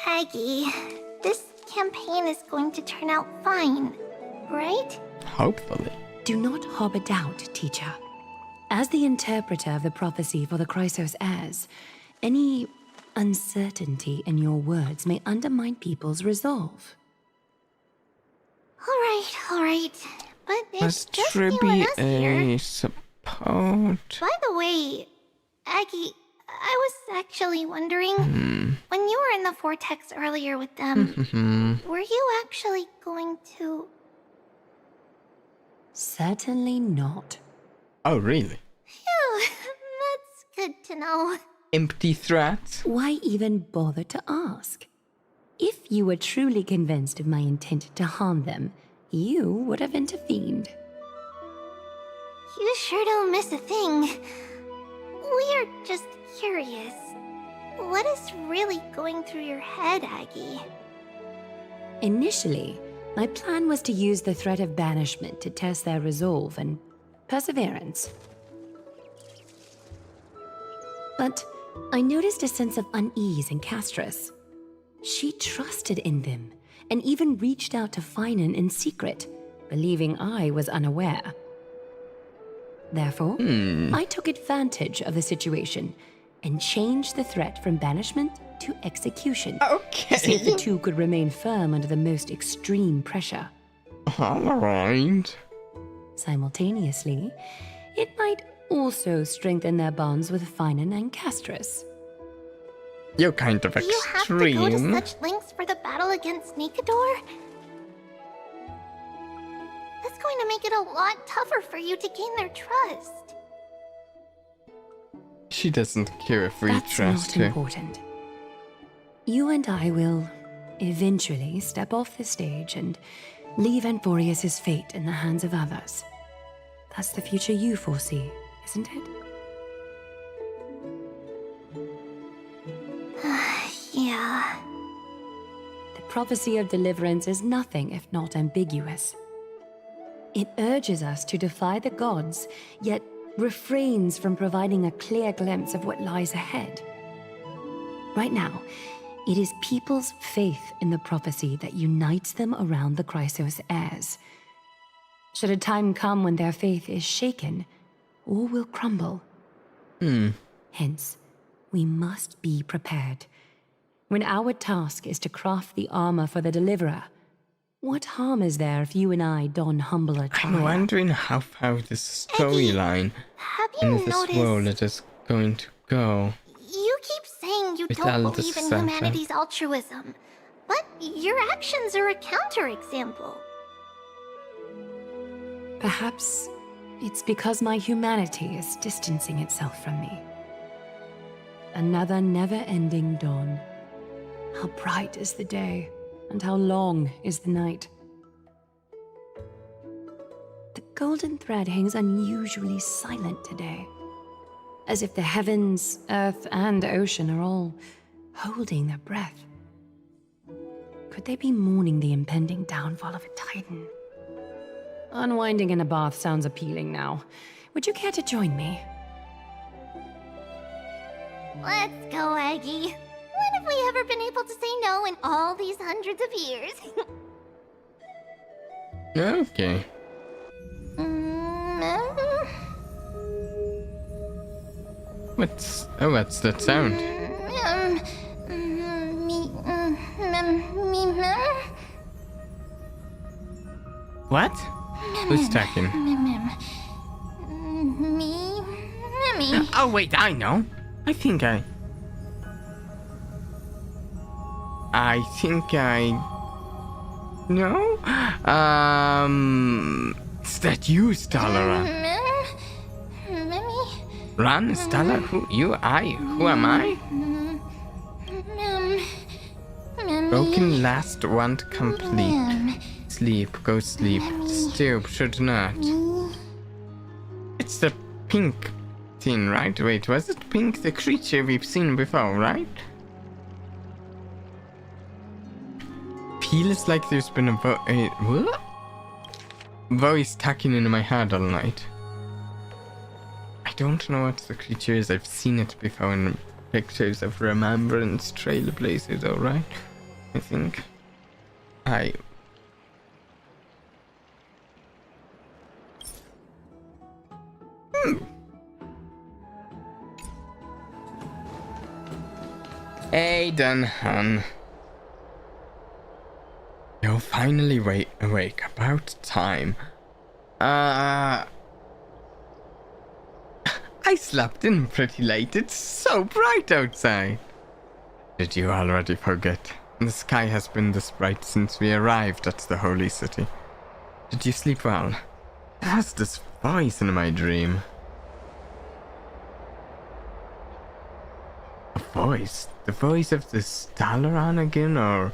Speaker 4: Aggie, this campaign is going to turn out fine, right?
Speaker 1: Hopefully.
Speaker 2: Do not harbor doubt, teacher. As the interpreter of the prophecy for the Chrysos heirs, any uncertainty in your words may undermine people's resolve.
Speaker 4: All right. But it's just you
Speaker 1: Triby
Speaker 4: and us here.
Speaker 1: a support?
Speaker 4: By the way, Aggie, I was actually wondering, when you were in the vortex earlier with them, were you actually going to...
Speaker 2: Certainly not.
Speaker 1: Oh, really?
Speaker 4: Phew, that's good to know.
Speaker 1: Empty threats?
Speaker 2: Why even bother to ask? If you were truly convinced of my intent to harm them, you would have intervened.
Speaker 4: You sure don't miss a thing. We're just curious. What is really going through your head, Aggie?
Speaker 2: Initially, my plan was to use the threat of banishment to test their resolve and perseverance. But I noticed a sense of unease in Castris. She trusted in them, and even reached out to Finan in secret, believing I was unaware. Therefore, I took advantage of the situation and changed the threat from banishment to execution.
Speaker 1: Okay.
Speaker 2: To see if the two could remain firm under the most extreme pressure.
Speaker 1: Alright.
Speaker 2: Simultaneously, it might also strengthen their bonds with Finan and Castris.
Speaker 1: You're kind of
Speaker 4: Do you have to go to
Speaker 1: extreme.
Speaker 4: such lengths for the battle against Nikador? That's going to make it a lot tougher for you to gain their trust.
Speaker 1: She doesn't care if we
Speaker 2: That's
Speaker 1: trust
Speaker 2: not
Speaker 1: her.
Speaker 2: important. You and I will eventually step off the stage and leave Amphoreus' fate in the hands of others. That's the future you foresee, isn't it?
Speaker 4: Yeah.
Speaker 2: The prophecy of deliverance is nothing if not ambiguous. It urges us to defy the gods, yet refrains from providing a clear glimpse of what lies ahead. Right now, it is people's faith in the prophecy that unites them around the Chrysos heirs. Should a time come when their faith is shaken, all will crumble. Hence, we must be prepared. When our task is to craft the armor for the deliverer, what harm is there if you and I don humble attire?
Speaker 1: I'm wondering how far this storyline
Speaker 4: you
Speaker 1: in this
Speaker 4: noticed-
Speaker 1: world it is going to go.
Speaker 4: You keep saying you
Speaker 1: With
Speaker 4: don't
Speaker 1: all
Speaker 4: believe
Speaker 1: this
Speaker 4: in
Speaker 1: sunshine.
Speaker 4: humanity's altruism, but your actions are a counterexample.
Speaker 2: Perhaps it's because my humanity is distancing itself from me. Another never-ending dawn. How bright is the day, and how long is the night. The golden thread hangs unusually silent today, as if the heavens, earth, and ocean are all holding their breath. Could they be mourning the impending downfall of a titan? Unwinding in a bath sounds appealing now. Would you care to join me?
Speaker 4: Let's go, Aggie. When have we ever been able to say no in all these hundreds of years?
Speaker 1: Okay. What's that sound? What? Who's talking? Oh wait, I know. I think I no. Is that you, Stalaran? Ran, Stella? Who you? Who am I? Broken last want complete. Sleep, go sleep. Stoop, should not. It's the pink thing, right? Wait, was it pink? The creature we've seen before, right? Feels like there's been a voice talking in my head all night. I don't know what the creature is. I've seen it before in pictures of Remembrance Trailblazers, alright? I think. Aiden, hun. You're finally awake. About time. I slept in pretty late. It's so bright outside. Did you already forget? The sky has been this bright since we arrived at the holy city. Did you sleep well? There was this voice in my dream. A voice? The voice of the Stalaran again, or...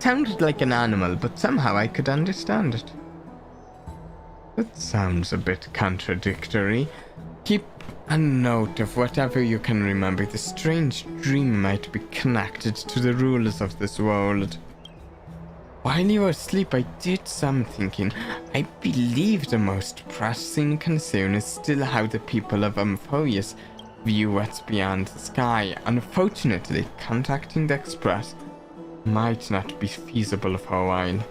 Speaker 1: sounded like an animal, but somehow I could understand it. That sounds a bit contradictory. Keep a note of whatever you can remember. The strange dream might be connected to the rulers of this world. While you were asleep, I did some thinking. I believe the most pressing concern is still how the people of Amphoreus view what's beyond the sky. Unfortunately, contacting the Express might not be feasible for a while.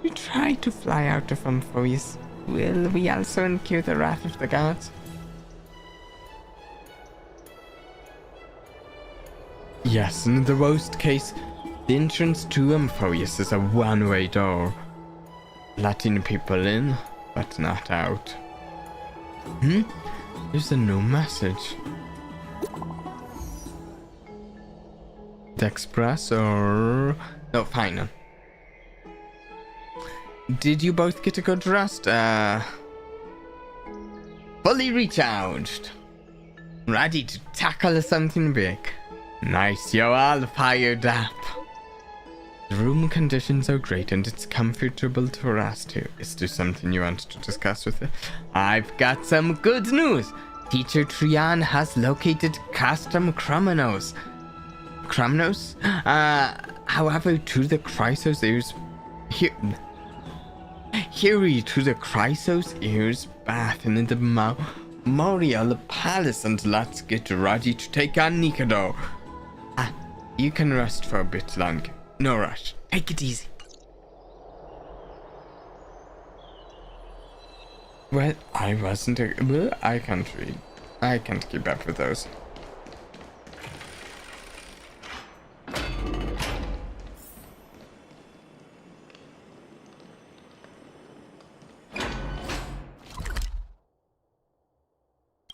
Speaker 1: We try to fly out of Amphoreus. Will we also incur the wrath of the gods? Yes, in the worst case, the entrance to Amphoreus is a one-way door, letting people in, but not out. There's a new message. The Express or... No, fine. Did you both get a good rest? Fully recharged. Ready to tackle something big. Nice, you're all fired up. The room conditions are great and it's comfortable to rest here. Is there something you want to discuss with it? I've got some good news. Teacher Trian has located custom Chronos. However, to the Chrysos ears... Here to the Chrysos ears bathing in the Memorial Palace, and let's get ready to take on Nikado. You can rest for a bit longer. No rush. Take it easy. Well, I wasn't... Well, I can't read. I can't keep up with those.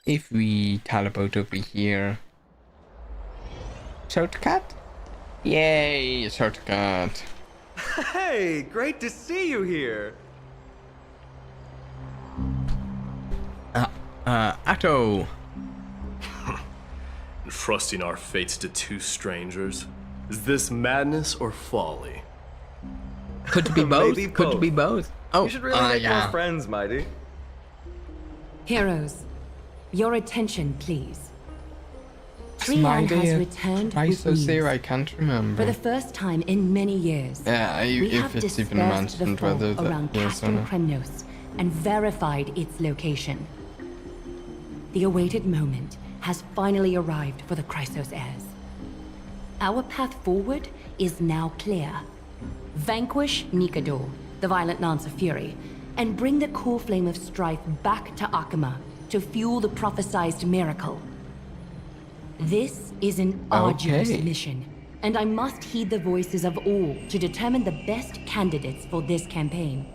Speaker 1: If we teleport over here... Shortcut? Yay, shortcut.
Speaker 16: Hey, great to see you here.
Speaker 1: Atto.
Speaker 15: Entrusting our fates to two strangers. Is this madness or folly?
Speaker 1: Could be both.
Speaker 16: Maybe
Speaker 1: Could
Speaker 16: both.
Speaker 1: be both. Oh,
Speaker 16: you should really make more friends, Mighty.
Speaker 2: Heroes, your attention, please.
Speaker 1: My
Speaker 2: Trian has returned with news.
Speaker 1: there, I can't remember.
Speaker 2: For the first time in many years, we
Speaker 1: if
Speaker 2: have
Speaker 1: it's even
Speaker 2: dispersed the
Speaker 1: mentioned
Speaker 2: fog
Speaker 1: whether that
Speaker 2: around
Speaker 1: yes or
Speaker 2: Castrum
Speaker 1: no.
Speaker 2: Kremnos and verified its location. The awaited moment has finally arrived for the Chrysos heirs. Our path forward is now clear. Vanquish Nikado, the violent Lance of Fury, and bring the core flame of strife back to Akuma to fuel the prophesized miracle. This is an arduous mission, and I must heed the voices of all to determine the best candidates for this campaign.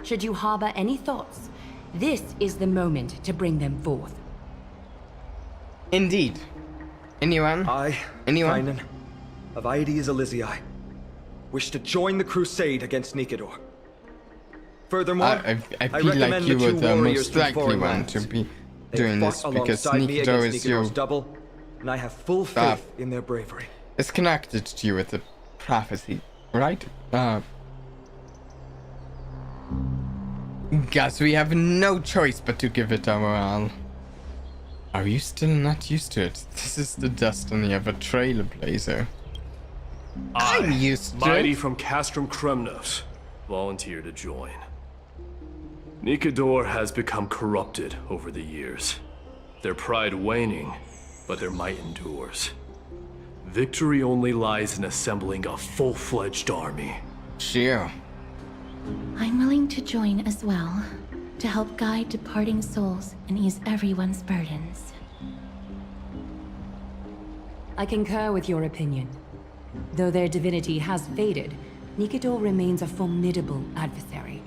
Speaker 2: Should you harbor any thoughts, this is the moment to bring them forth.
Speaker 1: Indeed. Anyone? Anyone?
Speaker 10: Finan, of Aedes Elysiae, wish to join the crusade against Nikador. Furthermore,
Speaker 1: I feel like
Speaker 10: recommend
Speaker 1: you
Speaker 10: the
Speaker 1: were
Speaker 10: two
Speaker 1: the
Speaker 10: warriors
Speaker 1: most
Speaker 10: from
Speaker 1: likely
Speaker 10: foreign
Speaker 1: one
Speaker 10: lands.
Speaker 1: to be
Speaker 10: They
Speaker 1: doing
Speaker 10: fought
Speaker 1: this because
Speaker 10: alongside me
Speaker 1: Nikado
Speaker 10: against
Speaker 1: is your...
Speaker 10: Nikador's double, and I have full faith in their bravery.
Speaker 1: It's connected to you with the prophecy, right? Guess we have no choice but to give it our all. Are you still not used to it? This is the destiny of a trailblazer. I'm used to
Speaker 15: Mighty
Speaker 1: it.
Speaker 15: from Castrum Kremnos, volunteer to join. Nikador has become corrupted over the years. Their pride waning, but their might endures. Victory only lies in assembling a full-fledged army.
Speaker 1: Sure.
Speaker 11: I'm willing to join as well, to help guide departing souls and ease everyone's burdens.
Speaker 2: I concur with your opinion. Though their divinity has faded, Nikador remains a formidable adversary.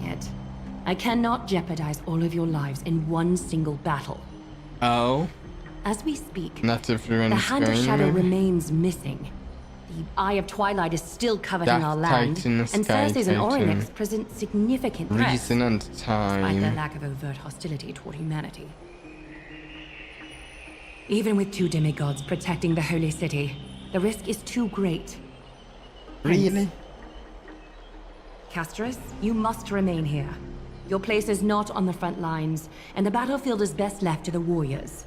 Speaker 2: Yet, I cannot jeopardize all of your lives in one single battle.
Speaker 1: Oh?
Speaker 2: As we speak,
Speaker 1: Not if you're in
Speaker 2: the
Speaker 1: the
Speaker 2: Hand of
Speaker 1: sky,
Speaker 2: Shadow
Speaker 1: maybe?
Speaker 2: remains missing. The Eye of Twilight is still coveting
Speaker 1: Dark
Speaker 2: our land,
Speaker 1: Titan,
Speaker 2: and
Speaker 1: Sky
Speaker 2: Thursdays and
Speaker 1: Titan.
Speaker 2: Oryx present significant threats,
Speaker 1: Reason and
Speaker 2: despite their
Speaker 1: time.
Speaker 2: lack of overt hostility toward humanity. Even with 2 demigods protecting the holy city, the risk is too great.
Speaker 1: Really?
Speaker 2: Castris, you must remain here. Your place is not on the front lines, and the battlefield is best left to the warriors.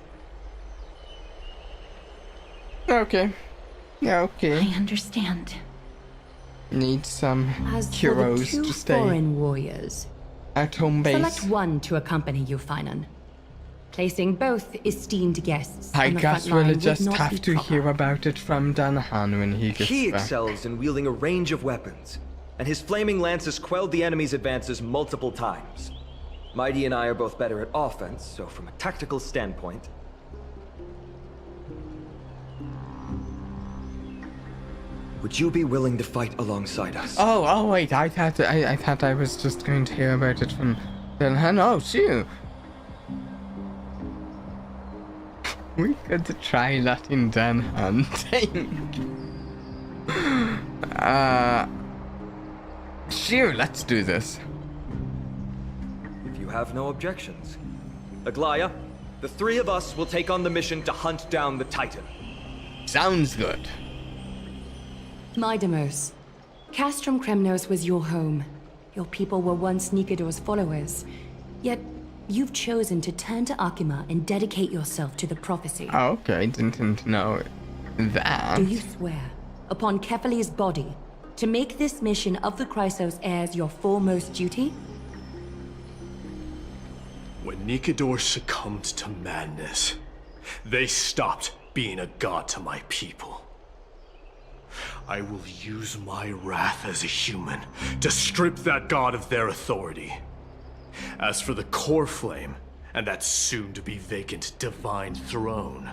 Speaker 1: Okay. Yeah, okay.
Speaker 11: I understand.
Speaker 1: Need some
Speaker 2: As for the
Speaker 1: heroes
Speaker 2: 2
Speaker 1: to stay
Speaker 2: foreign warriors,
Speaker 1: at home base.
Speaker 2: select one to accompany you, Finan. Placing both esteemed guests
Speaker 1: I
Speaker 2: on the
Speaker 1: guess
Speaker 2: front line
Speaker 1: we'll
Speaker 2: would
Speaker 1: just
Speaker 2: not
Speaker 1: have
Speaker 2: be
Speaker 1: to
Speaker 2: proper.
Speaker 1: hear about it from Danahan when he gets
Speaker 16: He
Speaker 1: back.
Speaker 16: excels in wielding a range of weapons, and his flaming lance has quelled the enemy's advances multiple times. Mighty and I are both better at offense, so from a tactical standpoint... Would you be willing to fight alongside us?
Speaker 1: Oh, wait, I thought I was just going to hear about it from Danahan. Oh, shoot. We could try letting Danahan take. Sure, let's do this.
Speaker 16: If you have no objections. Aglaya, the 3 of us will take on the mission to hunt down the Titan.
Speaker 1: Sounds good.
Speaker 2: Midamos, Castrum Kremnos was your home. Your people were once Nikador's followers. Yet, you've chosen to turn to Akima and dedicate yourself to the prophecy.
Speaker 1: Oh, okay, didn't know that.
Speaker 2: Do you swear, upon Kefali's body, to make this mission of the Chrysos heirs your foremost duty?
Speaker 15: When Nikador succumbed to madness, they stopped being a god to my people. I will use my wrath as a human to strip that god of their authority. As for the core flame, and that soon-to-be vacant divine throne,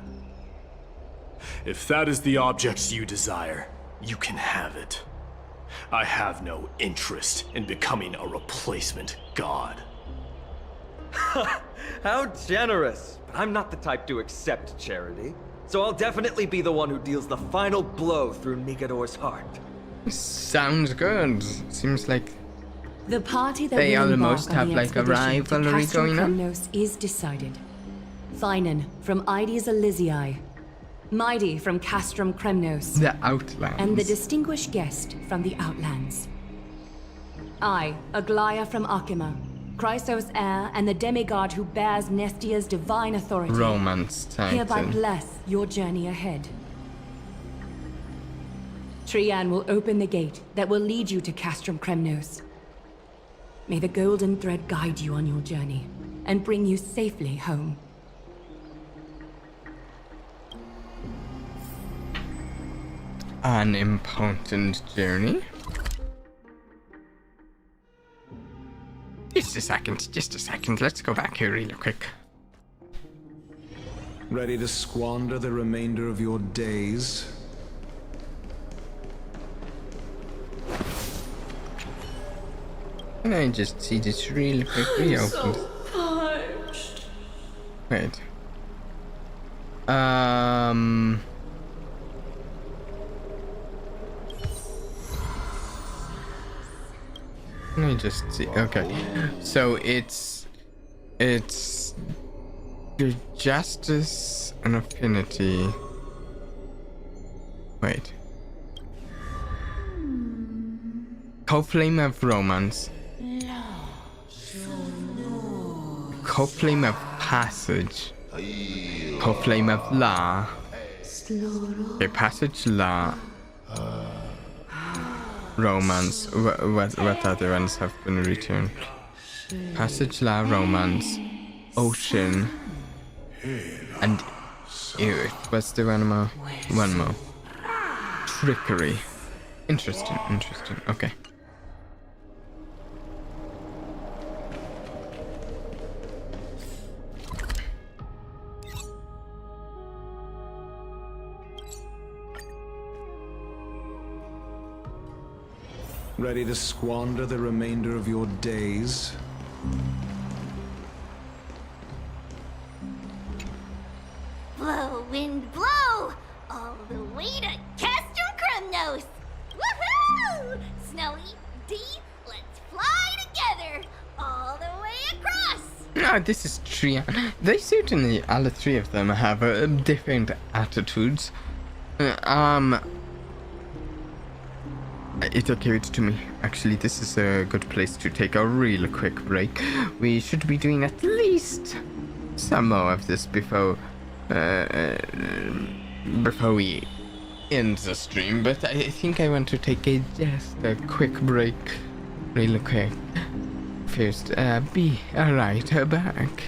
Speaker 15: if that is the object you desire, you can have it. I have no interest in becoming a replacement god.
Speaker 16: How generous! But I'm not the type to accept charity, so I'll definitely be the one who deals the final blow through Nikador's heart.
Speaker 1: Sounds good. Seems like
Speaker 2: The party that
Speaker 1: they
Speaker 2: will
Speaker 1: almost
Speaker 2: embark on
Speaker 1: have
Speaker 2: the
Speaker 1: like a
Speaker 2: expedition to
Speaker 1: rivalry
Speaker 2: Castrum
Speaker 1: going on.
Speaker 2: Kremnos is decided. Finan from Ides Elysiae, Mighty from Castrum Kremnos,
Speaker 1: The Outlands.
Speaker 2: and the distinguished guest from the Outlands. I, Aglaya from Akima, Chrysos heir and the demigod who bears Nestia's divine authority,
Speaker 1: Romance
Speaker 2: hereby
Speaker 1: Titan.
Speaker 2: bless your journey ahead. Trian will open the gate that will lead you to Castrum Kremnos. May the golden thread guide you on your journey and bring you safely home.
Speaker 1: An important journey. Just a second. Let's go back here really quick.
Speaker 8: Ready to squander the remainder of your days?
Speaker 1: Can I just see this really quickly opened?
Speaker 6: Parched.
Speaker 1: Wait. Let me just see. Okay. So it's your justice and affinity. Wait. Co-flame of romance. Co-flame of passage. Co-flame of la. Okay, passage la. Romance. What other ones have been returned? Passage la, romance, ocean, and earth. What's the one more? One more. Trickery. Interesting. Okay.
Speaker 8: Ready to squander the remainder of your days?
Speaker 4: Blow, wind, blow! All the way to Castrum Kremnos! Woohoo! Snowy, D, let's fly together! All the way across!
Speaker 1: No, this is Trian. They certainly, all the three of them, have different attitudes. It occurred to me, actually, this is a good place to take a real quick break. We should be doing at least some more of this before we end the stream, but I think I want to take just a quick break, real quick. First, be right back.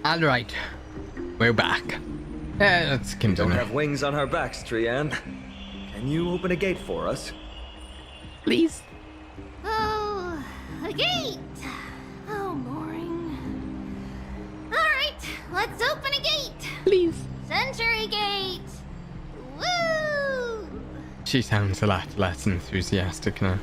Speaker 1: Alright, we're back. Let's continue.
Speaker 16: We don't have wings on our backs, Trian. Can you open a gate for us?
Speaker 1: Please.
Speaker 4: Oh, a gate. Oh, boring. Alright, let's open a gate.
Speaker 1: Please.
Speaker 4: Century gate. Woo!
Speaker 1: She sounds a lot less enthusiastic now.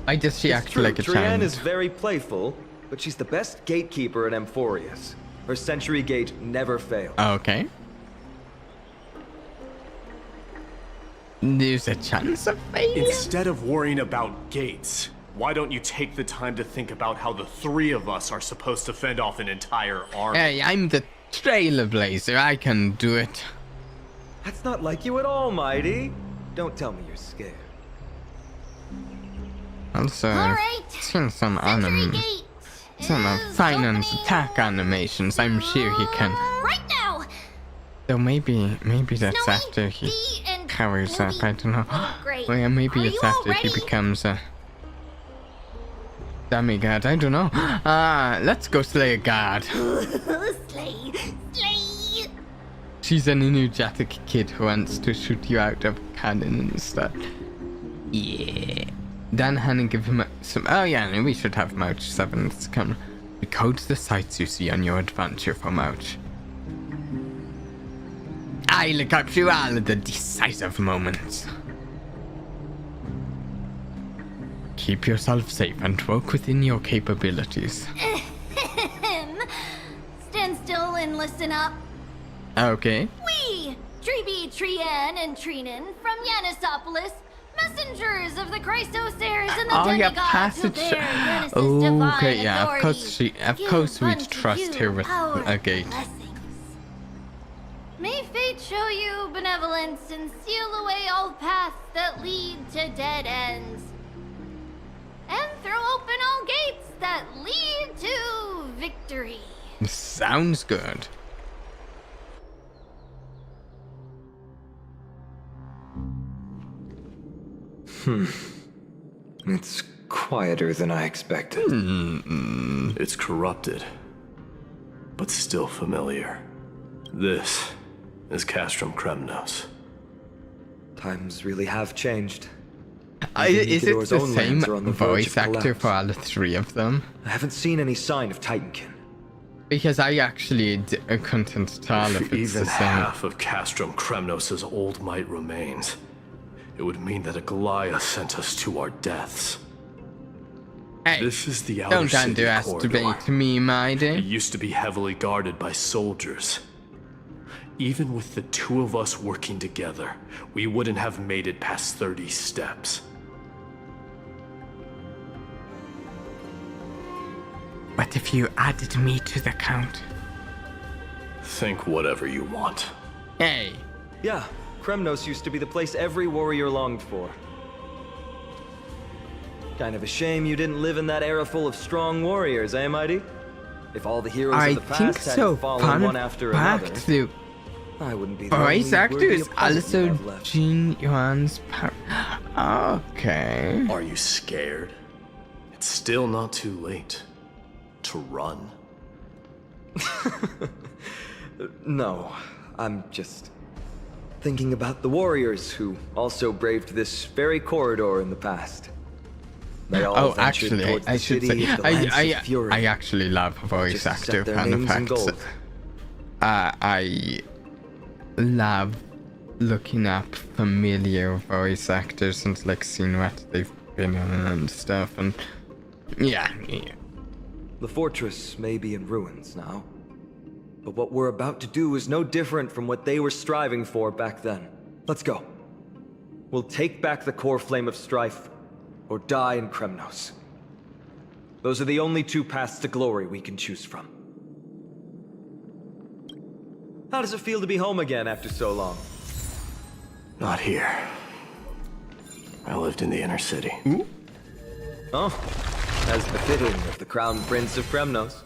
Speaker 1: I just see actually like a
Speaker 16: Trian
Speaker 1: child.
Speaker 16: is very playful, but she's the best gatekeeper in Amphoreus. Her century gate never fails.
Speaker 1: Okay. There's a chance of failure?
Speaker 15: Instead of worrying about gates, why don't you take the time to think about how the three of us are supposed to fend off an entire army?
Speaker 1: Hey, I'm the Trailblazer. I can do it.
Speaker 16: That's not like you at all, Mighty. Don't tell me you're scared.
Speaker 1: Also,
Speaker 4: Alright.
Speaker 1: seen some
Speaker 4: Gate
Speaker 1: finance attack animations. I'm sure he can.
Speaker 4: Right now.
Speaker 1: So maybe that's
Speaker 4: Snowy,
Speaker 1: after he
Speaker 4: Dee, and
Speaker 1: powers up. I don't know.
Speaker 4: Great.
Speaker 1: Well, yeah, maybe
Speaker 4: Are
Speaker 1: it's
Speaker 4: you all
Speaker 1: after he
Speaker 4: ready?
Speaker 1: becomes a demigod. I don't know. Let's go slay a god.
Speaker 4: Slay.
Speaker 1: She's an energetic kid who wants to shoot you out of cannon and stuff. Yeah. Dan Hannon give him some. Oh yeah, we should have Mouch 7 come. Decode the sights you see on your adventure for Mouch. I'll cut through all of the decisive moments. Keep yourself safe and work within your capabilities.
Speaker 4: Stand still and listen up.
Speaker 1: Okay.
Speaker 4: We, Treeby, Trian, and Trinan from Yanisopolis, messengers of the Christosaurs and the demigods who bear Yanis's divine
Speaker 1: Okay, yeah,
Speaker 4: authority,
Speaker 1: of course we'd
Speaker 4: give
Speaker 1: trust
Speaker 4: unto
Speaker 1: her
Speaker 4: you
Speaker 1: with
Speaker 4: our
Speaker 1: a gate.
Speaker 4: blessings. May fate show you benevolence and seal away all paths that lead to dead ends. And throw open all gates that lead to victory.
Speaker 1: Sounds good.
Speaker 10: It's quieter than I expected.
Speaker 15: It's corrupted, but still familiar. This is Castrum Kremnos.
Speaker 10: Times really have changed.
Speaker 1: Is it
Speaker 10: Nikidor's
Speaker 1: the
Speaker 10: own
Speaker 1: same
Speaker 10: lands are on the verge
Speaker 1: voice
Speaker 10: of
Speaker 1: actor
Speaker 10: collapse.
Speaker 1: for all three of them?
Speaker 10: I haven't seen any sign of Titankin.
Speaker 1: Because I actually couldn't tell if it's
Speaker 15: Even
Speaker 1: the same.
Speaker 15: half of Castrum Kremnos' old might remains. It would mean that a Goliath sent us to our deaths.
Speaker 1: Hey,
Speaker 15: this is the outer
Speaker 1: don't
Speaker 15: city
Speaker 1: underestimate
Speaker 15: corridor.
Speaker 1: me, Mado.
Speaker 15: It used to be heavily guarded by soldiers. Even with the two of us working together, we wouldn't have made it past 30 steps.
Speaker 1: What if you added me to the count?
Speaker 15: Think whatever you want.
Speaker 1: Hey.
Speaker 16: Yeah, Kremnos used to be the place every warrior longed for. Kind of a shame you didn't live in that era full of strong warriors, eh, Mighty? If all the heroes
Speaker 1: I
Speaker 16: of the
Speaker 1: think
Speaker 16: past
Speaker 1: so.
Speaker 16: hadn't fallen one after
Speaker 1: Back
Speaker 16: another,
Speaker 1: to
Speaker 16: I wouldn't be the
Speaker 1: voice
Speaker 16: only
Speaker 1: actor
Speaker 16: worthy
Speaker 1: is
Speaker 16: opponent you'd
Speaker 1: also
Speaker 16: have left.
Speaker 1: Jean Yuan's Okay.
Speaker 15: Are you scared? It's still not too late to run.
Speaker 16: No, I'm just thinking about the warriors who also braved this very corridor in the past. They all ventured
Speaker 1: actually,
Speaker 16: towards
Speaker 1: I
Speaker 16: the
Speaker 1: should
Speaker 16: city
Speaker 1: say,
Speaker 16: of the Lance of Fury.
Speaker 1: I actually love voice
Speaker 16: Just set
Speaker 1: actor
Speaker 16: their
Speaker 1: fan
Speaker 16: names in
Speaker 1: effects.
Speaker 16: gold.
Speaker 1: I love looking up familiar voice actors and like seeing what they've been in and stuff, and yeah.
Speaker 16: The fortress may be in ruins now, but what we're about to do is no different from what they were striving for back then. Let's go. We'll take back the core flame of strife, or die in Kremnos. Those are the only two paths to glory we can choose from. How does it feel to be home again after so long?
Speaker 15: Not here. I lived in the inner city.
Speaker 16: Oh, as befitting of the Crown Prince of Kremnos.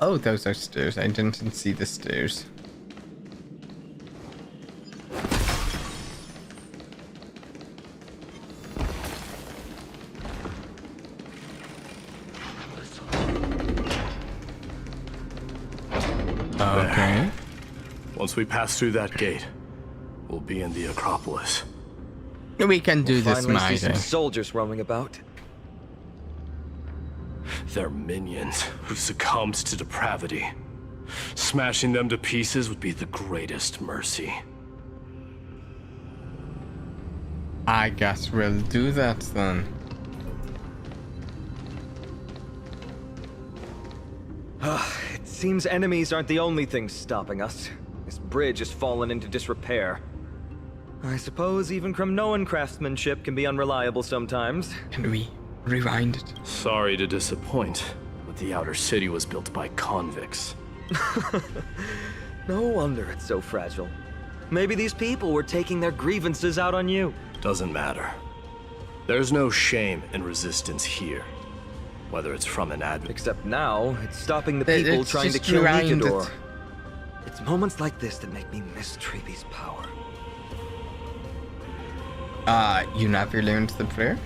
Speaker 1: Oh, those are stairs. I didn't see the stairs. Okay.
Speaker 15: Once we pass through that gate, we'll be in the Acropolis.
Speaker 1: We can do this,
Speaker 16: Finally see some
Speaker 1: Mado.
Speaker 16: soldiers roaming about.
Speaker 15: They're minions who succumbed to depravity. Smashing them to pieces would be the greatest mercy.
Speaker 1: I guess we'll do that then.
Speaker 16: It seems enemies aren't the only things stopping us. This bridge has fallen into disrepair. I suppose even Kremnoan craftsmanship can be unreliable sometimes.
Speaker 1: Can we rewind it?
Speaker 15: Sorry to disappoint, but the outer city was built by convicts.
Speaker 16: No wonder it's so fragile. Maybe these people were taking their grievances out on you.
Speaker 15: Doesn't matter. There's no shame in resistance here. Whether it's from an advocate.
Speaker 16: Except now, it's stopping the people
Speaker 1: It's
Speaker 16: trying to
Speaker 1: just
Speaker 16: kill
Speaker 1: rewind
Speaker 16: Nikidor.
Speaker 1: it.
Speaker 16: It's moments like this that make me miss Treeby's power.
Speaker 1: You never learned the prayer?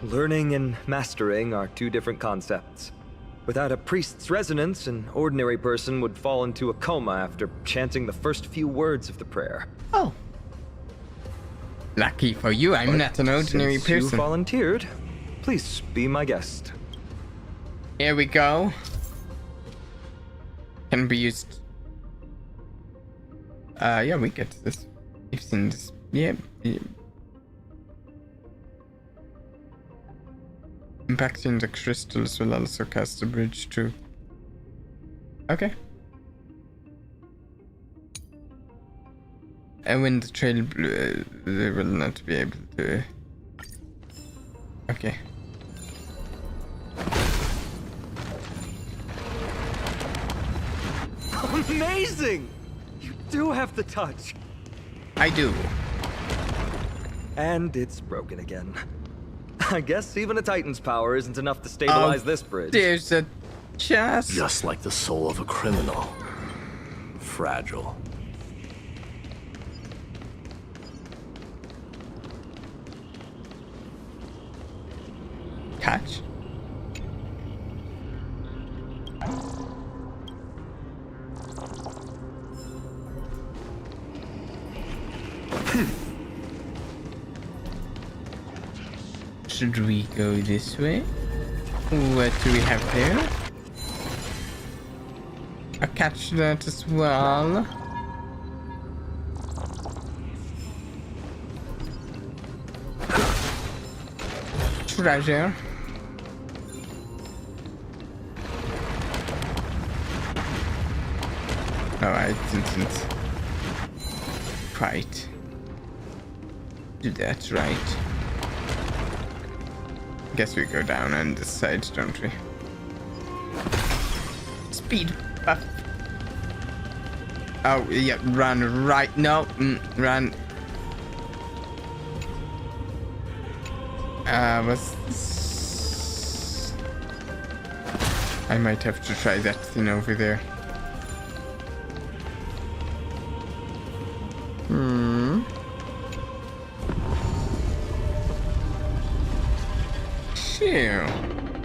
Speaker 16: Learning and mastering are two different concepts. Without a priest's resonance, an ordinary person would fall into a coma after chanting the first few words of the prayer.
Speaker 1: Oh. Lucky for you, I'm not an ordinary
Speaker 16: Since you
Speaker 1: person.
Speaker 16: volunteered, please be my guest.
Speaker 1: Here we go. Can be used. Yeah, we get this. You've seen this. Yeah. Impacting the crystals will also cast a bridge too. Okay. And when the trail they will not be able to. Okay.
Speaker 16: Amazing! You do have the touch.
Speaker 1: I do.
Speaker 16: And it's broken again. I guess even a Titan's power isn't enough to stabilize this bridge.
Speaker 1: There's a chest.
Speaker 15: Just like the soul of a criminal. Fragile.
Speaker 1: Catch. Should we go this way? What do we have there? I catch that as well. Treasure. Oh, I didn't quite do that right. Guess we go down on this side, don't we? Speed buff. Oh, yeah, run right. No, run. I might have to try that thing over there.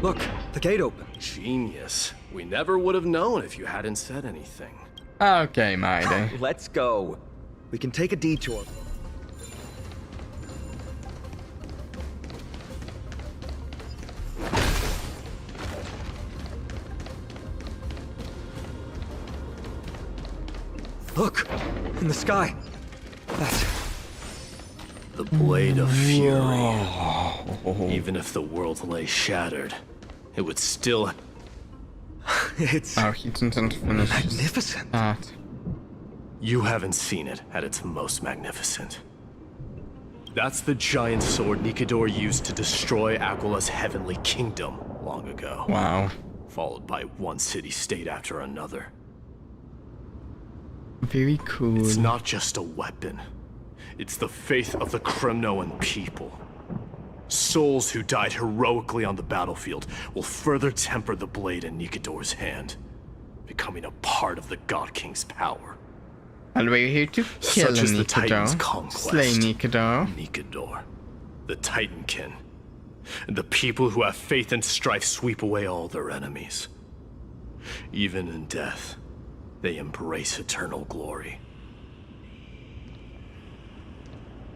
Speaker 10: Look, the gate open.
Speaker 15: Genius. We never would have known if you hadn't said anything.
Speaker 1: Okay, Mado.
Speaker 16: Let's go. We can take a detour.
Speaker 10: Look, in the sky. That's
Speaker 15: the blade of fury. Even if the world lay shattered, it would still.
Speaker 10: It's.
Speaker 1: Oh, he didn't finish.
Speaker 10: Magnificent.
Speaker 15: You haven't seen it at its most magnificent. That's the giant sword Nikador used to destroy Aquila's heavenly kingdom long ago.
Speaker 1: Wow.
Speaker 15: Followed by one city-state after another.
Speaker 1: Very cool.
Speaker 15: It's not just a weapon. It's the faith of the Kremnoan people. Souls who died heroically on the battlefield will further temper the blade in Nikador's hand, becoming a part of the God King's power.
Speaker 1: And we're here to kill
Speaker 15: Such is the
Speaker 1: Nikador.
Speaker 15: Titan's conquest.
Speaker 1: Slay Nikador.
Speaker 15: Nikador, the Titankin, and the people who have faith and strife sweep away all their enemies. Even in death, they embrace eternal glory.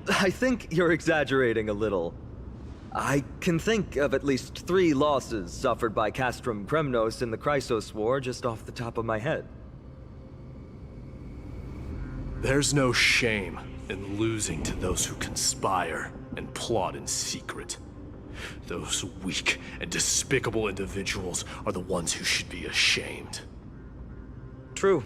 Speaker 16: I think you're exaggerating a little. I can think of at least 3 losses suffered by Castrum Kremnos in the Chrysos War just off the top of my head.
Speaker 15: There's no shame in losing to those who conspire and plot in secret. Those weak and despicable individuals are the ones who should be ashamed.
Speaker 16: True.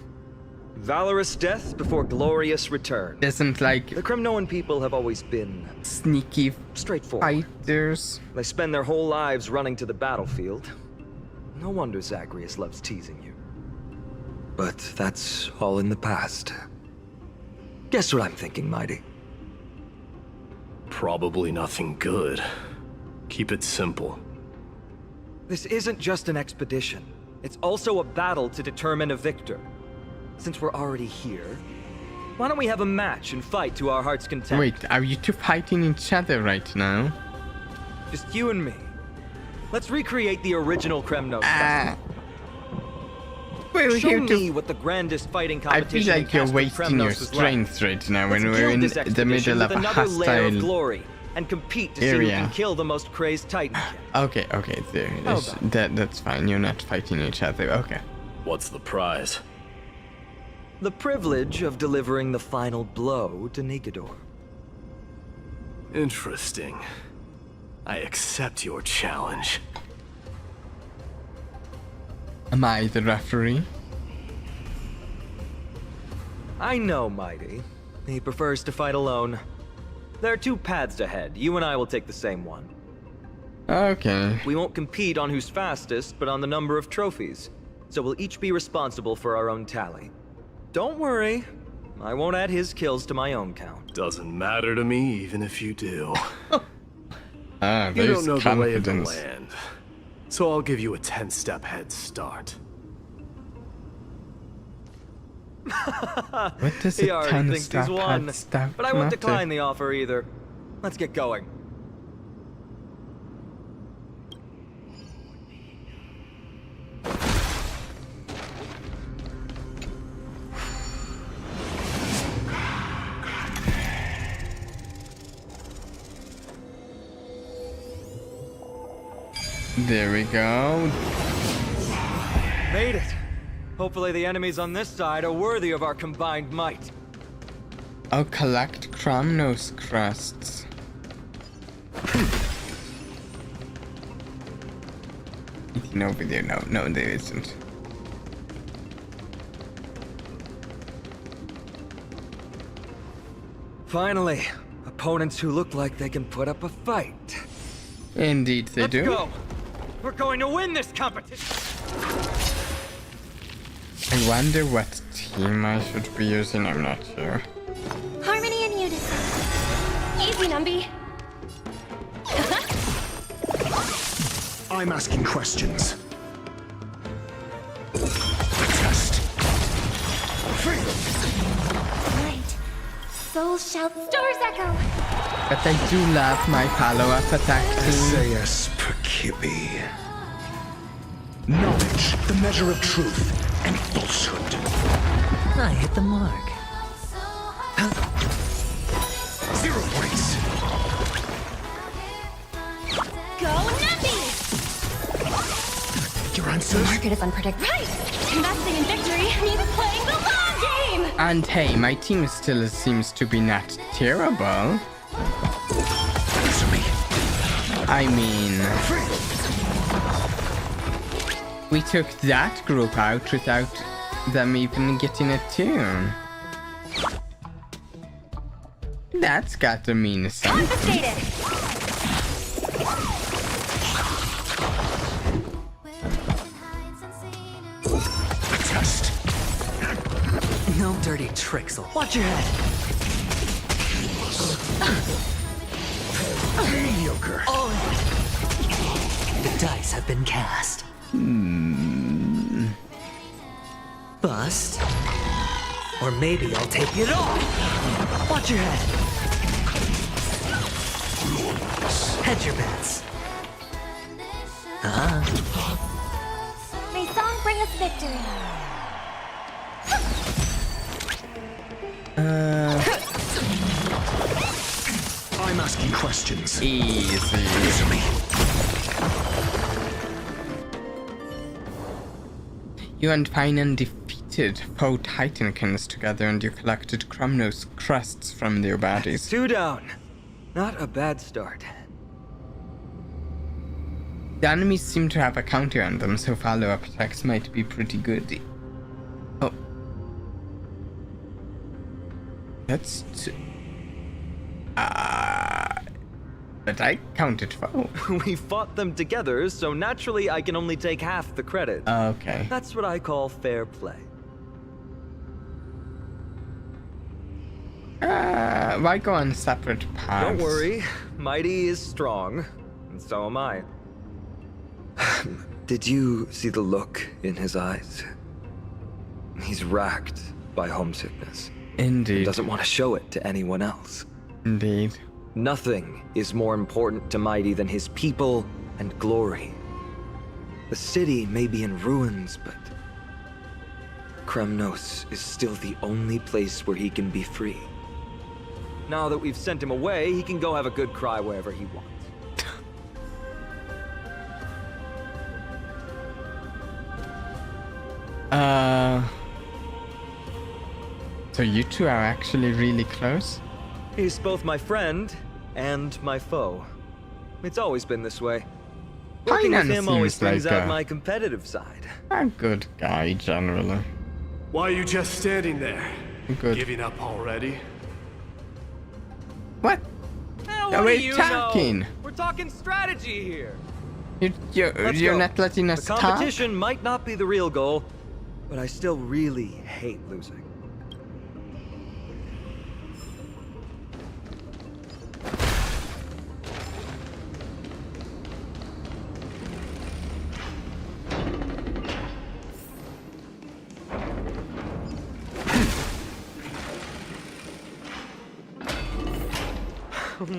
Speaker 16: Valorous death before glorious return.
Speaker 1: Isn't like
Speaker 16: the Kremnoan people have always been
Speaker 1: sneaky,
Speaker 16: straightforward
Speaker 1: fighters.
Speaker 16: They spend their whole lives running to the battlefield. No wonder Zagreus loves teasing you.
Speaker 10: But that's all in the past. Guess what I'm thinking, Mighty?
Speaker 15: Probably nothing good. Keep it simple.
Speaker 16: This isn't just an expedition. It's also a battle to determine a victor. Since we're already here, why don't we have a match and fight to our heart's content?
Speaker 1: Wait, are you two fighting each other right now?
Speaker 16: Just you and me. Let's recreate the original Kremnos.
Speaker 1: we're
Speaker 16: Show
Speaker 1: here
Speaker 16: me
Speaker 1: to...
Speaker 16: what the grandest fighting
Speaker 1: I
Speaker 16: competition
Speaker 1: feel like you're
Speaker 16: in Castor
Speaker 1: wasting your
Speaker 16: Premnos was like.
Speaker 1: strength right now when
Speaker 16: Let's
Speaker 1: we're
Speaker 16: gild
Speaker 1: in
Speaker 16: this
Speaker 1: the
Speaker 16: expedition
Speaker 1: middle of
Speaker 16: with
Speaker 1: a
Speaker 16: another layer of
Speaker 1: hostile
Speaker 16: glory and compete to see who
Speaker 1: area.
Speaker 16: can kill the most crazed Titan.
Speaker 1: Okay, that's fine. You're not fighting each other. Okay.
Speaker 15: What's the prize?
Speaker 16: The privilege of delivering the final blow to Negador.
Speaker 15: Interesting. I accept your challenge.
Speaker 1: Am I the referee?
Speaker 16: I know Mighty. He prefers to fight alone. There are two paths ahead. You and I will take the same one.
Speaker 1: Okay.
Speaker 16: We won't compete on who's fastest, but on the number of trophies. So we'll each be responsible for our own tally. Don't worry. I won't add his kills to my own count.
Speaker 15: Doesn't matter to me, even if you do.
Speaker 1: You
Speaker 15: don't know the lay of the land. So I'll give you a 10-step head start.
Speaker 1: What does
Speaker 16: He
Speaker 1: a
Speaker 16: already thinks he's won, but I won't
Speaker 1: matter?
Speaker 16: decline the offer either. Let's get going.
Speaker 1: There we go.
Speaker 16: Made it. Hopefully the enemies on this side are worthy of our combined might.
Speaker 1: I'll collect Cromnos crusts. Anything over there? No, there isn't.
Speaker 16: Finally, opponents who look like they can put up a fight.
Speaker 1: Indeed they do.
Speaker 16: Let's go. We're going to win this competition.
Speaker 1: I wonder what team I should be using. I'm not sure.
Speaker 4: Harmony and unison. Easy, Numby.
Speaker 17: I'm asking questions. Test.
Speaker 4: Right. Soul shout, stars echo.
Speaker 1: But I do love my follow-up attack team.
Speaker 17: Zeus Percipi. Knowledge, the measure of truth and falsehood.
Speaker 18: I hit the mark.
Speaker 17: 0 points.
Speaker 4: Go, Numby!
Speaker 17: Your answer?
Speaker 4: The market is unpredictable. Right! Investing in victory means playing the long game!
Speaker 1: And hey, my team still seems to be not terrible.
Speaker 17: Answer me.
Speaker 1: I mean, we took that group out without them even getting a tune. That's got to mean something.
Speaker 4: Confiscated!
Speaker 17: Test.
Speaker 18: No dirty tricks. Watch your head.
Speaker 17: Mediocre.
Speaker 18: The dice have been cast. Bust. Or maybe I'll take it off. Watch your head. Hedge your bets.
Speaker 4: May song bring us victory.
Speaker 17: I'm asking questions.
Speaker 1: Easy.
Speaker 17: Answer me.
Speaker 1: You and Finan defeated foe Titankins together and you collected Cromnos crusts from their bodies.
Speaker 16: 2 down. Not a bad start.
Speaker 1: The enemies seem to have a counter on them, so follow-up attacks might be pretty good. Oh. That's... But I counted foe.
Speaker 16: We fought them together, so naturally I can only take half the credit.
Speaker 1: Okay.
Speaker 16: That's what I call fair play.
Speaker 1: Why go on separate paths?
Speaker 16: Don't worry, Mighty is strong, and so am I. Did you see the look in his eyes? He's racked by homesickness.
Speaker 1: Indeed.
Speaker 16: He doesn't want to show it to anyone else.
Speaker 1: Indeed.
Speaker 16: Nothing is more important to Mighty than his people and glory. The city may be in ruins, but
Speaker 10: Kremnos is still the only place where he can be free.
Speaker 16: Now that we've sent him away, he can go have a good cry wherever he wants.
Speaker 1: So you two are actually really close?
Speaker 16: He's both my friend and my foe. It's always been this way. Working with him always brings out my competitive side.
Speaker 1: A good guy, generally.
Speaker 15: Why are you just standing there?
Speaker 1: Good.
Speaker 15: Giving up already?
Speaker 1: What?
Speaker 16: What
Speaker 1: Are we
Speaker 16: do you
Speaker 1: talking?
Speaker 16: know? We're talking strategy here.
Speaker 1: You're not letting us
Speaker 16: The
Speaker 1: talk?
Speaker 16: competition might not be the real goal, but I still really hate losing.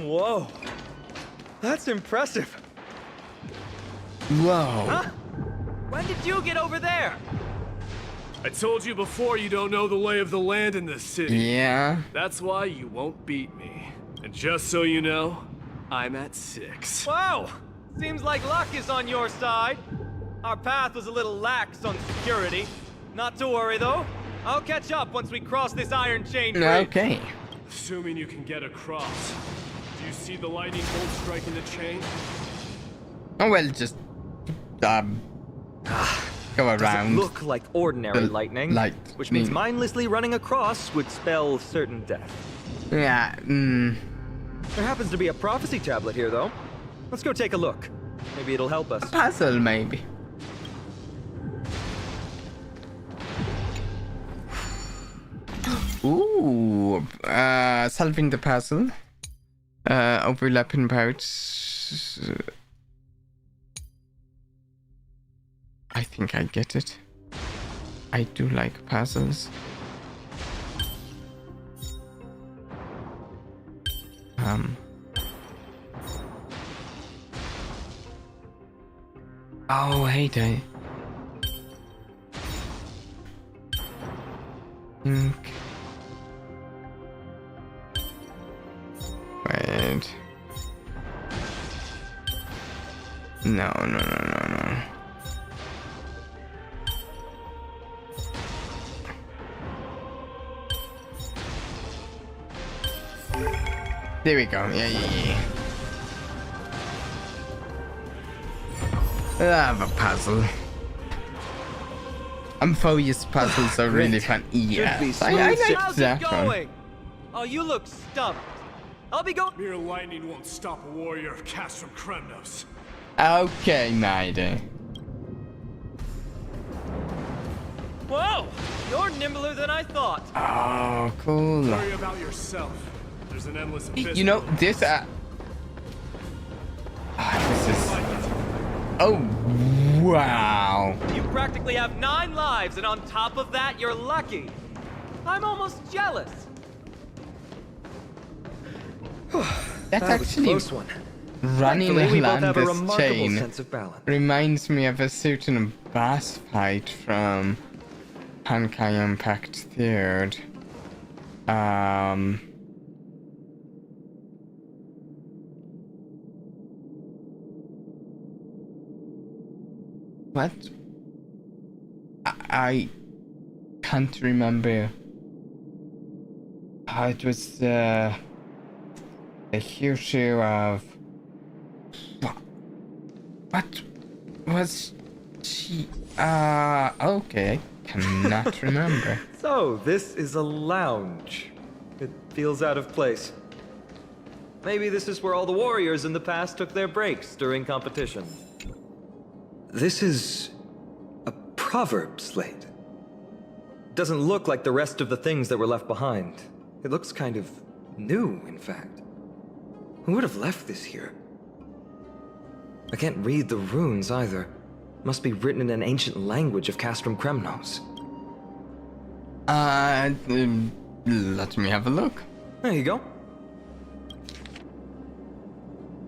Speaker 16: Whoa, that's impressive.
Speaker 1: Whoa.
Speaker 16: Huh? When did you get over there?
Speaker 15: I told you before you don't know the lay of the land in this city.
Speaker 1: Yeah.
Speaker 15: That's why you won't beat me. And just so you know, I'm at 6.
Speaker 16: Wow, seems like luck is on your side. Our path was a little lax on security. Not to worry though. I'll catch up once we cross this iron chain bridge.
Speaker 1: Okay.
Speaker 15: Assuming you can get across. Do you see the lightning bolt striking the chain?
Speaker 1: Oh well, just go around.
Speaker 16: Doesn't look like ordinary lightning,
Speaker 1: light
Speaker 16: which means mindlessly running across would spell certain death.
Speaker 1: Yeah.
Speaker 16: There happens to be a prophecy tablet here, though. Let's go take a look. Maybe it'll help us.
Speaker 1: A puzzle, maybe. Ooh, solving the puzzle. Overlapping parts. I think I get it. I do like puzzles. Oh, hey, day. Wait. No. There we go. Yeah. I have a puzzle. Amphoreus puzzles are really fun. Yes, I like that one.
Speaker 16: Oh, you look stumped. I'll be going.
Speaker 15: Mere lightning won't stop a warrior of Castrum Kremnos.
Speaker 1: Okay, Mado.
Speaker 16: Whoa, you're nimbler than I thought.
Speaker 1: Oh, cool.
Speaker 15: Worry about yourself. There's an endless abyss.
Speaker 1: You know this. This is. Oh, wow.
Speaker 16: You practically have 9 lives, and on top of that, you're lucky. I'm almost jealous.
Speaker 1: That's actually
Speaker 10: close one.
Speaker 1: Running
Speaker 16: Thankfully, we both
Speaker 1: along
Speaker 16: have a
Speaker 1: this
Speaker 16: remarkable
Speaker 1: chain
Speaker 16: sense of balance.
Speaker 1: reminds me of a certain boss fight from Honkai Impact 3rd. What? I can't remember. It was the hero of. What was she? Okay, cannot remember.
Speaker 16: So, this is a lounge. It feels out of place. Maybe this is where all the warriors in the past took their breaks during competition.
Speaker 10: This is a proverb slate.
Speaker 16: Doesn't look like the rest of the things that were left behind.
Speaker 10: It looks kind of new, in fact. Who would have left this here? I can't read the runes either. Must be written in an ancient language of Castrum Kremnos.
Speaker 1: Let me have a look.
Speaker 10: There you go.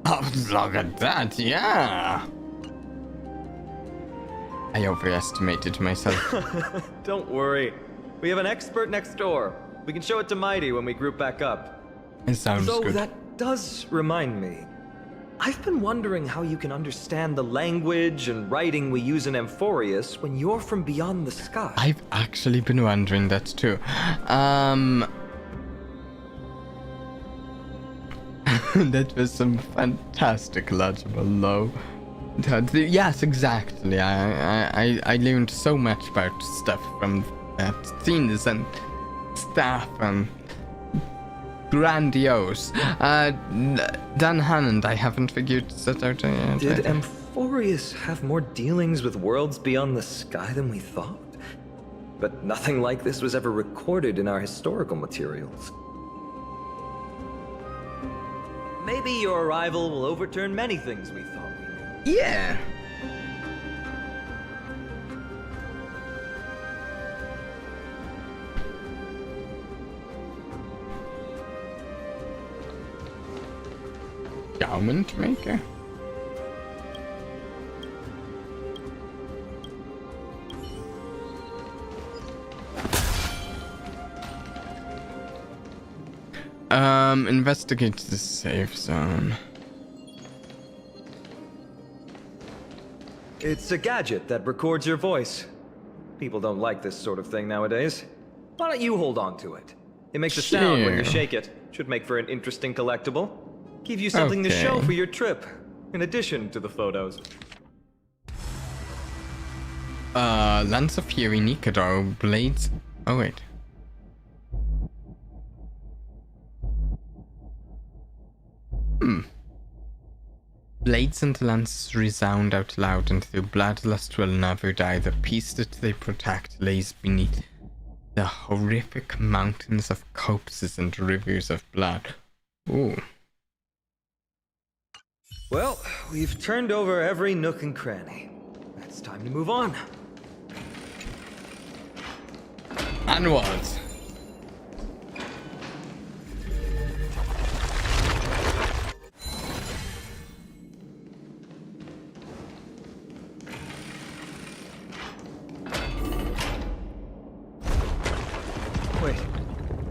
Speaker 1: Oh, look at that, yeah. I overestimated myself.
Speaker 16: Don't worry. We have an expert next door. We can show it to Mighty when we group back up.
Speaker 1: It sounds
Speaker 16: Though
Speaker 1: good.
Speaker 16: that does remind me. I've been wondering how you can understand the language and writing we use in Amphoreus when you're from beyond the sky.
Speaker 1: I've actually been wondering that too. That was some fantastic legible though. Yes, exactly. I learned so much about stuff from scenes and stuff and grandiose. Dan Hammond, I haven't figured that out yet.
Speaker 16: Did Amphoreus have more dealings with worlds beyond the sky than we thought? But nothing like this was ever recorded in our historical materials. Maybe your arrival will overturn many things we thought we knew.
Speaker 1: Yeah. Garment maker. Investigate the safe zone.
Speaker 16: It's a gadget that records your voice. People don't like this sort of thing nowadays. Why don't you hold on to it? It makes a sound when you shake it. Should make for an interesting collectible. Give you something to show for your trip, in addition to the photos.
Speaker 1: Lance of Fury, Nikador, Blades. Oh, wait. Blades and lances resound out loud, and their bloodlust will never die. The peace that they protect lays beneath the horrific mountains of corpses and rivers of blood. Ooh.
Speaker 16: Well, we've turned over every nook and cranny. It's time to move on.
Speaker 1: Onwards.
Speaker 16: Wait,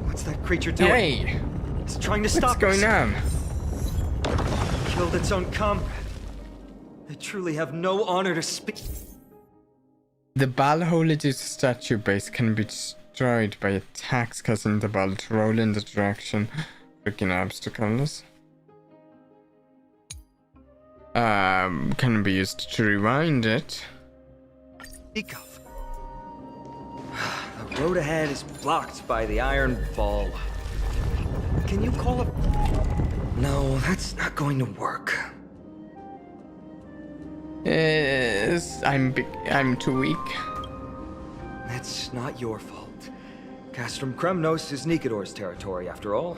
Speaker 16: what's that creature doing?
Speaker 1: Hey!
Speaker 16: It's trying to stop us.
Speaker 1: What's going on?
Speaker 16: Killed its own comrade. They truly have no honor to speak.
Speaker 1: The Balholida's statue base can be destroyed by attacks causing the ball to roll in the direction freaking obstacles. Can be used to rewind it.
Speaker 16: Speak of. The road ahead is blocked by the iron ball. Can you call up? No, that's not going to work.
Speaker 1: Yes, I'm too weak.
Speaker 16: That's not your fault. Castrum Kremnos is Nikador's territory, after all.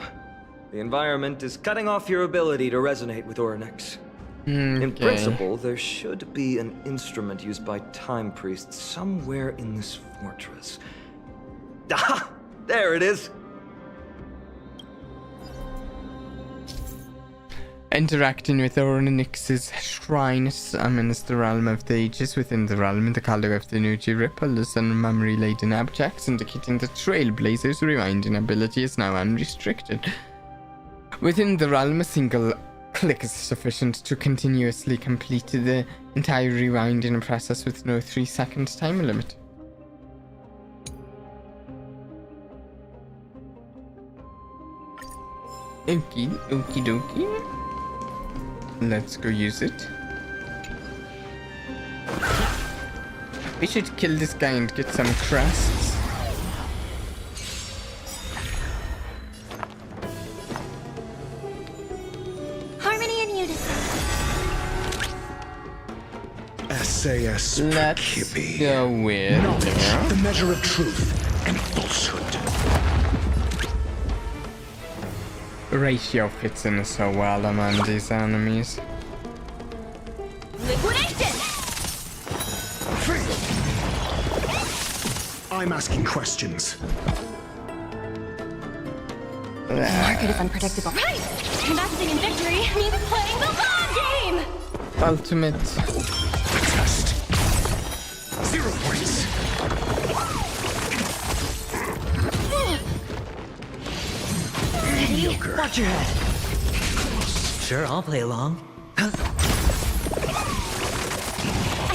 Speaker 16: The environment is cutting off your ability to resonate with Oryx. In principle, there should be an instrument used by time priests somewhere in this fortress. Ah! There it is!
Speaker 1: Interacting with Oryx's shrine summons the realm of the ages. Within the realm, the color of the energy ripples and memory-laden objects, indicating the Trailblaze's rewinding ability is now unrestricted. Within the realm, a single click is sufficient to continuously complete the entire rewinding process with no 3-second time limit. Okie dokie. Let's go use it. We should kill this guy and get some crests.
Speaker 4: Harmony and unison.
Speaker 17: SAS
Speaker 1: Let's go with
Speaker 17: knowledge, the measure of truth and falsehood.
Speaker 1: Ratio fits in so well among these enemies.
Speaker 6: Liquidation!
Speaker 17: I'm asking questions.
Speaker 6: Market is unpredictable. Right! Investing in victory means playing the long game!
Speaker 1: Ultimate.
Speaker 17: Test.
Speaker 18: Watch your head. Sure, I'll play along.
Speaker 4: I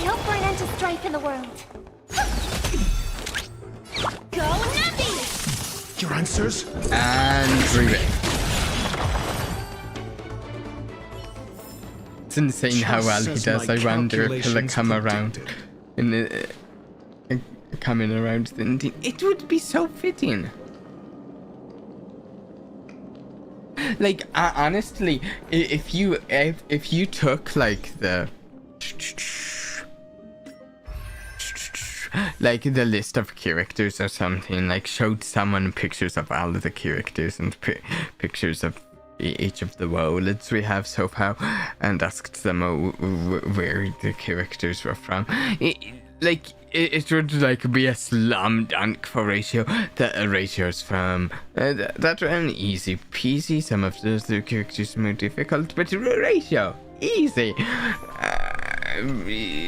Speaker 4: hope for an end to strife in the world. Go Navi!
Speaker 17: Your answers?
Speaker 1: And read. It's insane how well he does. I wonder if he'll come around in the coming around the ending. It would be so fitting. Like honestly, if you took like the list of characters or something, like showed someone pictures of all of the characters and pictures of each of the worlds we have so far, and asked them where the characters were from, it would like be a slam dunk for ratio. The ratios from that were easy peasy. Some of those characters more difficult, but ratio easy.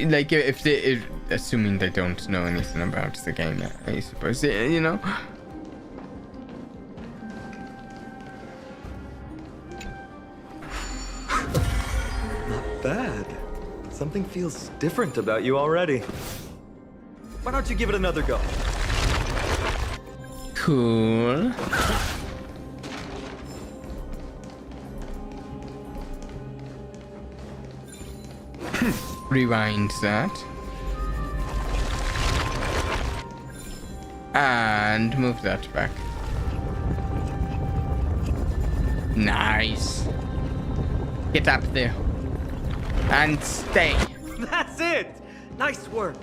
Speaker 1: Like if they, assuming they don't know anything about the game, I suppose, you know.
Speaker 10: Not bad. Something feels different about you already. Why don't you give it another go?
Speaker 1: Cool. Rewind that. And move that back. Nice. Get up there. And stay.
Speaker 10: That's it! Nice work.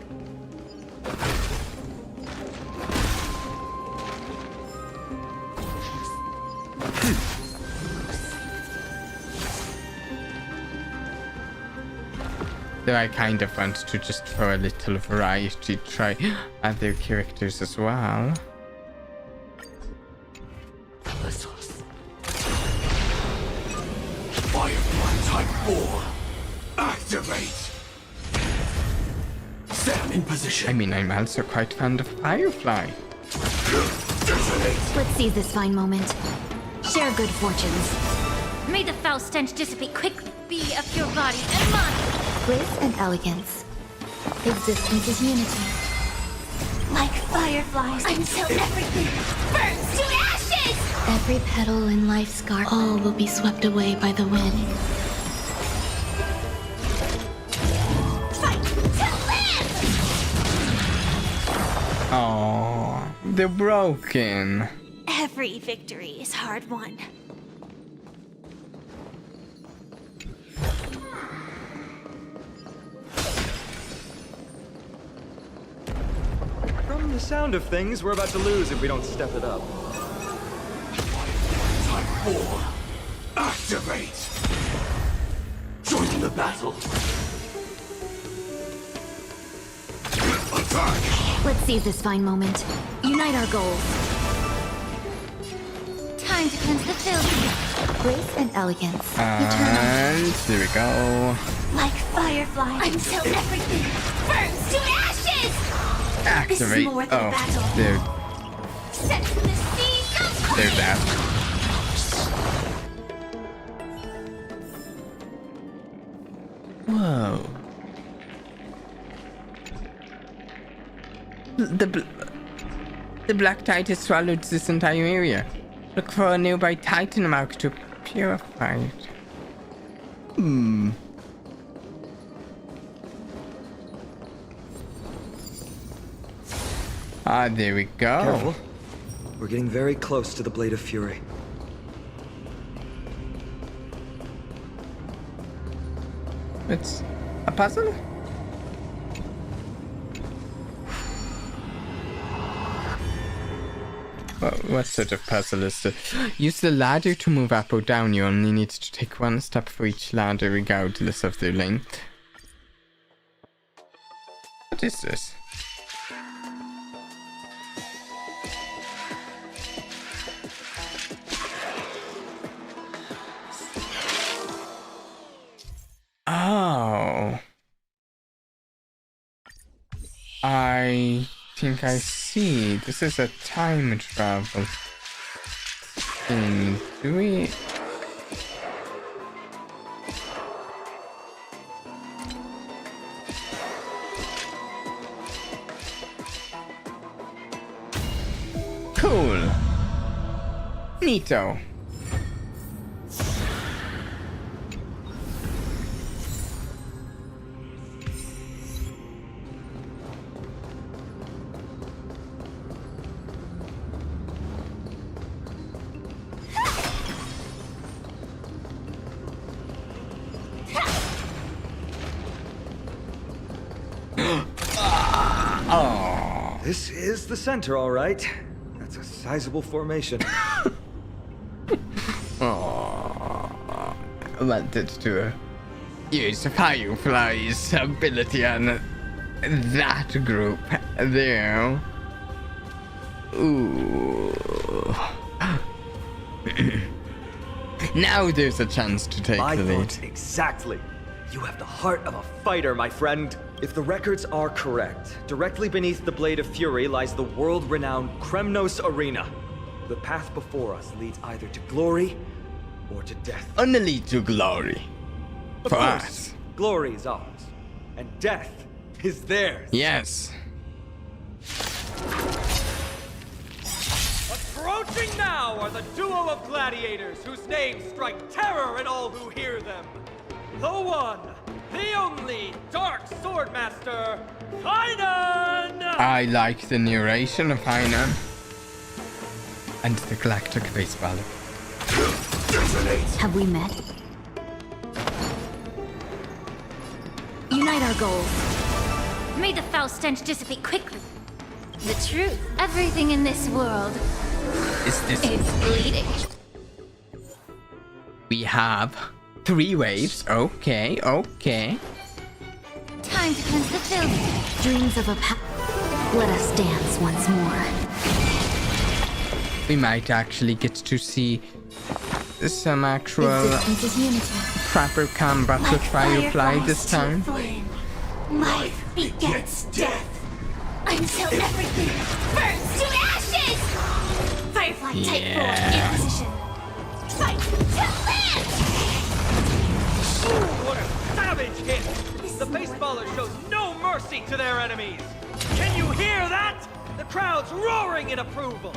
Speaker 1: Though I kind of want to just for a little variety try other characters as well.
Speaker 5: Firefly Type 4. Activate. Stand in position.
Speaker 1: I mean, I'm also quite fond of Firefly.
Speaker 4: Let's seize this fine moment. Share good fortunes. May the foul stench dissipate quickly. Be of pure body and mind. Grace and elegance. Existence is unity. Like fireflies until everything burns to ashes! Every petal in life's garden.
Speaker 11: All will be swept away by the wind.
Speaker 4: Fight to live!
Speaker 1: Oh, they're broken.
Speaker 4: Every victory is hard won.
Speaker 10: From the sound of things, we're about to lose if we don't step it up.
Speaker 5: Type 4. Activate. Join the battle. Attack.
Speaker 4: Let's seize this fine moment. Unite our goals. Time to cleanse the filth. Grace and elegance.
Speaker 1: And there we go.
Speaker 4: Like fireflies until everything burns to ashes!
Speaker 1: Activate.
Speaker 4: This is more than a battle.
Speaker 1: There.
Speaker 4: Set to the seas of
Speaker 1: There's that. Whoa. The Black Tide has swallowed this entire area. Look for a nearby Titan mark to purify it. Ah, there we go.
Speaker 10: Careful. We're getting very close to the Blade of Fury.
Speaker 1: It's a puzzle? What sort of puzzle is this? Use the ladder to move up or down. You only need to take one step for each ladder regardless of their length. What is this? Oh. I think I see. This is a time travel. Do we? Cool. Neato.
Speaker 16: This is the center, all right. That's a sizable formation.
Speaker 1: Oh, wanted to use Firefly's ability on that group there. Ooh. Now there's a chance to take the lead.
Speaker 16: Exactly. You have the heart of a fighter, my friend. If the records are correct, directly beneath the Blade of Fury lies the world-renowned Kremnos Arena. The path before us leads either to glory or to death.
Speaker 1: Only to glory.
Speaker 16: Of course, glory is ours, and death is theirs.
Speaker 1: Yes.
Speaker 16: Approaching now are the duo of gladiators whose names strike terror in all who hear them. The one, the only Dark Swordmaster, Hainan!
Speaker 1: I like the narration of Hainan. And the Galactic Baseballer.
Speaker 2: Have we met? Unite our goals.
Speaker 4: May the foul stench dissipate quickly. The truth, everything in this world
Speaker 1: is
Speaker 4: bleeding.
Speaker 1: We have 3 waves. Okay.
Speaker 4: Time to cleanse the filth.
Speaker 2: Dreams of a let us dance once more.
Speaker 1: We might actually get to see some actual proper combat with Firefly this time.
Speaker 4: Life begets death. Until everything burns to ashes! Firefly type 4 in position. Fight to land!
Speaker 16: Ooh, what a savage hit! The baseballer shows no mercy to their enemies! Can you hear that? The crowd's roaring in approval!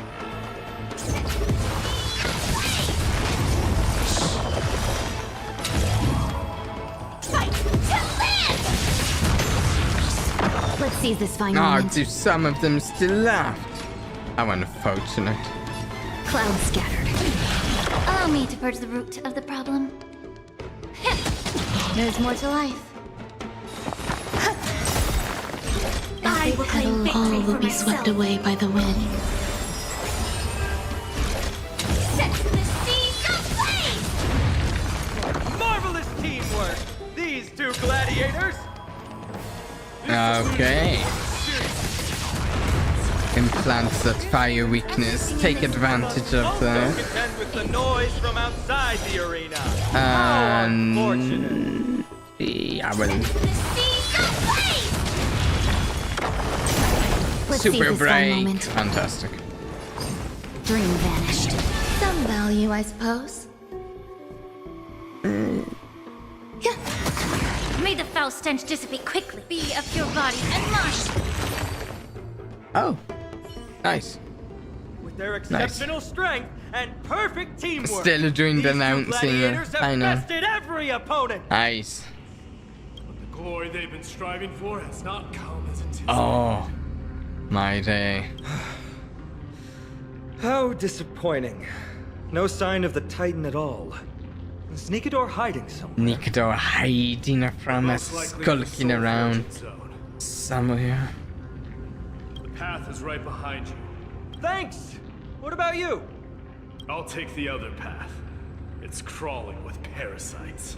Speaker 4: Fight to land!
Speaker 2: Let's seize this final moment.
Speaker 1: Do some of them still left? How unfortunate.
Speaker 2: Clouds scattered.
Speaker 4: Allow me to purge the root of the problem. There's more to life. I will claim victory
Speaker 11: all will
Speaker 4: for
Speaker 11: be
Speaker 4: myself.
Speaker 11: swept away by the wind.
Speaker 4: Set the seas ablaze!
Speaker 16: Marvelous teamwork! These two gladiators!
Speaker 1: Okay. Implants that fire weakness. Take advantage of that.
Speaker 16: Contend with the noise from outside the arena.
Speaker 1: Yeah, well.
Speaker 2: Super
Speaker 1: break. Fantastic.
Speaker 2: Dream vanished.
Speaker 4: Some value, I suppose. May the foul stench dissipate quickly. Be of your body and mind.
Speaker 1: Oh, nice.
Speaker 16: With their exceptional strength and perfect teamwork,
Speaker 1: Still doing the announcing. I know.
Speaker 16: Bested every opponent.
Speaker 1: Nice.
Speaker 15: But the glory they've been striving for has not come as anticipated.
Speaker 1: Oh, my day.
Speaker 16: How disappointing. No sign of the Titan at all. Is Nikador hiding somewhere?
Speaker 1: Nikador hiding from us, skulking around somewhere.
Speaker 15: The path is right behind you.
Speaker 16: Thanks! What about you?
Speaker 15: I'll take the other path. It's crawling with parasites.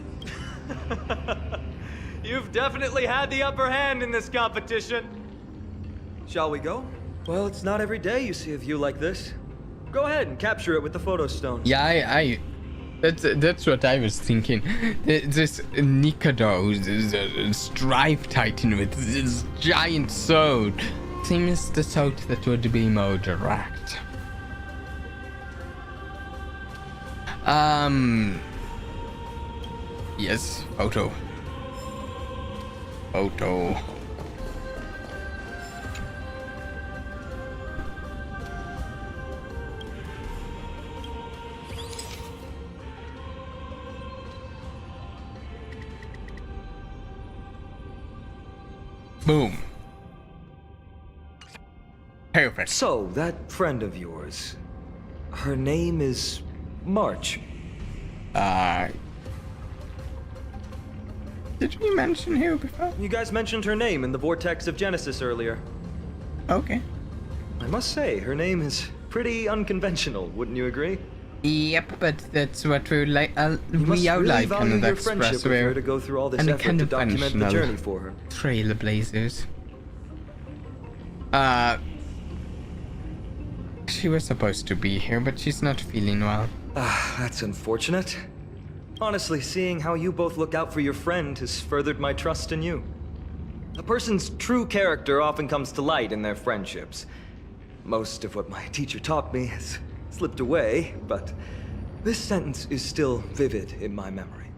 Speaker 16: You've definitely had the upper hand in this competition. Shall we go? Well, it's not every day you see a view like this. Go ahead and capture it with the photo stone.
Speaker 1: Yeah, that's what I was thinking. This Nikado, this Strife Titan with this giant sword, seems the sword that would be more direct. Yes, photo. Photo. Boom. Perfect.
Speaker 10: So, that friend of yours, her name is March.
Speaker 1: Did we mention her before?
Speaker 16: You guys mentioned her name in the Vortex of Genesis earlier.
Speaker 1: Okay.
Speaker 16: I must say, her name is pretty unconventional, wouldn't you agree?
Speaker 1: Yep, but that's what we like.
Speaker 16: You must
Speaker 1: We are
Speaker 16: really
Speaker 1: like
Speaker 16: value
Speaker 1: in the
Speaker 16: your friendship
Speaker 1: express
Speaker 16: with her
Speaker 1: where
Speaker 16: to go through all this effort to document the journey for her.
Speaker 1: Trailblazers. She was supposed to be here, but she's not feeling well.
Speaker 16: That's unfortunate. Honestly, seeing how you both look out for your friend has furthered my trust in you. A person's true character often comes to light in their friendships. Most of what my teacher taught me has slipped away, but this sentence is still vivid in my memory.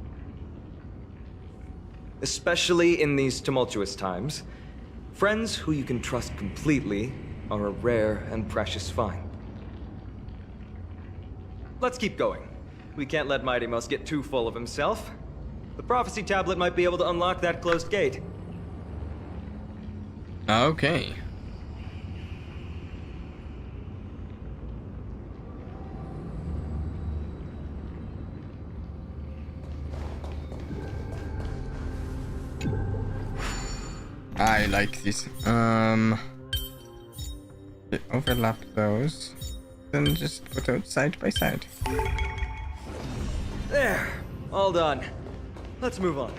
Speaker 16: Especially in these tumultuous times, friends who you can trust completely are a rare and precious find. Let's keep going. We can't let Mighty Mouse get too full of himself. The prophecy tablet might be able to unlock that closed gate.
Speaker 1: Okay. I like this. Overlap those. Then just put those side by side.
Speaker 16: There, all done. Let's move on.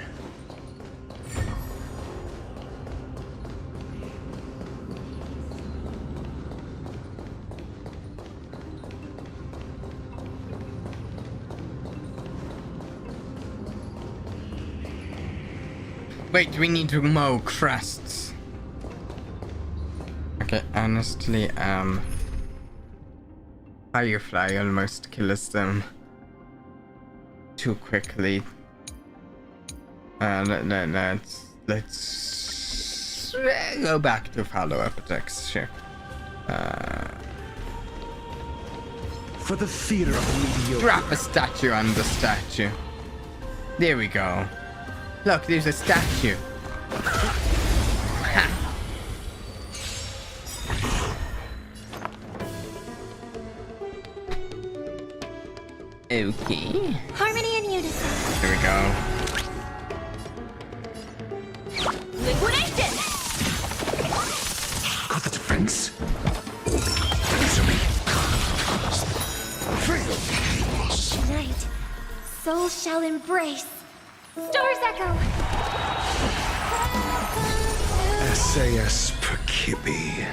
Speaker 1: Wait, we need to mow crusts. Okay, honestly, Firefly almost kills them too quickly. Let's go back to follow-up attacks, sure.
Speaker 17: For the theater of the mediocre.
Speaker 1: Drop a statue on the statue. There we go. Look, there's a statue. Ha. Okay.
Speaker 4: Harmony and unison.
Speaker 1: Here we go.
Speaker 6: Liquidation!
Speaker 17: Got the defense.
Speaker 4: Tonight, souls shall embrace. Stars echo.
Speaker 8: SAS Perkibi.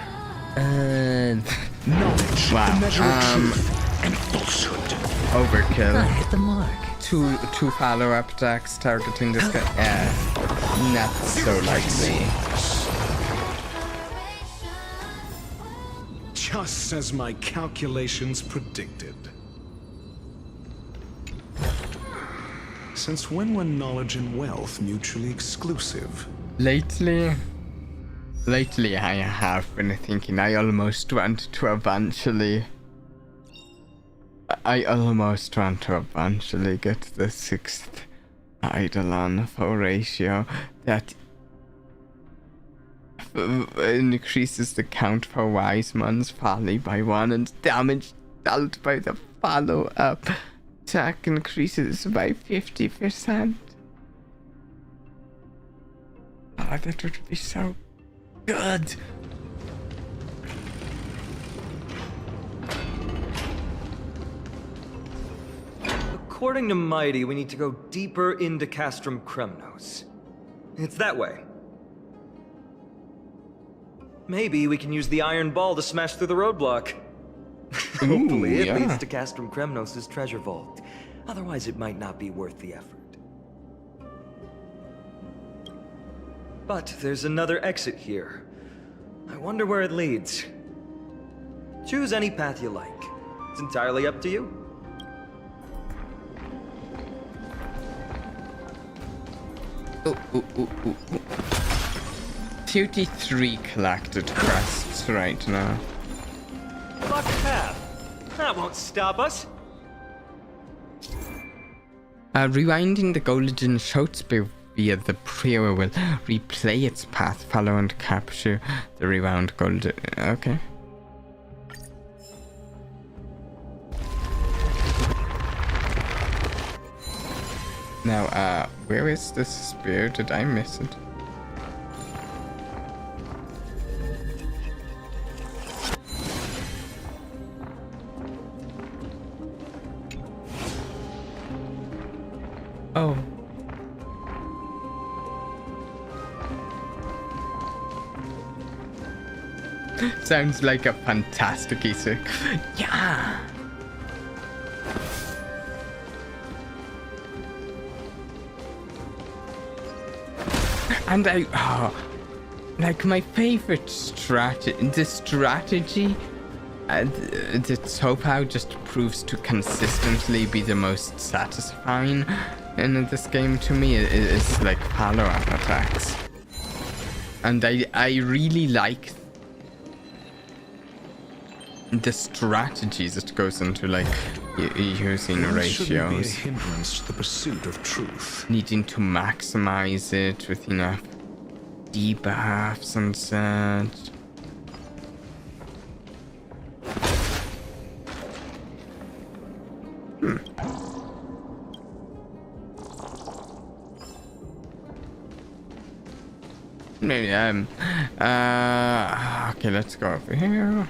Speaker 17: Knowledge,
Speaker 1: Wow.
Speaker 17: the measure of truth and falsehood.
Speaker 1: Overkill.
Speaker 18: I hit the mark.
Speaker 1: Two follow-up attacks targeting this guy. Not so likely.
Speaker 8: Just as my calculations predicted. Since when were knowledge and wealth mutually exclusive?
Speaker 1: Lately, I have been thinking I almost want to eventually get the 6th Eidolon for ratio that increases the count for Wiseman's folly by 1 and damage dealt by the follow-up attack increases by 50%. Oh, that would be so good.
Speaker 16: According to Mighty, we need to go deeper into Castrum Kremnos. It's that way. Maybe we can use the iron ball to smash through the roadblock. Hopefully it leads to Castrum Kremnos' treasure vault. Otherwise it might not be worth the effort. But there's another exit here. I wonder where it leads. Choose any path you like. It's entirely up to you.
Speaker 1: Ooh. 33 collected crests right now.
Speaker 19: Block the path. That won't stop us.
Speaker 1: Rewinding the golden shot spear via the prayer will replay its path, follow and capture the rewound golden. Okay. Now, where is this spear? Did I miss it? Oh. Sounds like a fantastic Easter. Yeah. And like my favorite strategy, the strategy that somehow just proves to consistently be the most satisfying in this game to me is like follow-up attacks. And I really like the strategies that goes into like using ratios.
Speaker 8: Shouldn't be a hindrance to the pursuit of truth.
Speaker 1: Needing to maximize it with enough debuffs and such. Maybe okay, let's go over here.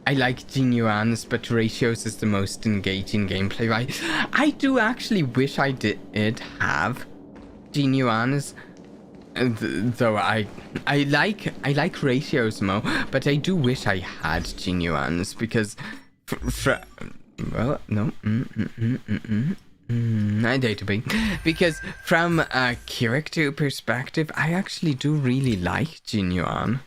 Speaker 1: I like genuines, but ratios is the most engaging gameplay. I do actually wish I did have genuines, though I like ratios more, but I do wish I had genuines because, well, no, I dare be, because from a character perspective, I actually do really like genuine.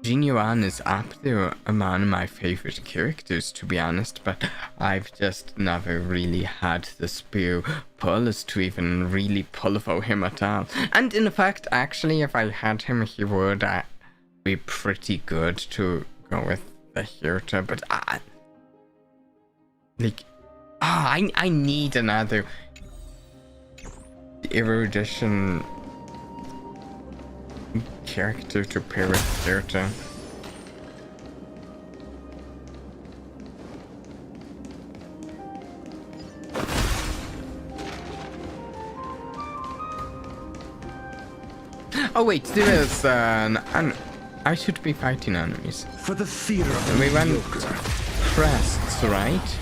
Speaker 1: Genuine is up there among my favorite characters, to be honest, but I've just never really had the spear pulls to even really pull for him at all. And in fact, actually, if I had him, he would be pretty good to go with the Hirta, but I need another erudition character to pair with Hirta. Oh wait, there is I should be fighting enemies.
Speaker 17: For the theater of the
Speaker 1: we went crests, right?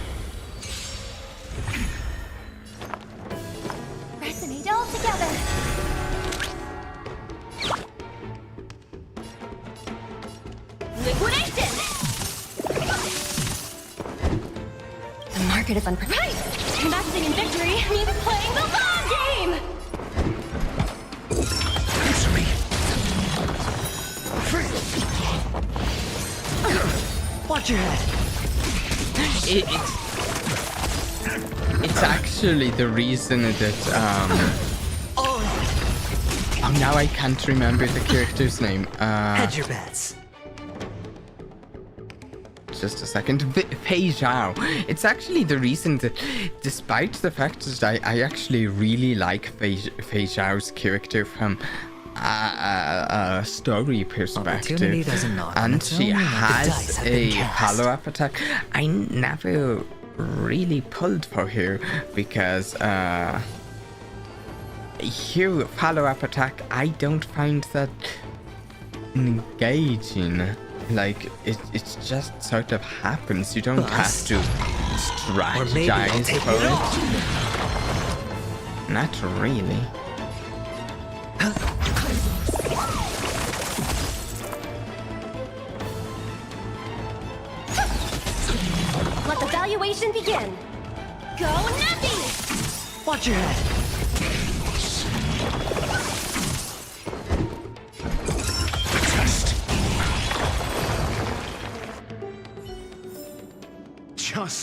Speaker 4: Resonate all together. Liquidation! The market is unprepared. Investing in victory means playing the long game!
Speaker 17: Answer me! Watch your head!
Speaker 1: It's actually the reason that oh, now I can't remember the character's name.
Speaker 18: Hedge your bets.
Speaker 1: Just a second. Fei Zhao. It's actually the reason that, despite the fact that I actually really like Fei Zhao's character from a story perspective, and she has a follow-up attack, I never really pulled for her because her follow-up attack I don't find that engaging. Like, it just sort of happens. You don't have to strategize for it. Not really.
Speaker 4: Let the valuation begin. Go Nappy!
Speaker 18: Watch your head.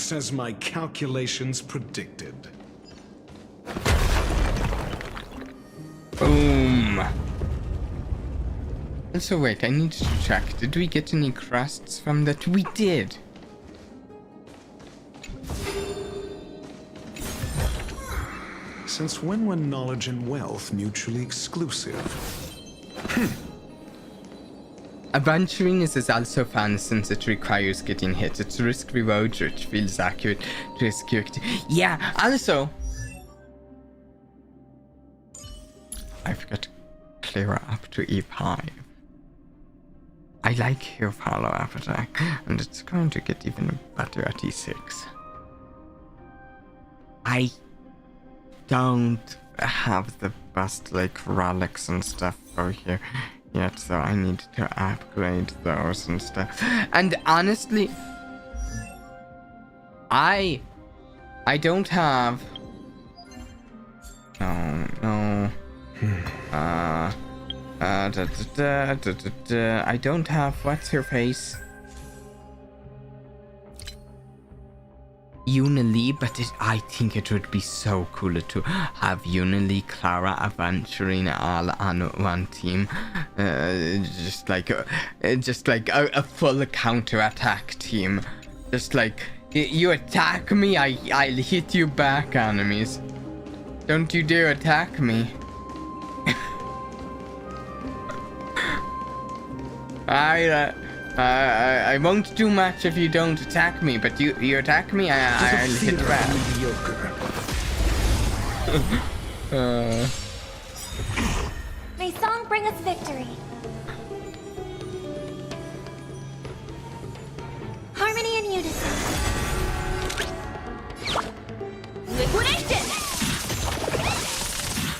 Speaker 8: Just as my calculations predicted.
Speaker 1: Boom. Also, wait, I need to check. Did we get any crusts from that? We did.
Speaker 8: Since when were knowledge and wealth mutually exclusive?
Speaker 1: Adventuring is also fun since it requires getting hit. It's risk-reward, which feels accurate to his character. Yeah, also... I forgot to clear up to E5. I like your follow-up attack, and it's going to get even better at E6. I don't have the best, like, relics and stuff over here yet, so I need to upgrade those and stuff. And honestly, I don't have... No. I don't have... What's her face? Unilee, but I think it would be so cool to have Unilee, Clara, Adventuring all on one team. Just like a full counter-attack team. Just like, you attack me, I'll hit you back, enemies. Don't you dare attack me. I won't do much if you don't attack me, but you attack me, I'll hit back.
Speaker 4: May song bring us victory. Harmony and unison. Liquidation!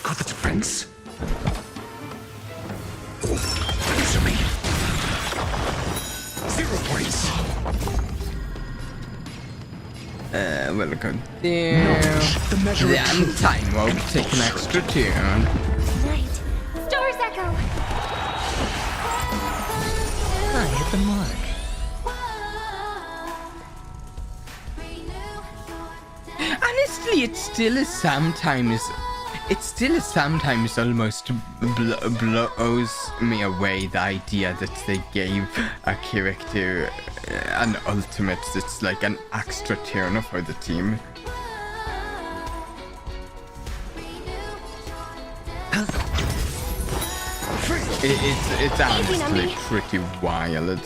Speaker 17: Got the defense? Answer me. 0 points.
Speaker 1: We'll go there. Then time will take an extra turn.
Speaker 4: Right. Stars echo.
Speaker 18: I hit the mark.
Speaker 1: Honestly, it still is sometimes almost blows me away, the idea that they gave a character an ultimate that's like an extra turn for the team. It's honestly pretty wild.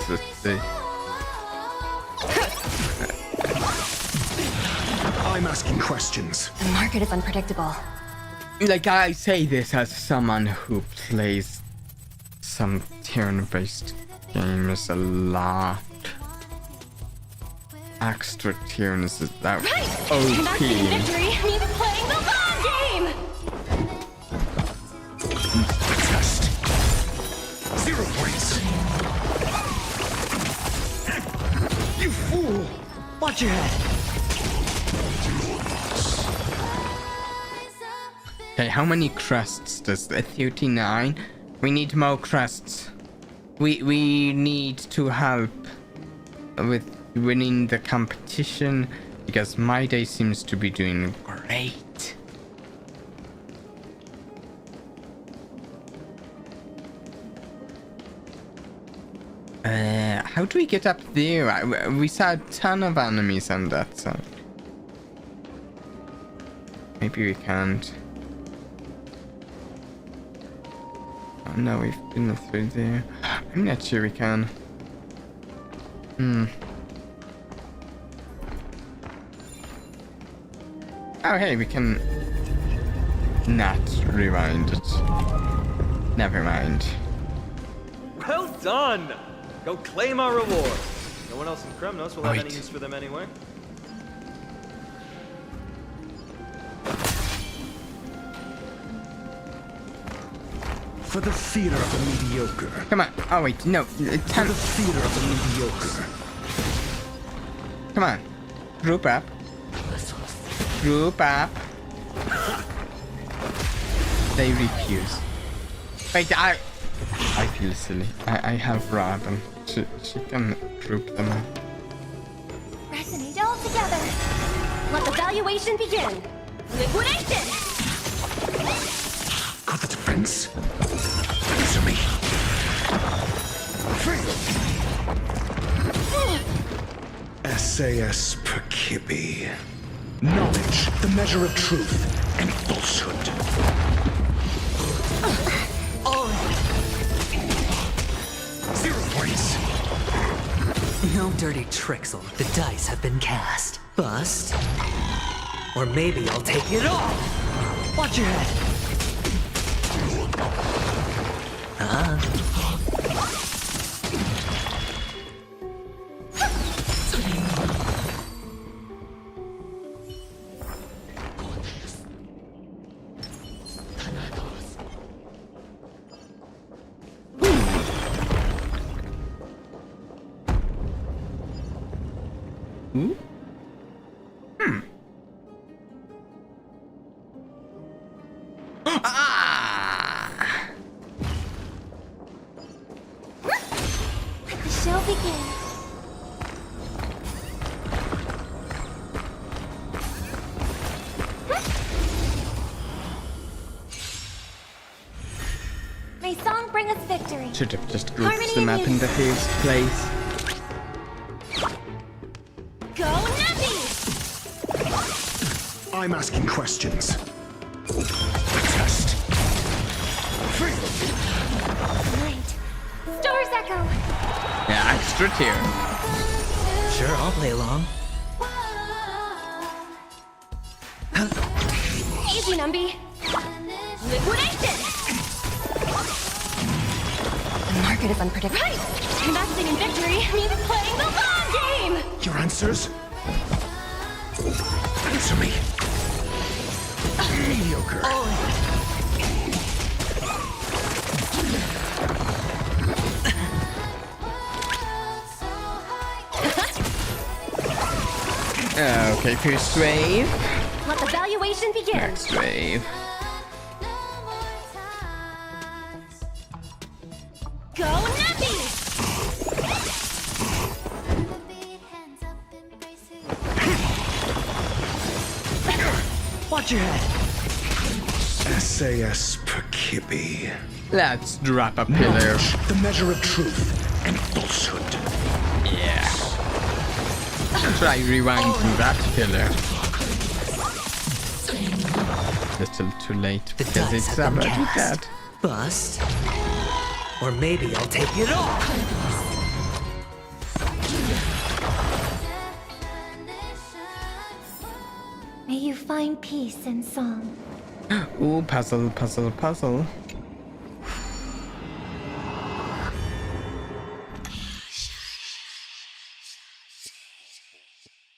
Speaker 8: I'm asking questions.
Speaker 4: The market is unpredictable.
Speaker 1: Like, I say this as someone who plays some turn-based games a lot. Extra turns is that OP.
Speaker 4: Victory means playing the long game.
Speaker 17: Test. 0 points. You fool!
Speaker 18: Watch your head.
Speaker 1: Okay, how many crusts does the 39? We need more crusts. We need to help with winning the competition because Mado seems to be doing great. How do we get up there? We saw a ton of enemies on that side. Maybe we can't. Oh, no, we've been through there. I'm not sure we can. Oh, hey, we can not rewind it. Never mind.
Speaker 16: Well done! Go claim our reward. No one else in Kremnos will have any use for them anyway.
Speaker 17: For the theater of the mediocre.
Speaker 1: Come on. Oh, wait, no.
Speaker 17: For the theater of the mediocre.
Speaker 1: Come on. Group up. Group up. They refuse. Wait, I feel silly. I have Robin. She can group them up.
Speaker 4: Resonate all together.
Speaker 6: Let the valuation begin. Liquidation!
Speaker 17: Got the defense. Answer me. SAS per Kibbe. Knowledge, the measure of truth and falsehood.
Speaker 18: No dirty tricks, old. The dice have been cast. Bust. Or maybe I'll take it all. Watch your head.
Speaker 4: The show begins. May song bring us victory.
Speaker 1: Should have just grouped them up in the first place.
Speaker 4: Go Nappy!
Speaker 17: I'm asking questions. Test.
Speaker 4: Right. Stars echo.
Speaker 1: Yeah, extra tier.
Speaker 18: Sure, I'll play along.
Speaker 6: Easy, Numby. Liquidation!
Speaker 4: The market is unpredictable.
Speaker 6: Right! Investing in victory means playing the long game!
Speaker 17: Your answers? Answer me. Mediocre.
Speaker 1: Okay, first wave.
Speaker 6: Let the valuation begin.
Speaker 1: Next wave.
Speaker 6: Go Nappy!
Speaker 18: Watch your head.
Speaker 17: SAS per Kibbe.
Speaker 1: Let's drop a pillar.
Speaker 17: The measure of truth and falsehood.
Speaker 1: Yeah. Try rewinding that pillar. Little too late
Speaker 18: The
Speaker 1: because
Speaker 18: dice
Speaker 1: it's
Speaker 18: have been
Speaker 1: already
Speaker 18: cast.
Speaker 1: dead.
Speaker 18: Bust. Or maybe I'll take it all.
Speaker 4: May you find peace in song.
Speaker 1: Ooh, puzzle, puzzle, puzzle.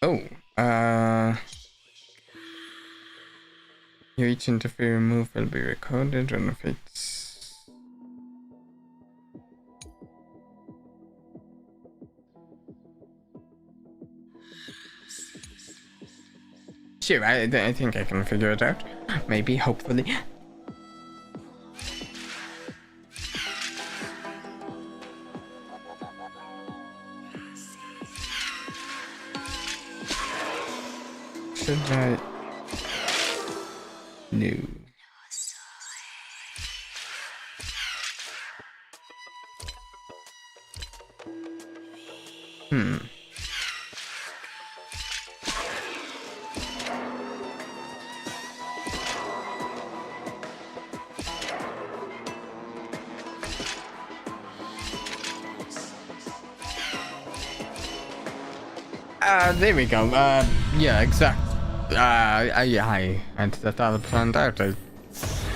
Speaker 1: Oh, each interfere move will be recorded and if it's... Sure, I think I can figure it out. Maybe, hopefully. Should I? No. There we go. Yeah, exact. I had that all planned out. I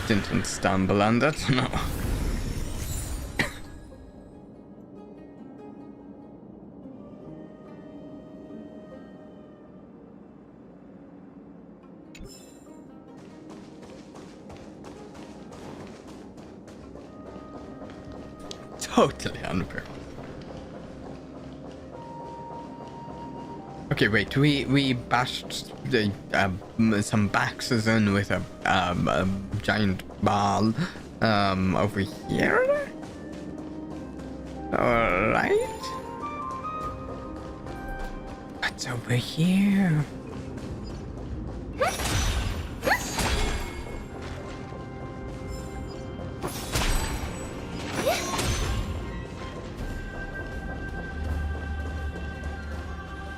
Speaker 1: didn't stumble on that, no. Totally unfair. Okay, wait. We bashed the some baxes in with a giant ball over here. All right. What's over here?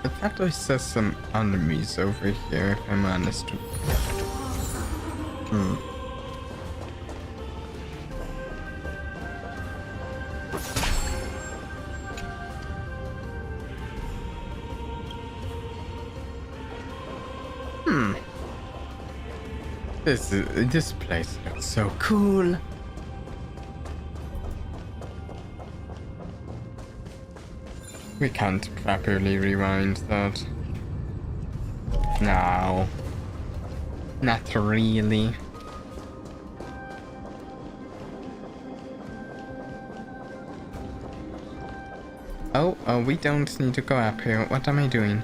Speaker 1: I thought I saw some enemies over here, if I'm honest. This place looks so cool. We can't properly rewind that. No. Not really. Oh, we don't need to go up here. What am I doing?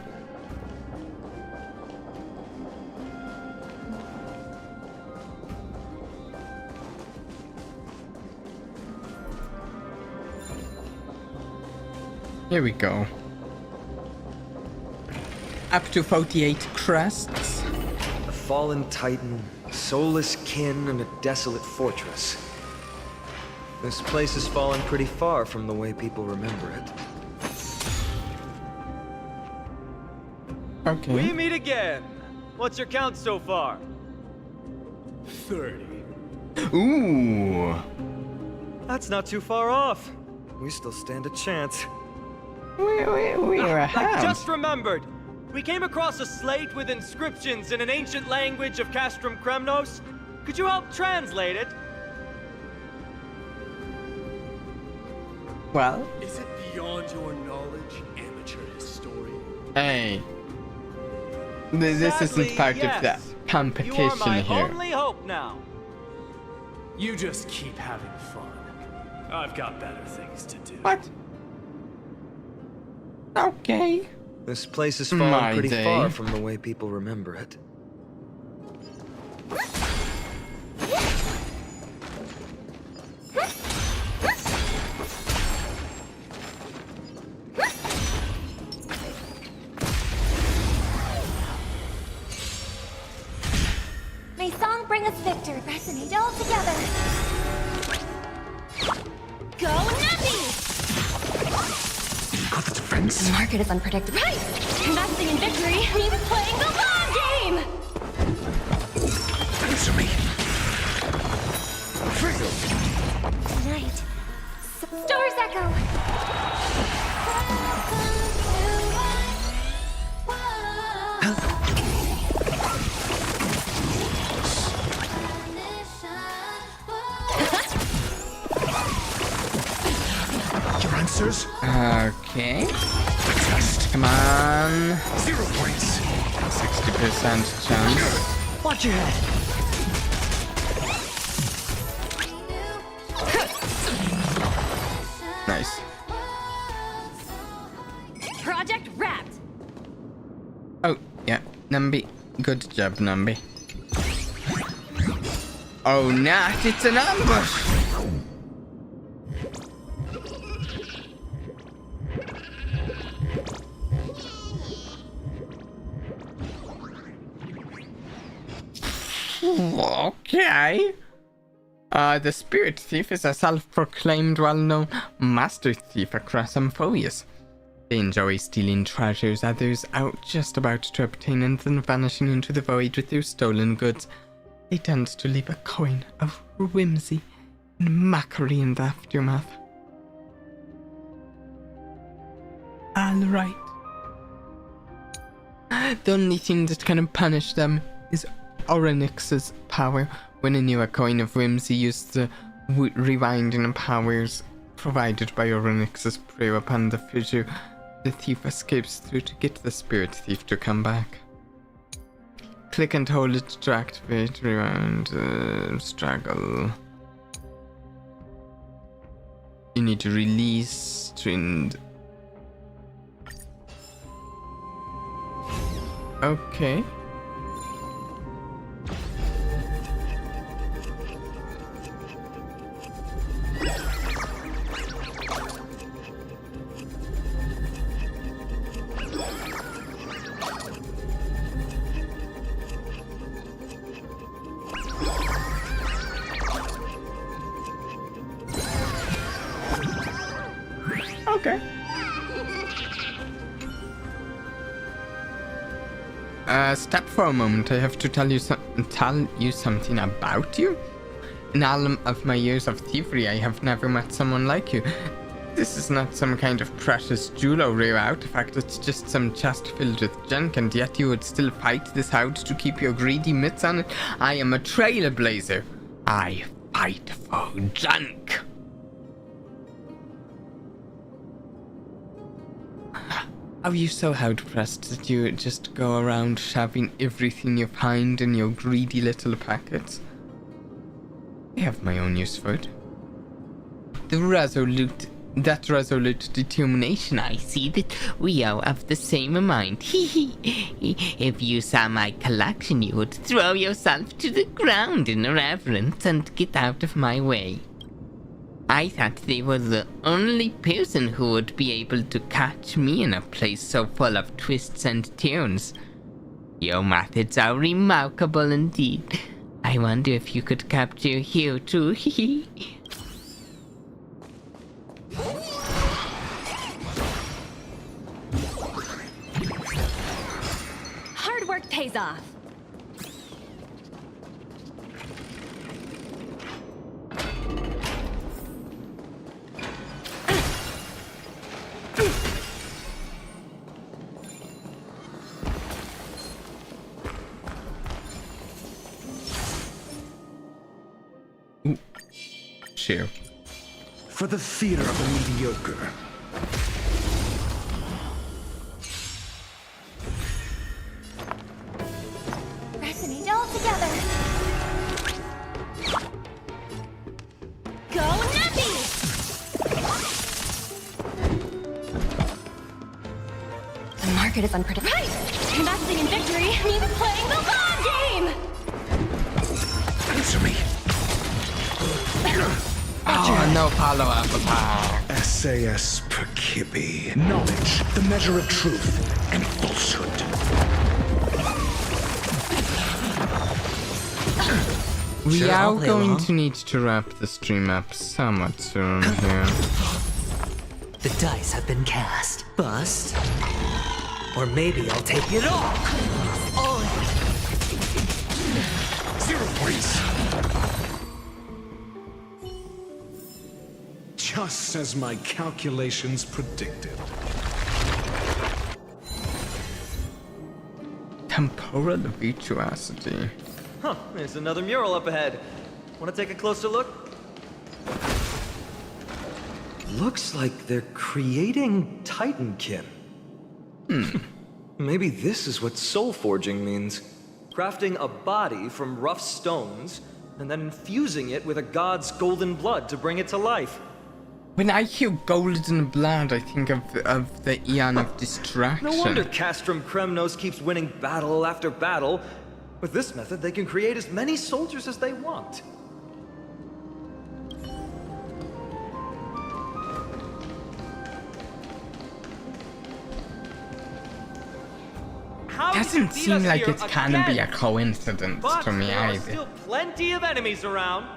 Speaker 1: Here we go. Up to 48 crests.
Speaker 10: A fallen titan, soulless kin, and a desolate fortress. This place has fallen pretty far from the way people remember it.
Speaker 1: Okay.
Speaker 19: We meet again. What's your count so far?
Speaker 15: 30.
Speaker 1: Ooh.
Speaker 19: That's not too far off.
Speaker 10: We still stand a chance.
Speaker 1: We were ahead.
Speaker 19: I just remembered. We came across a slate with inscriptions in an ancient language of Castrum Kremnos. Could you help translate it?
Speaker 1: Well?
Speaker 15: Is it beyond your knowledge, amateur historian?
Speaker 1: Hey. This isn't part of the competition
Speaker 19: you are my
Speaker 1: here.
Speaker 19: only hope now.
Speaker 15: You just keep having fun. I've got better things to do.
Speaker 1: What? Okay.
Speaker 10: This place has fallen pretty far from the way people remember it.
Speaker 4: May song bring us victor, resonate all together. Go Nappy!
Speaker 17: Got the defense.
Speaker 4: The market is unpredictable. Right! Investing in victory means playing the long game!
Speaker 17: Answer me.
Speaker 4: Tonight, Stars Echo!
Speaker 17: Your answers?
Speaker 1: Okay.
Speaker 17: Test.
Speaker 1: Come on.
Speaker 17: 0 points.
Speaker 1: 60% chance.
Speaker 18: Watch your head.
Speaker 1: Nice.
Speaker 4: Project wrapped!
Speaker 1: Oh, yeah. Numby. Good job, Numby. Oh, not. It's an ambush. Okay. The Spirit Thief is a self-proclaimed well-known master thief across Amphoreus. They enjoy stealing treasures others are just about to obtain and then vanishing into the void with their stolen goods. They tend to leave a coin of whimsy and mockery in the aftermath. Alright. The only thing that can punish them is Orynyx's power. When a new coin of whimsy uses the rewinding powers provided by Orynyx's prayer upon the fissure, the thief escapes through to get the Spirit Thief to come back. Click and hold it to activate, rewind, struggle. You need to release trend. Okay. Okay. Step for a moment. I have to tell you something about you. In all of my years of thievery, I have never met someone like you. This is not some kind of precious jewel or rare artifact. It's just some chest filled with junk, and yet you would still fight this hound to keep your greedy mitts on it. I am a trailblazer. I fight for junk. Are you so hard-pressed that you just go around shoving everything you find in your greedy little pockets? I have my own use for it. That resolute determination. I see that we are of the same mind. If you saw my collection, you would throw yourself to the ground in reverence and get out of my way. I thought they were the only person who would be able to catch me in a place so full of twists and turns. Your methods are remarkable indeed. I wonder if you could capture here too.
Speaker 6: Hard work pays off.
Speaker 1: Sure.
Speaker 17: For the theater of the mediocre.
Speaker 6: Resonate all together. Go Nappy! The market is unpredictable. Right! Investing in victory means playing the long game!
Speaker 17: Answer me.
Speaker 1: Oh, no follow-up attack.
Speaker 17: SAS per Kibby. Knowledge, the measure of truth and falsehood.
Speaker 1: We are going to need to wrap the stream up somewhat soon here.
Speaker 18: The dice have been cast. Bust. Or maybe I'll take it all. All in.
Speaker 17: 0 points. Just as my calculations predicted.
Speaker 1: Temporal virtuosity.
Speaker 19: Huh, there's another mural up ahead. Want to take a closer look?
Speaker 10: Looks like they're creating Titankin. Maybe this is what soul forging means.
Speaker 19: Crafting a body from rough stones, and then infusing it with a god's golden blood to bring it to life.
Speaker 1: When I hear golden blood, I think of the Eon of Distraction.
Speaker 19: No wonder Castrum Kremnos keeps winning battle after battle. With this method, they can create as many soldiers as they want.
Speaker 1: Doesn't seem like it's gonna be a coincidence to me
Speaker 19: there are
Speaker 1: either.
Speaker 19: still plenty of enemies around.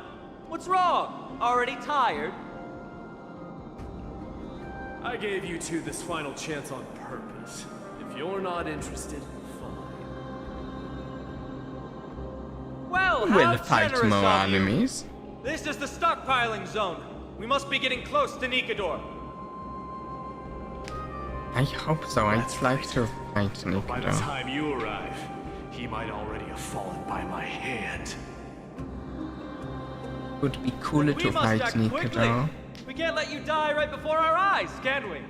Speaker 19: What's wrong? Already tired?
Speaker 15: I gave you two this final chance on purpose. If you're not interested, fine.
Speaker 19: Well,
Speaker 1: We'll
Speaker 19: how
Speaker 1: fight
Speaker 19: generous
Speaker 1: more
Speaker 19: of you.
Speaker 1: enemies.
Speaker 19: This is the stockpiling zone. We must be getting close to Nikador.
Speaker 1: I hope so. I'd like to fight
Speaker 15: By the
Speaker 1: Nikador.
Speaker 15: time you arrive, he might already have fallen by my hand.
Speaker 1: Would be cooler
Speaker 19: We
Speaker 1: to
Speaker 19: must
Speaker 1: fight
Speaker 19: act quickly.
Speaker 1: Nikador.
Speaker 19: We can't let you die right before our eyes, can we?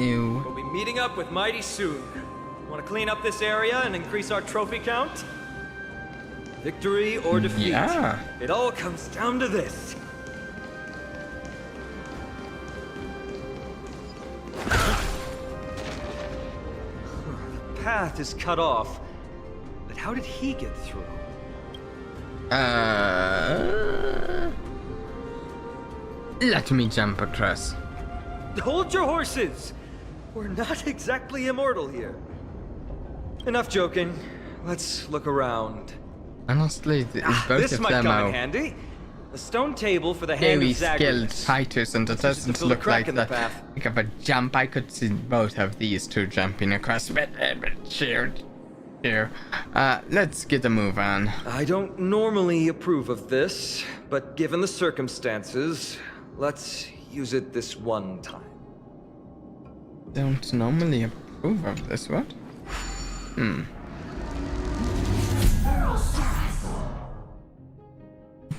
Speaker 1: No.
Speaker 19: We'll be meeting up with Mighty soon. Want to clean up this area and increase our trophy count? Victory or defeat.
Speaker 1: Yeah.
Speaker 19: It all comes down to this. The path is cut off. But how did he get through?
Speaker 1: Let me jump across.
Speaker 19: Hold your horses! We're not exactly immortal here. Enough joking. Let's look around.
Speaker 1: Honestly, both
Speaker 19: This
Speaker 1: of
Speaker 19: might
Speaker 1: them
Speaker 19: come
Speaker 1: are.
Speaker 19: in handy.
Speaker 16: A stone table for the hand
Speaker 1: Very
Speaker 16: of
Speaker 1: skilled
Speaker 16: Zagreus.
Speaker 1: fighters, and it doesn't
Speaker 16: fill a
Speaker 1: look
Speaker 16: crack
Speaker 1: like
Speaker 16: in the
Speaker 1: that.
Speaker 16: path.
Speaker 1: Like of a jump, I could see both of these two jumping across. But here. Let's get a move on.
Speaker 10: I don't normally approve of this, but given the circumstances, let's use it this one time.
Speaker 1: Don't normally approve of this, what?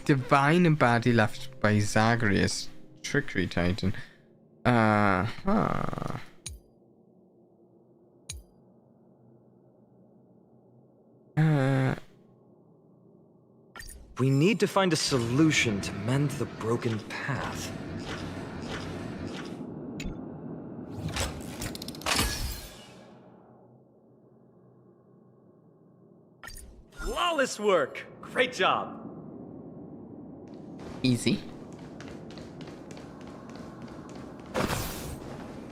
Speaker 1: Divine body left by Zagreus, Trickery Titan.
Speaker 10: We need to find a solution to mend the broken path.
Speaker 19: Flawless work! Great job!
Speaker 1: Easy.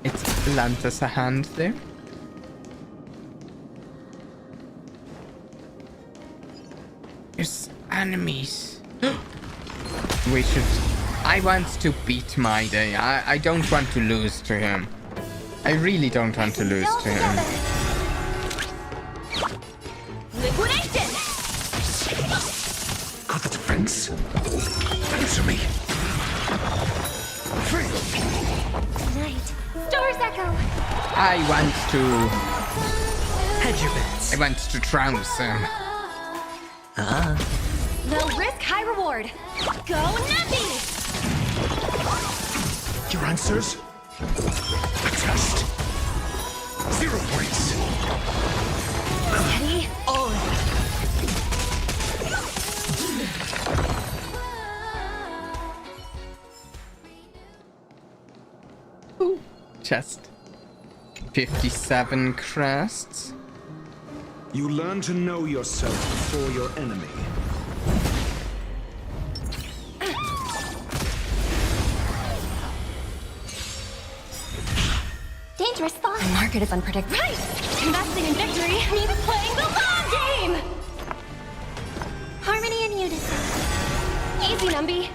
Speaker 1: It's lent us a hand there. There's enemies. We should... I want to beat Mado. I don't want to lose to him. I really don't want to lose to him.
Speaker 6: Liquidation!
Speaker 17: Got the defense? Answer me.
Speaker 4: Tonight. Stars Echo!
Speaker 1: I want to...
Speaker 18: Hedge your bets.
Speaker 1: I want to trounce him.
Speaker 4: Low risk, high reward. Go Nappy!
Speaker 17: Your answers? A test. 0 points.
Speaker 4: Steady.
Speaker 1: Ooh, chest. 57 crests.
Speaker 8: You learn to know yourself before your enemy.
Speaker 4: Dangerous thought. The market is unpredictable. Right! Investing in victory means playing the long game! Harmony and unison. Easy, Numby.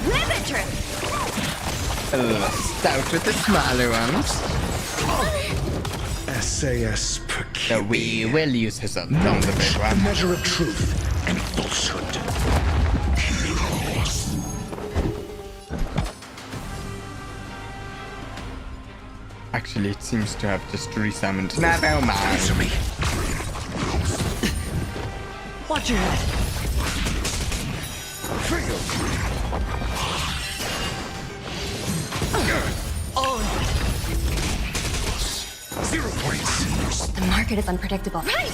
Speaker 4: Ribbit trip!
Speaker 1: Start with the smaller ones.
Speaker 17: SAS per
Speaker 1: So we will use his on the big
Speaker 17: The
Speaker 1: one.
Speaker 17: measure of truth and falsehood.
Speaker 1: Actually, it seems to have just resummoned. Never mind.
Speaker 17: Answer me.
Speaker 18: Watch your head.
Speaker 17: Oh. 0 points.
Speaker 4: The market is unpredictable. Right!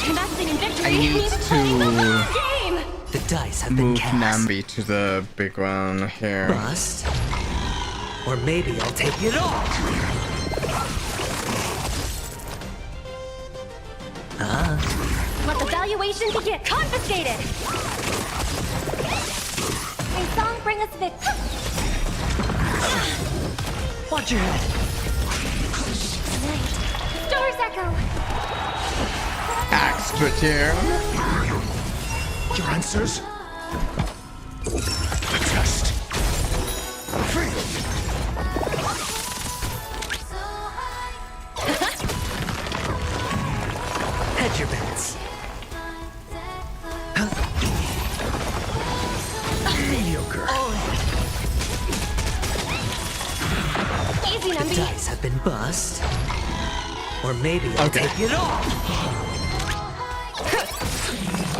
Speaker 4: Investing in victory
Speaker 1: I need
Speaker 4: means playing the long
Speaker 1: to
Speaker 4: game!
Speaker 18: The dice have been
Speaker 1: move
Speaker 18: cast.
Speaker 1: Nambi to the big one here.
Speaker 18: Bust. Or maybe I'll take it all.
Speaker 4: Let the valuation begin! Confiscated! May song bring us victory!
Speaker 18: Watch your head.
Speaker 4: Tonight. Stars Echo!
Speaker 1: Extra turn.
Speaker 17: Your answers? A test.
Speaker 18: Hedge your bets.
Speaker 17: Mediocre.
Speaker 4: Easy,
Speaker 18: The
Speaker 4: Numby!
Speaker 18: dice have been bust. Or maybe I'll
Speaker 1: Okay.
Speaker 18: take it all.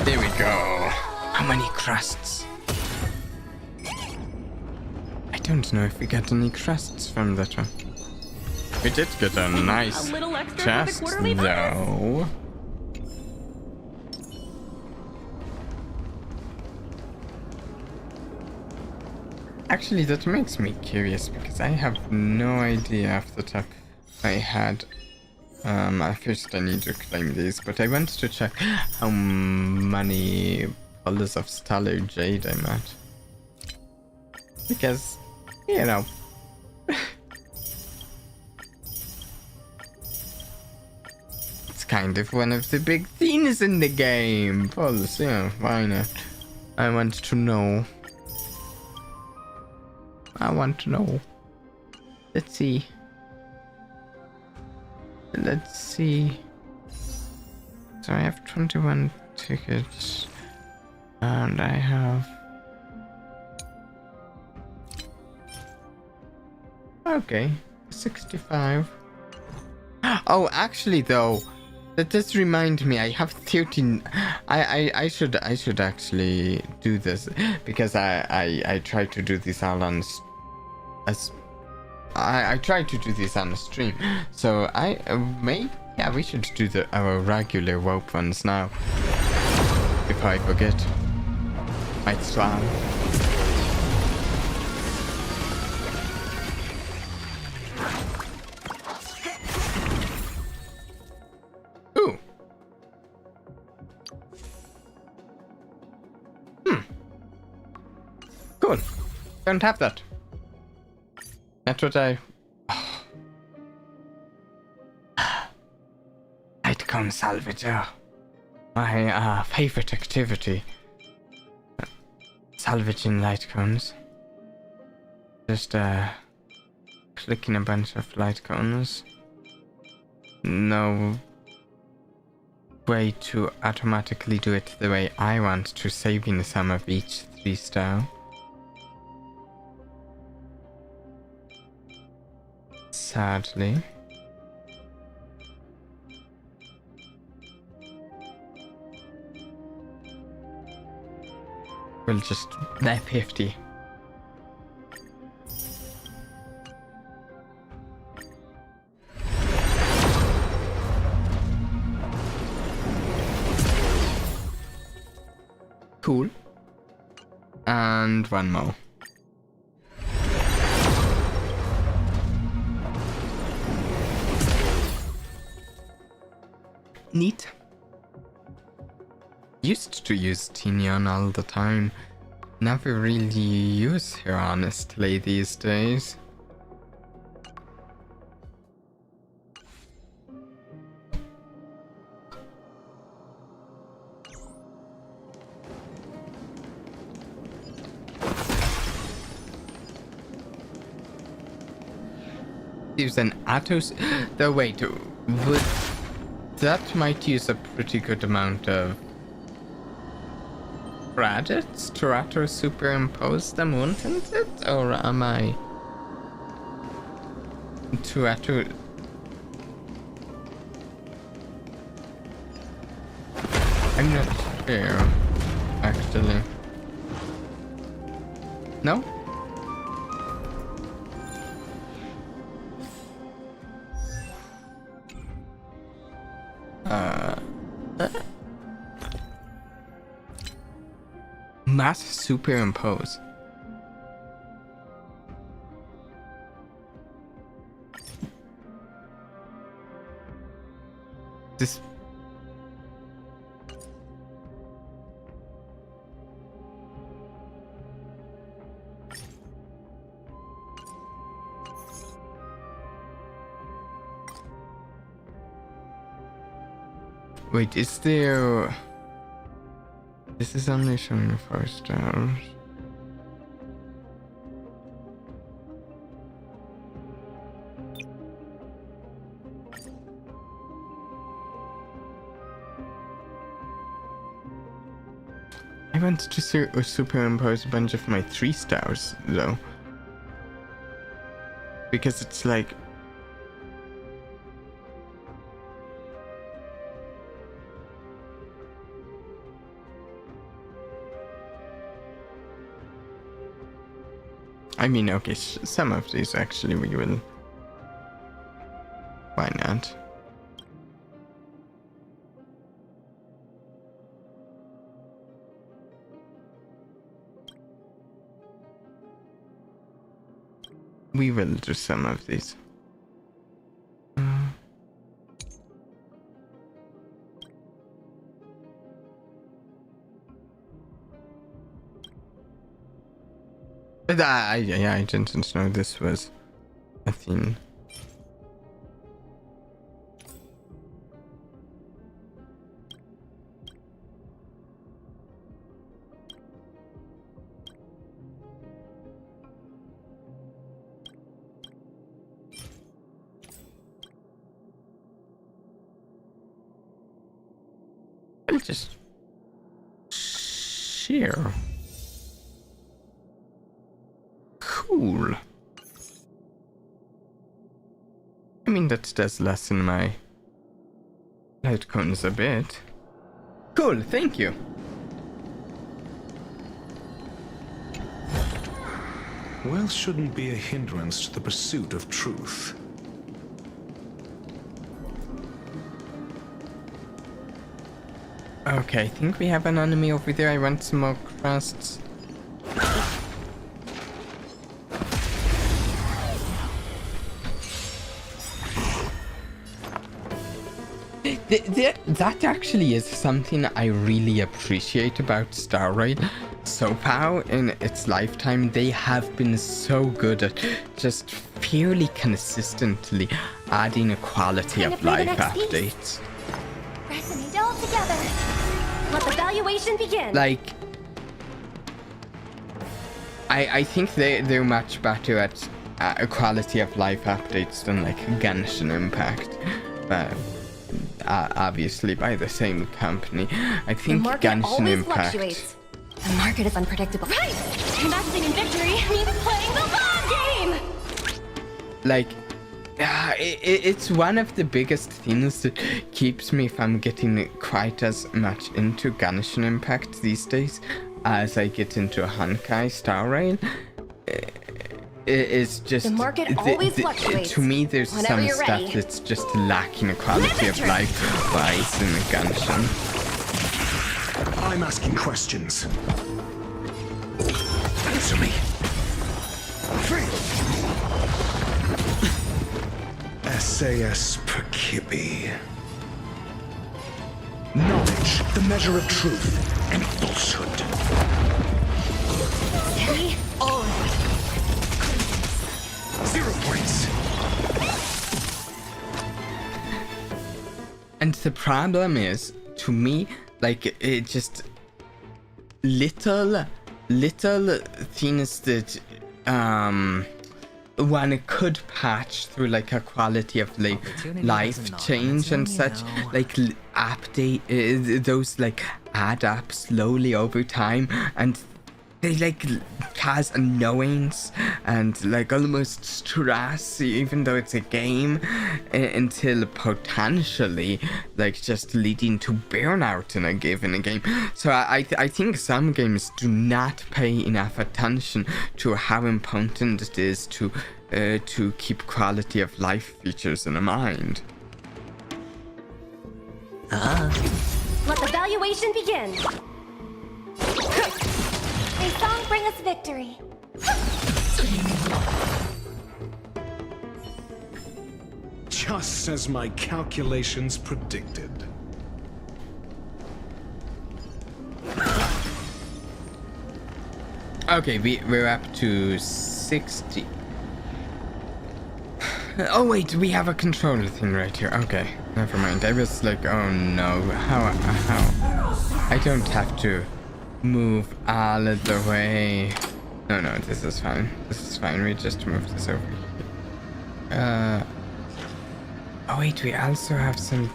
Speaker 1: There we go. How many crusts? I don't know if we got any crusts from that one. We did get a nice
Speaker 6: A little extra for the
Speaker 1: chest,
Speaker 6: quarterly bonus.
Speaker 1: though. Actually, that makes me curious because I have no idea off the top of my head. First I need to claim these, but I want to check how many pillars of stellar jade I'm at. Because, you know. It's kind of one of the big themes in the game. Polls, yeah, why not? I want to know. I want to know. Let's see. Let's see. So I have 21 tickets. And I have... Okay, 65. Oh, actually though, that does remind me, I have 13. I should actually do this because I tried to do this all on I tried to do this on a stream. So we should do our regular WoP ones now. If I forget. Might slam. Cool. Don't have that. That's what I... Lightcone salvager. My favorite activity. Salvaging lightcones. Just clicking a bunch of lightcones. No way to automatically do it the way I want to, saving some of each 3-star. Sadly. We'll just let 50. Cool. And one more. Neat. Used to use Tinian all the time. Never really use her honestly these days. Use an Atos. The wait, would that might use a pretty good amount of credits to retro superimpose them, wouldn't it? Or am I to retro? I'm not sure, actually. No? Mass superimpose. This. Wait, is there... This is only showing 4 stars. I want to superimpose a bunch of my 3 stars, though. Because it's like... I mean, okay, some of these actually we will. Why not? We will do some of these. I didn't know this was a thing. We'll just share. Cool. I mean, that does lessen my outcomes a bit. Cool, thank you.
Speaker 8: Wealth shouldn't be a hindrance to the pursuit of truth.
Speaker 1: Okay, I think we have an enemy over there. I want some more crusts. That actually is something I really appreciate about Star Rail. So far in its lifetime, they have been so good at just fairly consistently adding a quality of life updates.
Speaker 4: Resonate all together. Let the valuation begin.
Speaker 1: Like, I think they're much better at quality of life updates than like Genshin Impact, but obviously by the same company. I think Genshin Impact.
Speaker 4: Fluctuates. The market is unpredictable. Right! Investing in victory means playing the long game!
Speaker 1: Like, it's one of the biggest things that keeps me from getting quite as much into Genshin Impact these days as I get into Honkai Star Rail. It's just
Speaker 4: the market always fluctuates.
Speaker 1: To me, there's
Speaker 4: Whenever
Speaker 1: some
Speaker 4: you're
Speaker 1: stuff
Speaker 4: ready.
Speaker 1: that's just lacking a quality of life wise in Genshin.
Speaker 17: I'm asking questions. Answer me. SAS Perkibi. Knowledge, the measure of truth and falsehood.
Speaker 4: Steady on.
Speaker 17: 0 points.
Speaker 1: And the problem is, to me, like, it just little things that one could patch through like a quality of like life change and such, like update those like add up slowly over time, and they like cause annoyance and like almost stress, even though it's a game, until potentially like just leading to burnout in a given game. So I think some games do not pay enough attention to how important it is to keep quality of life features in mind.
Speaker 4: Let the valuation begin. May song bring us victory.
Speaker 8: Just as my calculations predicted.
Speaker 1: Okay, we're up to 60. Oh wait, we have a controller thing right here. Okay, never mind. I was like, oh no, how? I don't have to move all of the way. No, this is fine. This is fine. We just moved this over here. Oh wait, we also have some.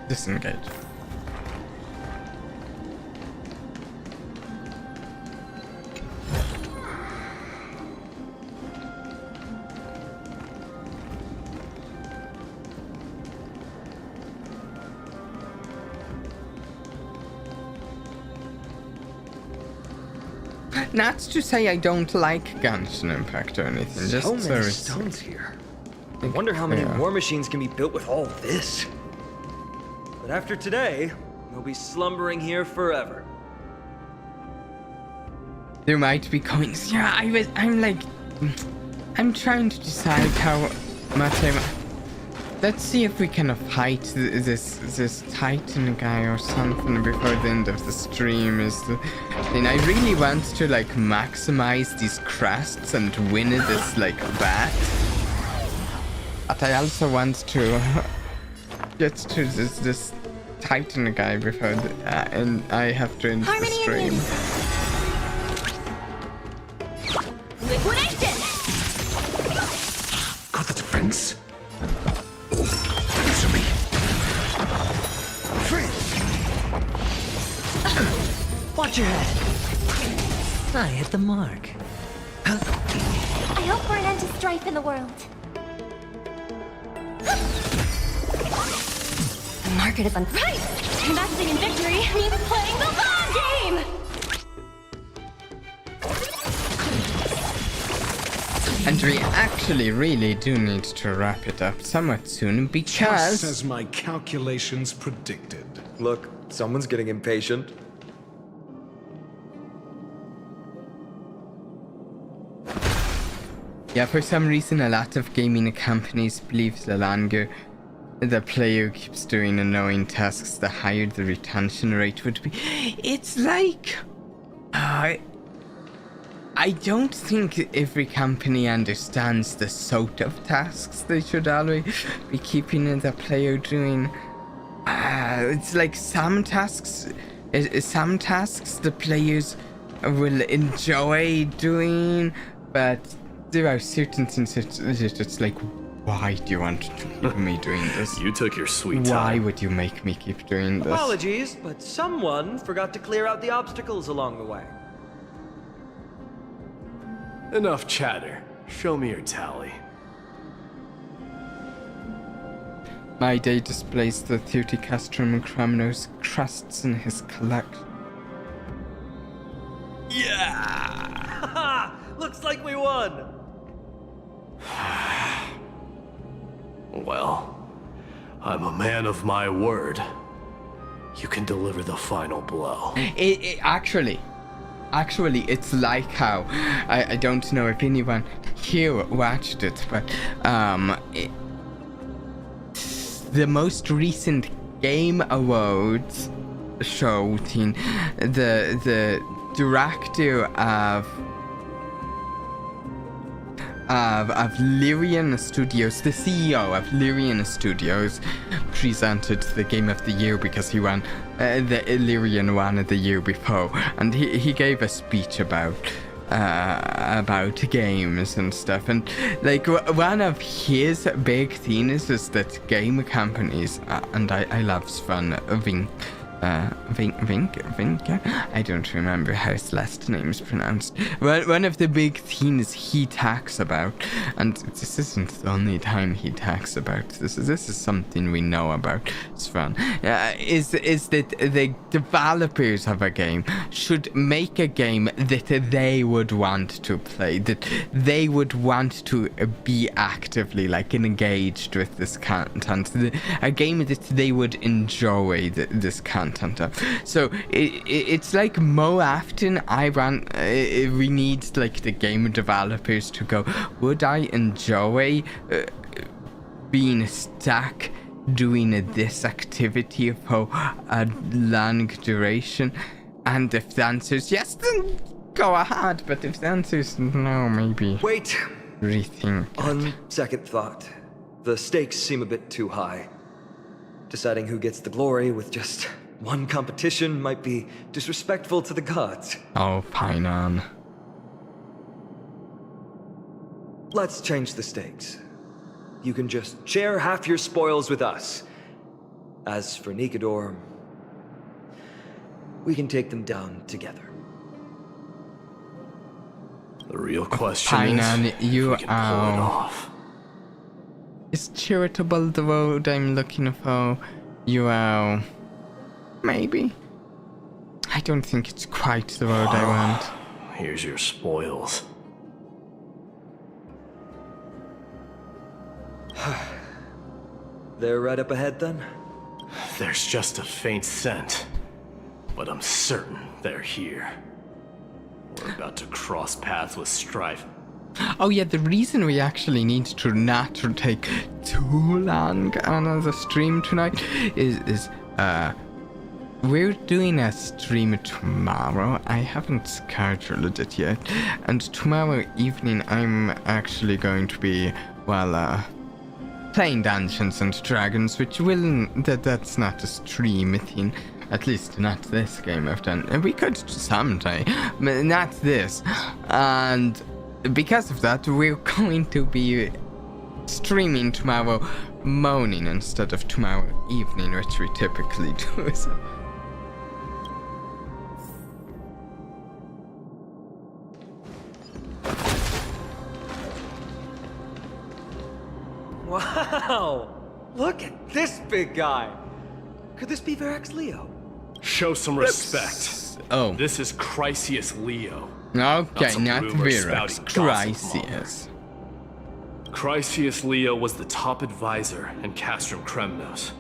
Speaker 1: Disengage. Not to say I don't like Genshin Impact or anything, just
Speaker 10: so many
Speaker 1: it's
Speaker 10: stones here. I wonder how many war machines can be built with all this.
Speaker 16: But after today, they'll be slumbering here forever.
Speaker 1: There might be coins. Yeah, I'm trying to decide how much let's see if we can fight this Titan guy or something before the end of the stream. And I really want to like maximize these crests and win this like bat. But I also want to get to this Titan guy before, and I have to end the stream.
Speaker 6: Liquidation!
Speaker 17: Got the defense. Answer me.
Speaker 18: Watch your head. I hit the mark.
Speaker 4: I hope for an end to strife in the world. The market is unpriced. Investing in victory means playing the long game.
Speaker 1: And we actually really do need to wrap it up somewhat soon because...
Speaker 8: Just as my calculations predicted.
Speaker 10: Look, someone's getting impatient.
Speaker 1: Yeah, for some reason a lot of gaming companies believe the longer the player keeps doing annoying tasks, the higher the retention rate would be. It's like... I don't think every company understands the sort of tasks they should always be keeping the player doing. It's like some tasks the players will enjoy doing, but there are certain things that it's like, why do you want to keep me doing this?
Speaker 15: You took your sweet
Speaker 1: Why
Speaker 15: time.
Speaker 1: would you make me keep doing this?
Speaker 16: Apologies, but someone forgot to clear out the obstacles along the way.
Speaker 15: Enough chatter. Show me your tally.
Speaker 1: My day displays the 30 custom criminals crusts in his collection.
Speaker 16: Yeah! Looks like we won!
Speaker 15: Well, I'm a man of my word. You can deliver the final blow.
Speaker 1: Actually, it's like how I don't know if anyone here watched it, but the most recent Game Awards show thing, the director of Lyrian Studios, the CEO of Lyrian Studios, presented the Game of the Year because he won the Lyrian one the year before, and he gave a speech about games and stuff, and like one of his big things is that game companies, and I love Sven Vinker? I don't remember how his last name is pronounced. One of the big things he talks about, and this isn't the only time he talks about this is something we know about Sven, is that the developers of a game should make a game that they would want to play, that they would want to be actively like engaged with this content, a game that they would enjoy this content of. So it's like more often we need like the game developers to go, would I enjoy being stuck doing this activity for a long duration? And if the answer is yes, then go ahead, but if the answer is no, maybe
Speaker 10: wait,
Speaker 1: rethink.
Speaker 10: On second thought, the stakes seem a bit too high. Deciding who gets the glory with just one competition might be disrespectful to the gods.
Speaker 1: Oh, fine on.
Speaker 10: Let's change the stakes. You can just share half your spoils with us. As for Nikador, we can take them down together.
Speaker 15: The real question
Speaker 1: fine
Speaker 15: is,
Speaker 1: on, you
Speaker 15: if we can pull it off.
Speaker 1: Is charitable the road I'm looking for? You are... Maybe. I don't think it's quite the road I want.
Speaker 15: Here's your spoils.
Speaker 10: They're right up ahead then?
Speaker 15: There's just a faint scent, but I'm certain they're here. We're about to cross paths with strife.
Speaker 1: Oh yeah, the reason we actually need to not take too long on the stream tonight is we're doing a stream tomorrow. I haven't scheduled it yet. And tomorrow evening I'm actually going to be, well, playing Dungeons and Dragons, which that's not a stream thing. At least not this game I've done. We could someday, but not this. And because of that, we're going to be streaming tomorrow morning instead of tomorrow evening, which we typically do. So.
Speaker 16: Wow! Look at this big guy! Could this be Verax Leo?
Speaker 15: Show some respect.
Speaker 1: Oh.
Speaker 15: This is Chrysius Leo.
Speaker 1: Okay, not Verax. Chrysius.
Speaker 15: Chrysius Leo was the top advisor in Castrum Kremnos,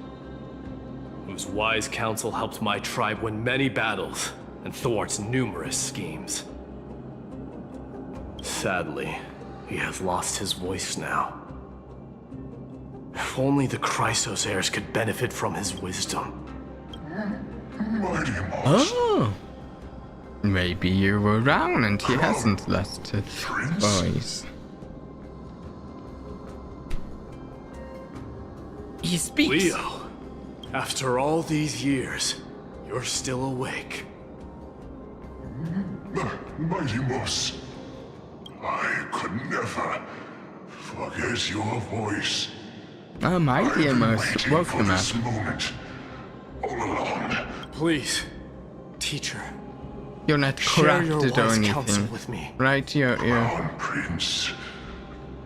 Speaker 15: whose wise counsel helped my tribe win many battles and thwarts numerous schemes. Sadly, he has lost his voice now. If only the Chrysos heirs could benefit from his wisdom.
Speaker 1: Oh! Maybe you were around and he hasn't lost his voice. He speaks.
Speaker 15: Leo, after all these years, you're still awake.
Speaker 9: Mighty Moss, I could never forget your voice.
Speaker 1: Oh, Mighty Moss, welcome
Speaker 9: this moment all along.
Speaker 15: Please, teacher.
Speaker 1: You're not corrupted or anything,
Speaker 15: with me.
Speaker 1: Right? You're...
Speaker 9: Crown Prince,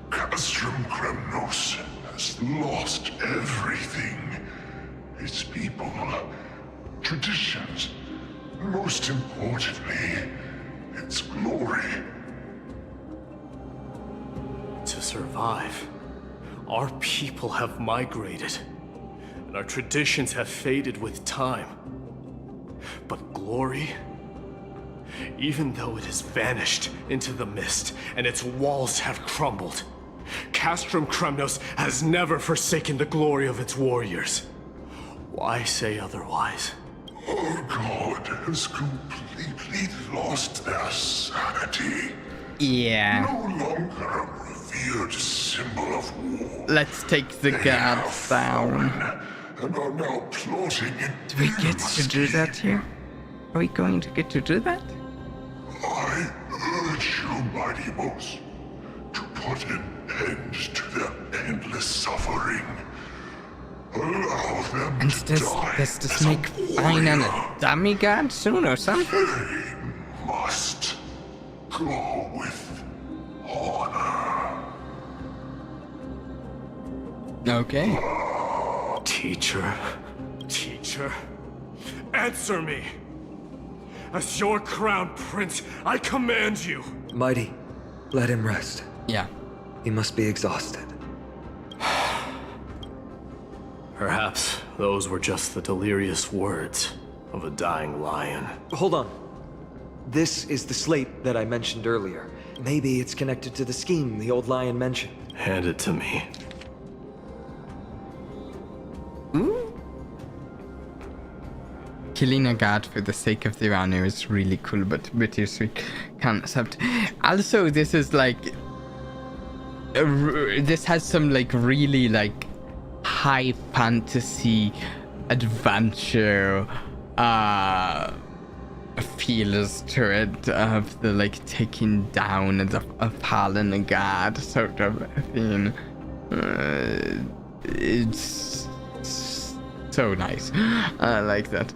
Speaker 9: Castrum Kremnos has lost everything. Its people, traditions, most importantly, its glory.
Speaker 15: To survive, our people have migrated, and our traditions have faded with time. But glory, even though it has vanished into the mist and its walls have crumbled, Castrum Kremnos has never forsaken the glory of its warriors. Why say otherwise?
Speaker 9: Our god has completely lost their sanity.
Speaker 1: Yeah.
Speaker 9: No longer a revered symbol of war.
Speaker 1: Let's take the guards down.
Speaker 9: And are now plotting in
Speaker 1: Do we get to do that here? Are we going to get to do that?
Speaker 9: I urge you, Mighty Moss, to put an end to their endless suffering. Allow them
Speaker 1: And
Speaker 9: to
Speaker 1: does
Speaker 9: die
Speaker 1: this make fine on a dummy god soon or something?
Speaker 9: They must go with honor.
Speaker 1: Okay.
Speaker 15: Teacher, answer me! As your crown prince, I command you!
Speaker 10: Mighty, let him rest.
Speaker 1: Yeah.
Speaker 10: He must be exhausted.
Speaker 15: Perhaps those were just the delirious words of a dying lion.
Speaker 10: Hold on. This is the slate that I mentioned earlier. Maybe it's connected to the scheme the old lion mentioned.
Speaker 15: Hand it to me.
Speaker 1: Killing a god for the sake of the honor is really cool, but bittersweet concept. Also, this is like... this has some like really like high fantasy adventure feels to it, of the like taking down a fallen god sort of thing. It's so nice. I like that.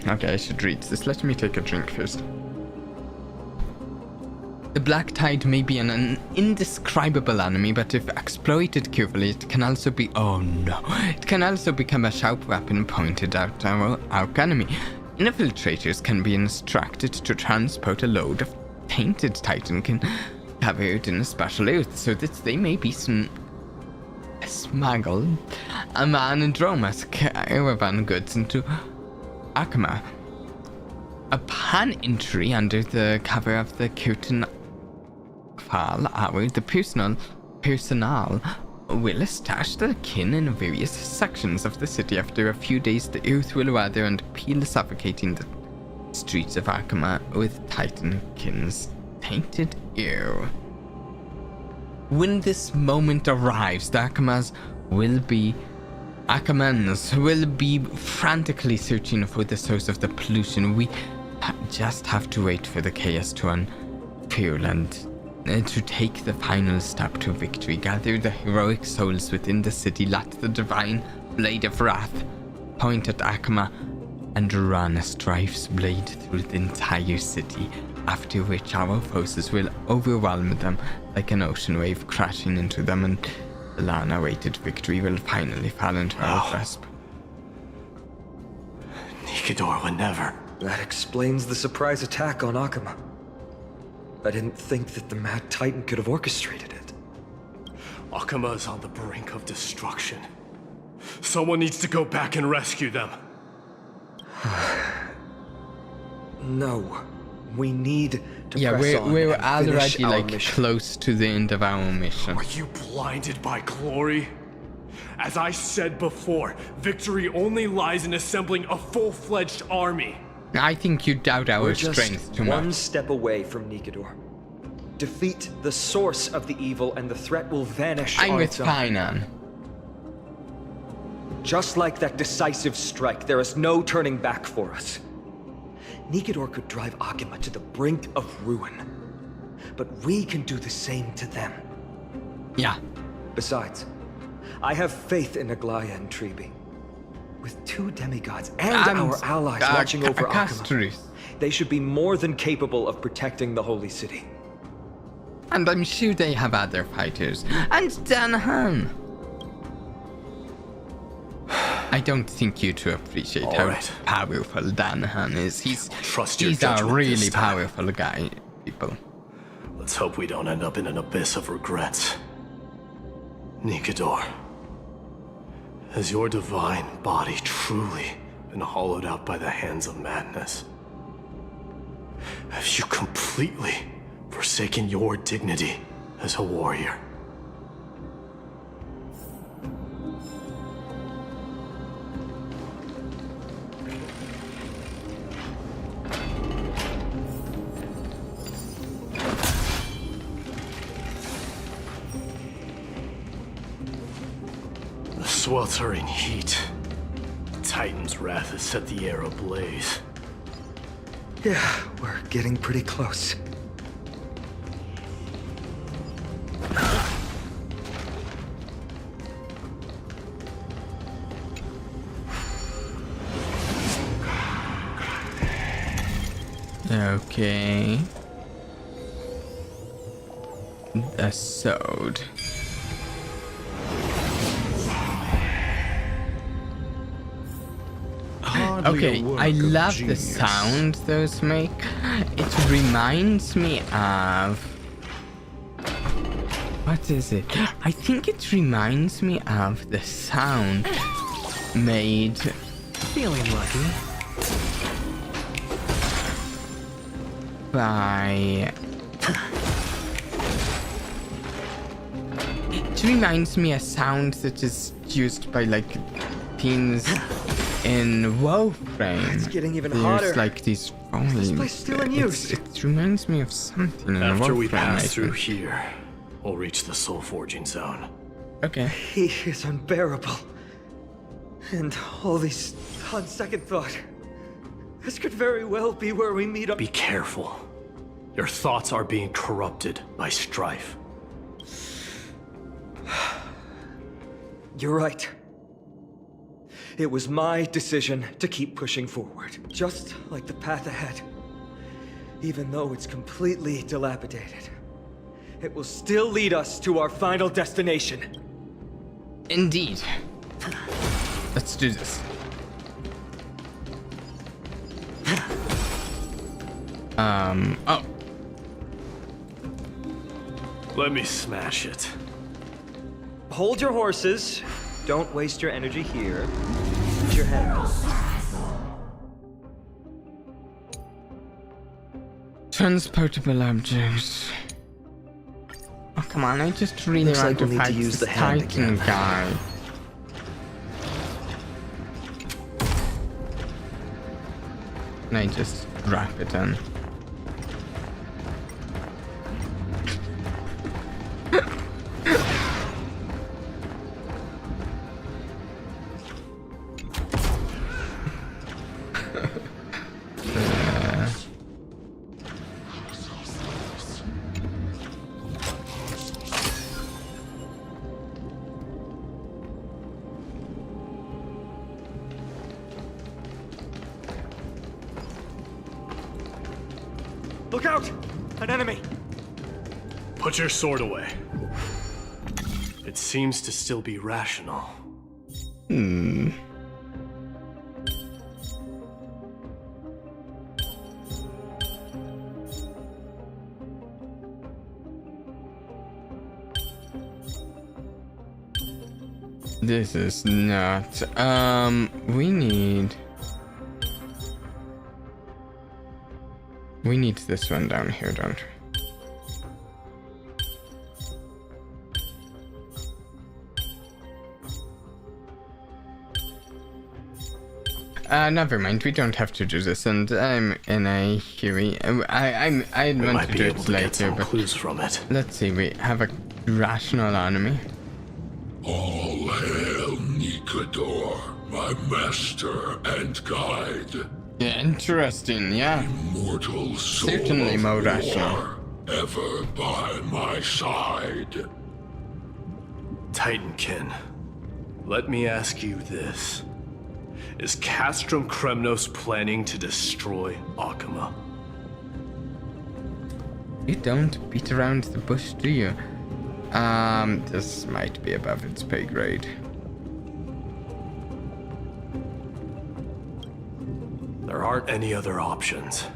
Speaker 1: Okay, I should read this. Let me take a drink first. The Black Tide may be an indescribable enemy, but if exploited carefully, it can also be... Oh no. It can also become a sharp weapon pointed at our enemy. Infiltrators can be instructed to transport a load of tainted Titankin covered in a special oath, so that they may be smuggled a man and Droma's caravan goods into Akama. Upon entry under the cover of the curtain hour, the personnel will establish the kin in various sections of the city. After a few days, the earth will weather and peel, suffocating the streets of Akama with Titankin's tainted air. when this moment arrives, the Akamans will be frantically searching for the source of the pollution. We just have to wait for the chaos to unfurl and to take the final step to victory. Gather the heroic souls within the city, let the divine blade of wrath point at Akama, and run a strife's blade through the entire city, after which our forces will overwhelm them like an ocean wave crashing into them, and the long-awaited victory will finally fall into our grasp.
Speaker 15: Nikidor would never.
Speaker 10: That explains the surprise attack on Akama. I didn't think that the Mad Titan could have orchestrated it.
Speaker 15: Akama is on the brink of destruction. Someone needs to go back and rescue them.
Speaker 10: No. We need to
Speaker 1: yeah,
Speaker 10: press on
Speaker 1: we're
Speaker 10: and
Speaker 1: already
Speaker 10: finish our
Speaker 1: like
Speaker 10: mission.
Speaker 1: close to the end of our mission.
Speaker 15: Are you blinded by glory? As I said before, victory only lies in assembling a full-fledged army.
Speaker 1: I think you doubt our
Speaker 10: We're just
Speaker 1: strength too
Speaker 10: one
Speaker 1: much.
Speaker 10: step away from Nikidor. Defeat the source of the evil and the threat will vanish
Speaker 1: I'm
Speaker 10: on
Speaker 1: with
Speaker 10: its own.
Speaker 1: Kainan.
Speaker 10: Just like that decisive strike, there is no turning back for us. Nikidor could drive Akama to the brink of ruin. But we can do the same to them.
Speaker 1: Yeah.
Speaker 10: Besides, I have faith in Aglaya and Tribi. With two demigods and our allies watching over Akama, they should be more than capable of protecting the Holy City.
Speaker 1: And I'm sure they have other fighters. And Danahan! I don't think you two appreciate
Speaker 15: All
Speaker 1: how
Speaker 15: right.
Speaker 1: powerful Danahan is. He's
Speaker 15: your
Speaker 1: a
Speaker 15: judgment
Speaker 1: really
Speaker 15: this time.
Speaker 1: powerful guy, people.
Speaker 15: Let's hope we don't end up in an abyss of regrets. Nikidor, has your divine body truly been hollowed out by the hands of madness? Have you completely forsaken your dignity as a warrior? The sweltering heat. Titan's wrath has set the air ablaze.
Speaker 10: Yeah, we're getting pretty close.
Speaker 1: Okay. The sword. Okay, I love the sound those make. It reminds me of... What is it? I think it reminds me of the sound made...
Speaker 18: Feeling lucky.
Speaker 1: By... It reminds me a sound that is used by like teens in Warframe.
Speaker 10: It's getting even
Speaker 1: There's
Speaker 10: hotter.
Speaker 1: like these
Speaker 10: This place still in use.
Speaker 1: It reminds me of something in
Speaker 15: After
Speaker 1: Warframe.
Speaker 15: we
Speaker 1: I
Speaker 15: pass through
Speaker 1: think.
Speaker 15: here, we'll reach the soul forging zone.
Speaker 1: Okay.
Speaker 10: He is unbearable. And all these, on second thought, this could very well be where we meet up.
Speaker 15: Be careful. Your thoughts are being corrupted by strife.
Speaker 10: You're right. It was my decision to keep pushing forward, just like the path ahead. Even though it's completely dilapidated, it will still lead us to our final destination.
Speaker 1: Indeed. Let's do this. Oh.
Speaker 15: Let me smash it.
Speaker 16: Hold your horses. Don't waste your energy here. Use your hands.
Speaker 1: Transportable objects. Oh, come on, I just really
Speaker 10: Looks
Speaker 1: want
Speaker 10: like
Speaker 1: to
Speaker 10: we'll need
Speaker 1: fight
Speaker 10: to use
Speaker 1: this
Speaker 10: the hand
Speaker 1: Titan
Speaker 10: again.
Speaker 1: guy. And I just drop it in.
Speaker 19: Look out! An enemy!
Speaker 15: Put your sword away. It seems to still be rational.
Speaker 1: This is not. We need this one down here, don't we? Never mind. We don't have to do this, and I'm in a hurry. I meant to do it later, but
Speaker 15: clues from it.
Speaker 1: Let's see. We have a rational enemy.
Speaker 9: All hail Nikador, my master and guide.
Speaker 1: Yeah, interesting. Yeah.
Speaker 9: Immortal soul
Speaker 1: Certainly
Speaker 9: of
Speaker 1: more
Speaker 9: war,
Speaker 1: rational.
Speaker 9: ever by my side.
Speaker 15: Titankin, let me ask you this. Is Castrum Kremnos planning to destroy Akuma?
Speaker 1: You don't beat around the bush, do you? This might be above its pay grade.
Speaker 15: There aren't any other options.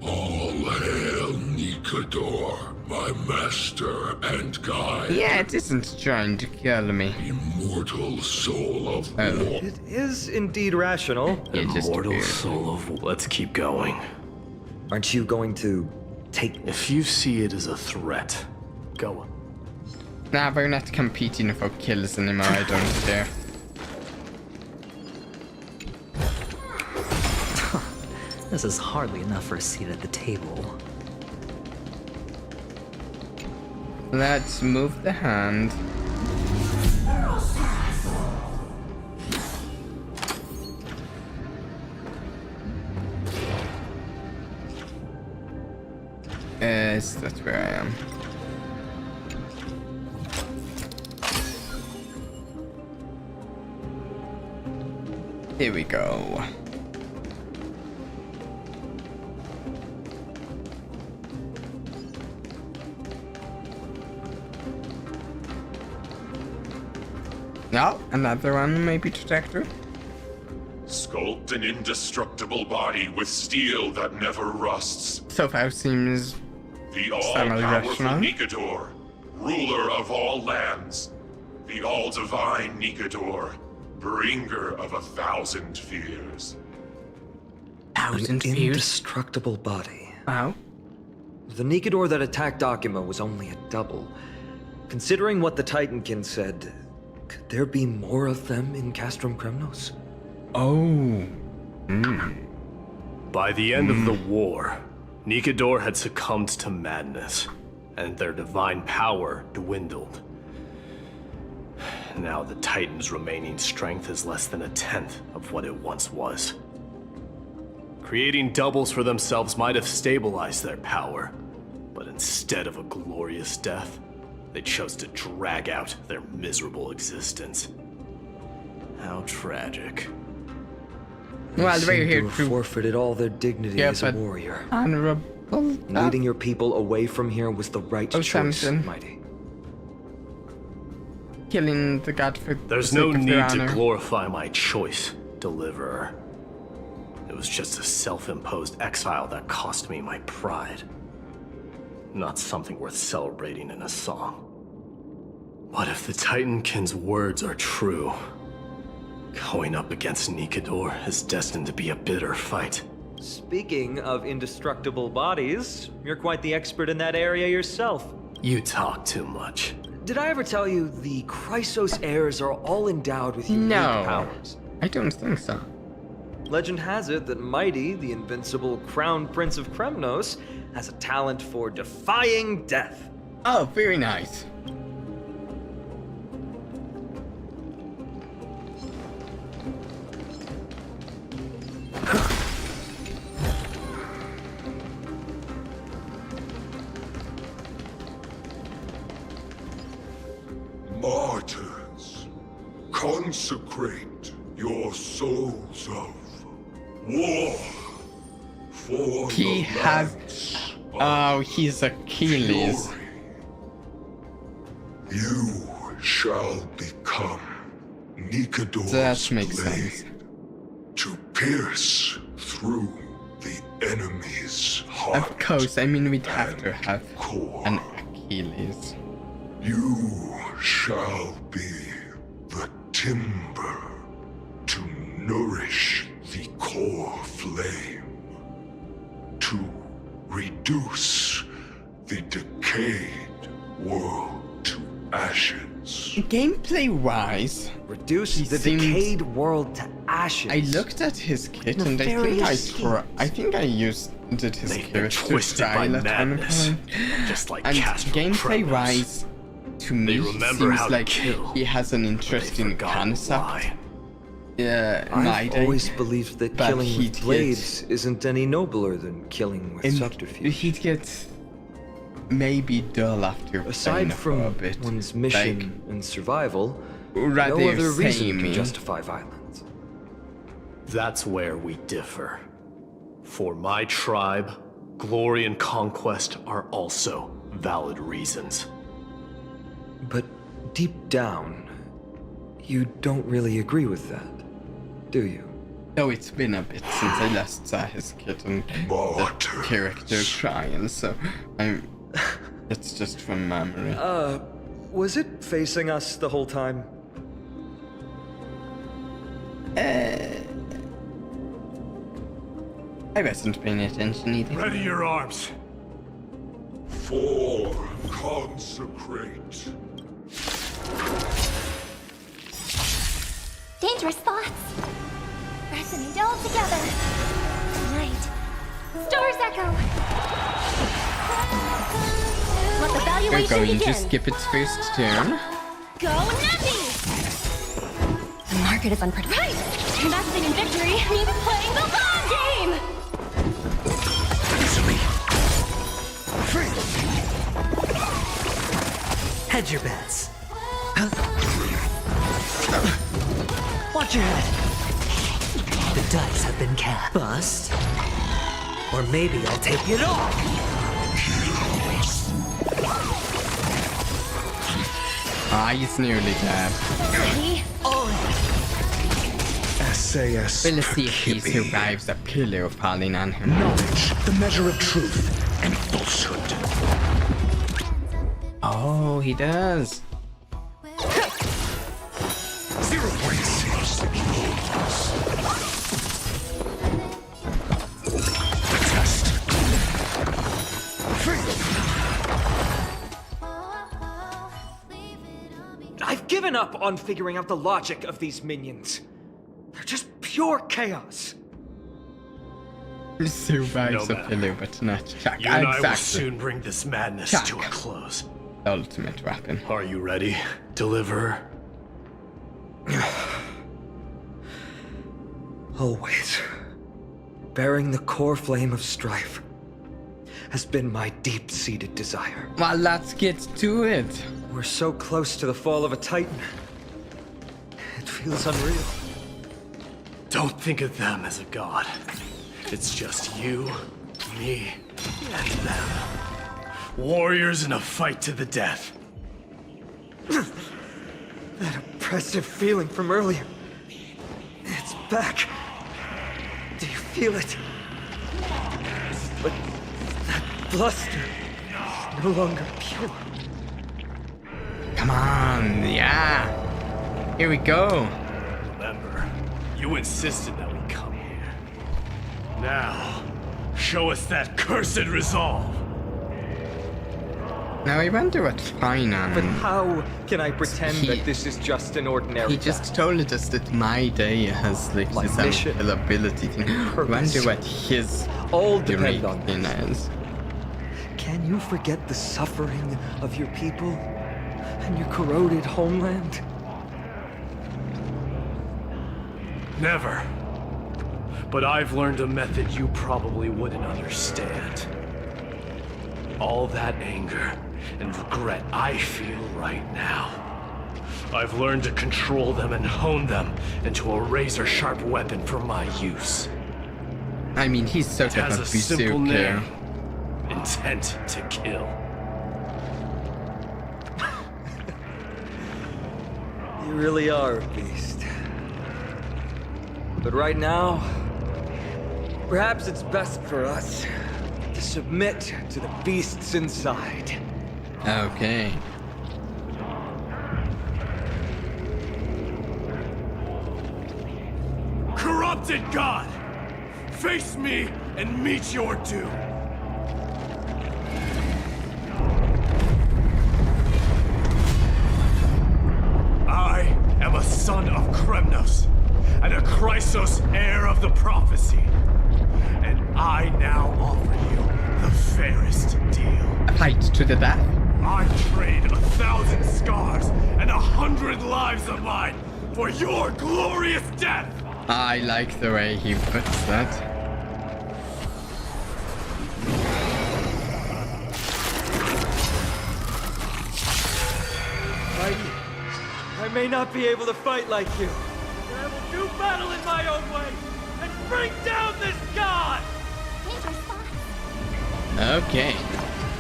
Speaker 9: All hail Nikador, my master and guide.
Speaker 1: Yeah, it isn't trying to kill me.
Speaker 9: Immortal soul of war.
Speaker 16: It is indeed rational.
Speaker 15: Immortal soul of war. Let's keep going.
Speaker 10: Aren't you going to take...
Speaker 15: If you see it as a threat, go.
Speaker 1: Nah, we're not competing for kills anymore, I don't care.
Speaker 18: This is hardly enough for a seat at the table.
Speaker 1: Let's move the hand. Yes, that's where I am. Here we go. No, another one maybe detector.
Speaker 9: Sculpt an indestructible body with steel that never rusts.
Speaker 1: So far seems
Speaker 9: The all-powerful Nikador, ruler of all lands. The all-divine Nikador, bringer of 1,000 fears.
Speaker 10: An indestructible body.
Speaker 1: Wow.
Speaker 10: The Nikador that attacked Akuma was only a double. Considering what the Titankin said, could there be more of them in Castrum Kremnos?
Speaker 1: Oh.
Speaker 15: By the end of the war, Nikador had succumbed to madness, and their divine power dwindled. Now the Titan's remaining strength is less than 1/10 of what it once was. Creating doubles for themselves might have stabilized their power, but instead of a glorious death, they chose to drag out their miserable existence. How tragic.
Speaker 1: Well,
Speaker 10: They
Speaker 1: we're
Speaker 10: seem
Speaker 1: here
Speaker 10: to have
Speaker 1: to
Speaker 10: forfeited all their dignity as a warrior.
Speaker 1: honorable.
Speaker 10: Leading your people away from here was the right choice,
Speaker 1: Samson.
Speaker 10: Mighty.
Speaker 1: Killing the god for
Speaker 15: There's
Speaker 1: the
Speaker 15: no
Speaker 1: sake of their
Speaker 15: need to
Speaker 1: honor.
Speaker 15: glorify my choice, Deliverer. It was just a self-imposed exile that cost me my pride. Not something worth celebrating in a song. But if the Titankin's words are true, going up against Nikador is destined to be a bitter fight.
Speaker 16: Speaking of indestructible bodies, you're quite the expert in that area yourself.
Speaker 15: You talk too much.
Speaker 10: Did I ever tell you the Chrysos heirs are all endowed with unique
Speaker 1: No.
Speaker 10: powers?
Speaker 1: I don't think so.
Speaker 16: Legend has it that Mighty, the invincible Crown Prince of Kremnos, has a talent for defying death.
Speaker 1: Oh, very nice.
Speaker 9: Martyrs, consecrate your souls of war. For
Speaker 1: He
Speaker 9: the
Speaker 1: has.
Speaker 9: lance
Speaker 1: Oh, he's Achilles.
Speaker 9: fury. You shall become Nikador's
Speaker 1: That makes
Speaker 9: blade
Speaker 1: sense.
Speaker 9: to pierce through the enemy's heart.
Speaker 1: Of course, I mean, we'd have to have an Achilles.
Speaker 9: You shall be the timber to nourish the core flame, to reduce the decayed world to ashes.
Speaker 1: Gameplay-wise,
Speaker 10: reduce
Speaker 1: he
Speaker 10: the
Speaker 1: seemed-
Speaker 10: decayed world to ashes.
Speaker 1: I looked at his kit and
Speaker 10: Nefarious
Speaker 1: I think I used his
Speaker 15: They've been
Speaker 1: character
Speaker 15: twisted by
Speaker 1: trial at one
Speaker 15: madness,
Speaker 1: point.
Speaker 15: just like
Speaker 1: And
Speaker 15: Casper
Speaker 1: gameplay-wise, to me,
Speaker 15: remember how
Speaker 1: seems
Speaker 15: to
Speaker 1: like
Speaker 15: kill,
Speaker 1: he has an interesting concept. Yeah,
Speaker 10: I've always believed that
Speaker 1: but
Speaker 10: killing
Speaker 1: he'd
Speaker 10: with blades isn't any nobler than killing with subterfuge.
Speaker 1: He'd get maybe dull after
Speaker 10: Aside
Speaker 1: playing
Speaker 10: from
Speaker 1: for a bit.
Speaker 10: one's mission and survival,
Speaker 1: rather
Speaker 10: no other reason
Speaker 1: samey.
Speaker 10: can justify violence.
Speaker 15: That's where we differ. For my tribe, glory and conquest are also valid reasons.
Speaker 10: But deep down, you don't really agree with that, do you?
Speaker 1: No, it's been a bit since I last saw his kit and the character trial, so it's just from memory.
Speaker 10: Was it facing us the whole time?
Speaker 1: I wasn't paying attention either.
Speaker 15: Ready your arms.
Speaker 9: For consecrate.
Speaker 4: Dangerous thoughts. Resonate all together. Tonight. Stars echo. Let the
Speaker 1: We're
Speaker 4: valuation
Speaker 1: going
Speaker 4: begin.
Speaker 1: to skip its first turn.
Speaker 4: Go Nappy! The market is unpredictable. Right! Investing in victory means playing the long game!
Speaker 18: Hedge your bets. Watch your head. The dice have been cast. Bust. Or maybe I'll take it off.
Speaker 1: Ah, he's nearly dead.
Speaker 4: Ready?
Speaker 17: SAS
Speaker 1: We'll see if he survives a pillar falling on him.
Speaker 17: Knowledge, the measure of truth and falsehood.
Speaker 1: Oh, he does.
Speaker 17: 0.6.
Speaker 10: I've given up on figuring out the logic of these minions. They're just pure chaos.
Speaker 1: Survives a pillar, but not Chuck.
Speaker 15: You and I will
Speaker 1: Exactly.
Speaker 15: soon bring this madness
Speaker 1: Chuck.
Speaker 15: to a close.
Speaker 1: Ultimate weapon.
Speaker 15: Are you ready, Deliverer?
Speaker 10: Always. Bearing the core flame of strife has been my deep-seated desire.
Speaker 1: Well, let's get to it.
Speaker 10: We're so close to the fall of a titan. It feels unreal.
Speaker 15: Don't think of them as a god. It's just you, me, and them. Warriors in a fight to the death.
Speaker 10: That oppressive feeling from earlier. It's back. Do you feel it? But that bluster is no longer pure.
Speaker 1: Come on, yeah. Here we go.
Speaker 15: Remember, you insisted that we come here. Now, show us that cursed resolve.
Speaker 1: Now I wonder what Finan.
Speaker 10: But how can I pretend that this is just an ordinary
Speaker 1: He just told us that my day has like
Speaker 10: My
Speaker 1: this
Speaker 10: mission,
Speaker 1: ability thing. I
Speaker 10: purpose,
Speaker 1: wonder what his
Speaker 10: all depend on
Speaker 1: thing is.
Speaker 10: Can you forget the suffering of your people and your corroded homeland?
Speaker 15: Never. But I've learned a method you probably wouldn't understand. All that anger and regret I feel right now. I've learned to control them and hone them into a razor-sharp weapon for my use.
Speaker 1: I mean, he's sort
Speaker 15: It
Speaker 1: of
Speaker 15: has
Speaker 1: a
Speaker 15: a simple
Speaker 1: berserker.
Speaker 15: name. Intent to kill.
Speaker 10: You really are a beast. But right now, perhaps it's best for us to submit to the beasts inside.
Speaker 1: Okay.
Speaker 15: Corrupted God! Face me and meet your doom! I am a son of Kremnos, and a Chrysos heir of the prophecy. And I now offer you the fairest deal.
Speaker 1: A fight to the death.
Speaker 15: I trade 1,000 scars and 100 lives of mine for your glorious death!
Speaker 1: I like the way he puts that.
Speaker 19: I may not be able to fight like you, but I will do battle in my own way and bring down this god!
Speaker 1: Okay.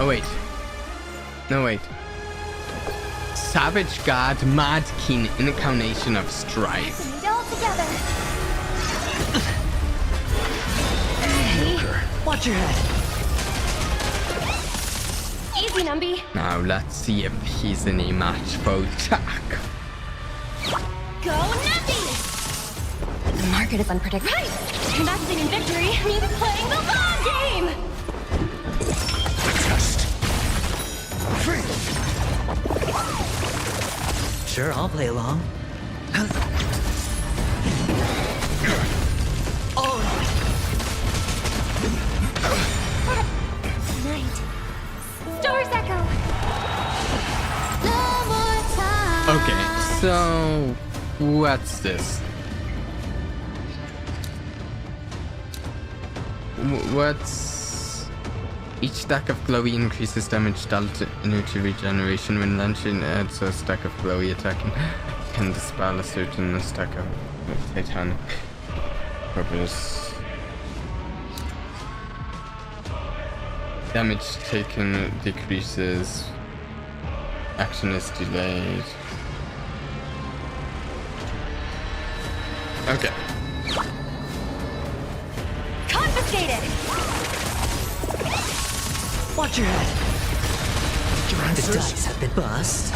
Speaker 1: Oh wait. No wait. Savage God, Mad Keen, Incarnation of Strife.
Speaker 4: Meet all together.
Speaker 18: Watch your head.
Speaker 4: Easy, Numby.
Speaker 1: Now let's see if he's any match for Jack.
Speaker 4: Go, Numby! The market is unpredictable. Right! Investing in victory means playing the long game!
Speaker 18: Sure, I'll play along.
Speaker 4: Night. Stars echo. No more time.
Speaker 1: Okay, so what's this? What's each stack of glowy increases damage dealt due to regeneration when launching adds a stack of glowy attack and can dispel a certain stack of titanic purpose. Damage taken decreases. Action is delayed. Okay.
Speaker 4: Confiscated!
Speaker 18: Watch your head. The dice have been bust.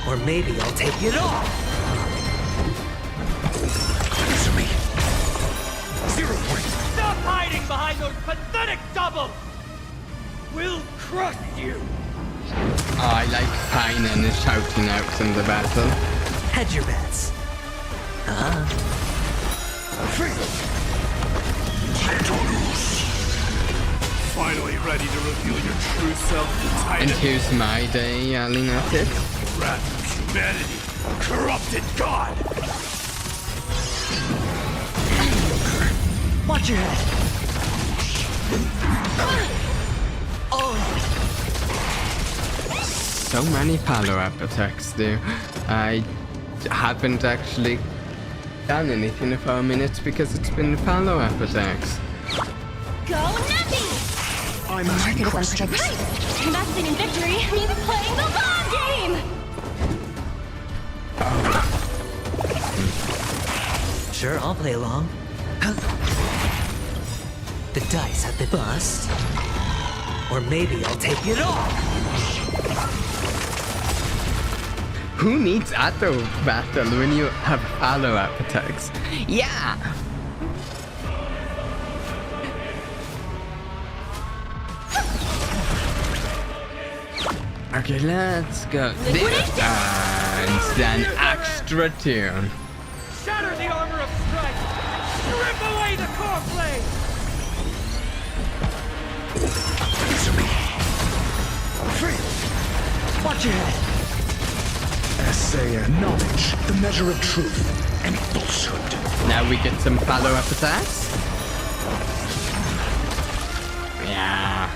Speaker 18: Or maybe I'll take it off. Answer me. 0 point.
Speaker 19: Stop hiding behind those pathetic doubles! We'll crush you!
Speaker 1: Oh, I like Pine and his shouting out in the battle.
Speaker 18: Hedge your bets.
Speaker 15: Finally ready to reveal your true self to Titan.
Speaker 1: And here's my day yelling at it.
Speaker 15: Wrath of humanity, corrupted God!
Speaker 18: Watch your head.
Speaker 1: So many follow-up attacks there. I haven't actually done anything for a minute because it's been follow-up attacks.
Speaker 4: Go, Nuppy!
Speaker 18: I'm
Speaker 4: the market is unpredictable. Right! Investing in victory means playing the long game!
Speaker 18: Sure, I'll play along. The dice have been bust. Or maybe I'll take it off.
Speaker 1: Who needs auto battle when you have follow-up attacks? Yeah! Okay, let's go this. And then extra turn.
Speaker 19: Shatter the armor of strength! Strip away the core blade!
Speaker 18: Watch your head.
Speaker 17: Essay knowledge, the measure of truth and falsehood.
Speaker 1: Now we get some follow-up attacks. Yeah.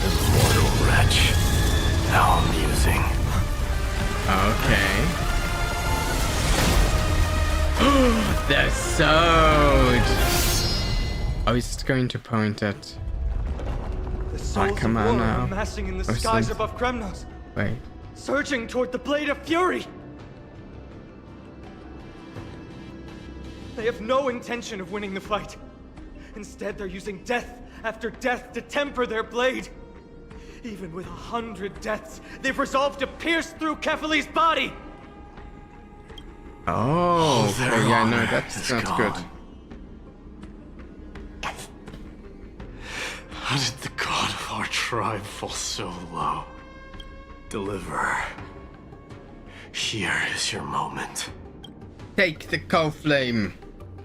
Speaker 15: Immortal wretch.
Speaker 1: episode. I was going to point at Akama now.
Speaker 19: Amassing in the
Speaker 1: Or
Speaker 19: skies
Speaker 1: some-
Speaker 19: above Kremnos,
Speaker 1: Wait.
Speaker 19: surging toward the Blade of Fury. They have no intention of winning the fight. Instead, they're using death after death to temper their blade. Even with 100 deaths, they've resolved to pierce through Kefali's body.
Speaker 1: Oh,
Speaker 15: their
Speaker 1: okay, yeah, no,
Speaker 15: honor
Speaker 1: that's
Speaker 15: is
Speaker 1: not good.
Speaker 15: gone. How did the god of our tribe fall so low? Deliverer, here is your moment.
Speaker 1: Take the coal flame.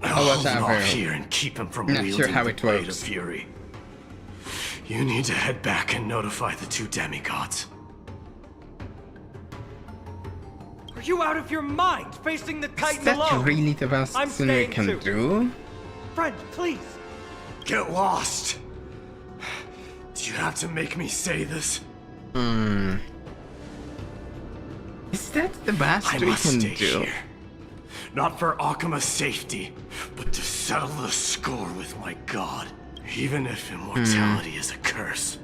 Speaker 15: I'll
Speaker 1: Or
Speaker 15: hold him
Speaker 1: whatever.
Speaker 15: off here and keep him from
Speaker 1: Not
Speaker 15: wielding
Speaker 1: sure how
Speaker 15: the
Speaker 1: it
Speaker 15: Blade
Speaker 1: works.
Speaker 15: of Fury. You need to head back and notify the two demigods.
Speaker 19: Are you out of your mind, facing the
Speaker 1: Is
Speaker 19: Titan
Speaker 1: that
Speaker 19: alone?
Speaker 1: really the best
Speaker 19: I'm
Speaker 1: thing we
Speaker 19: staying
Speaker 1: can
Speaker 19: too.
Speaker 1: do?
Speaker 19: Friend, please.
Speaker 15: Get lost! Do you have to make me say this?
Speaker 1: Is that the best
Speaker 15: I
Speaker 1: we
Speaker 15: must
Speaker 1: can
Speaker 15: stay
Speaker 1: do?
Speaker 15: here. Not for Akima's safety, but to settle the score with my god. Even if immortality is a curse,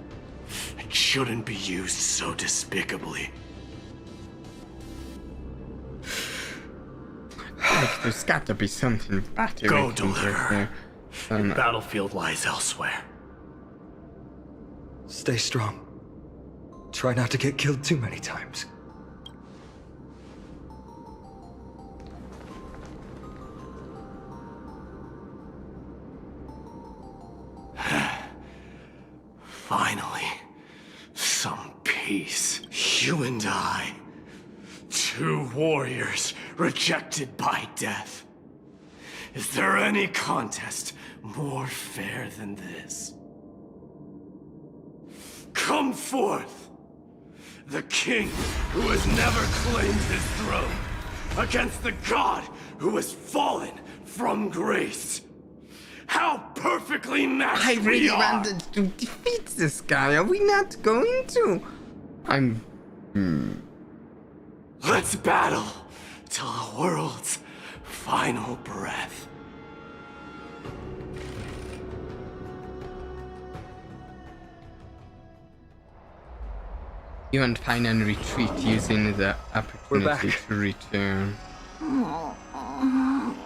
Speaker 15: it shouldn't be used so despicably.
Speaker 1: Like, there's got to be something better
Speaker 15: Go,
Speaker 1: we can do
Speaker 15: Deliverer.
Speaker 1: here.
Speaker 15: The battlefield lies elsewhere.
Speaker 10: Stay strong. Try not to get killed too many times.
Speaker 15: Finally, some peace. You and I, two warriors rejected by death. Is there any contest more fair than this? Come forth, the king who has never claimed his throne, against the god who has fallen from grace. How perfectly matched
Speaker 1: I really
Speaker 15: we are!
Speaker 1: wanted to defeat this guy. Are we not going to? I'm.
Speaker 15: Let's battle till the world's final breath.
Speaker 1: You and Fine and retreat using the opportunity
Speaker 10: back.
Speaker 1: to return.
Speaker 4: Oh,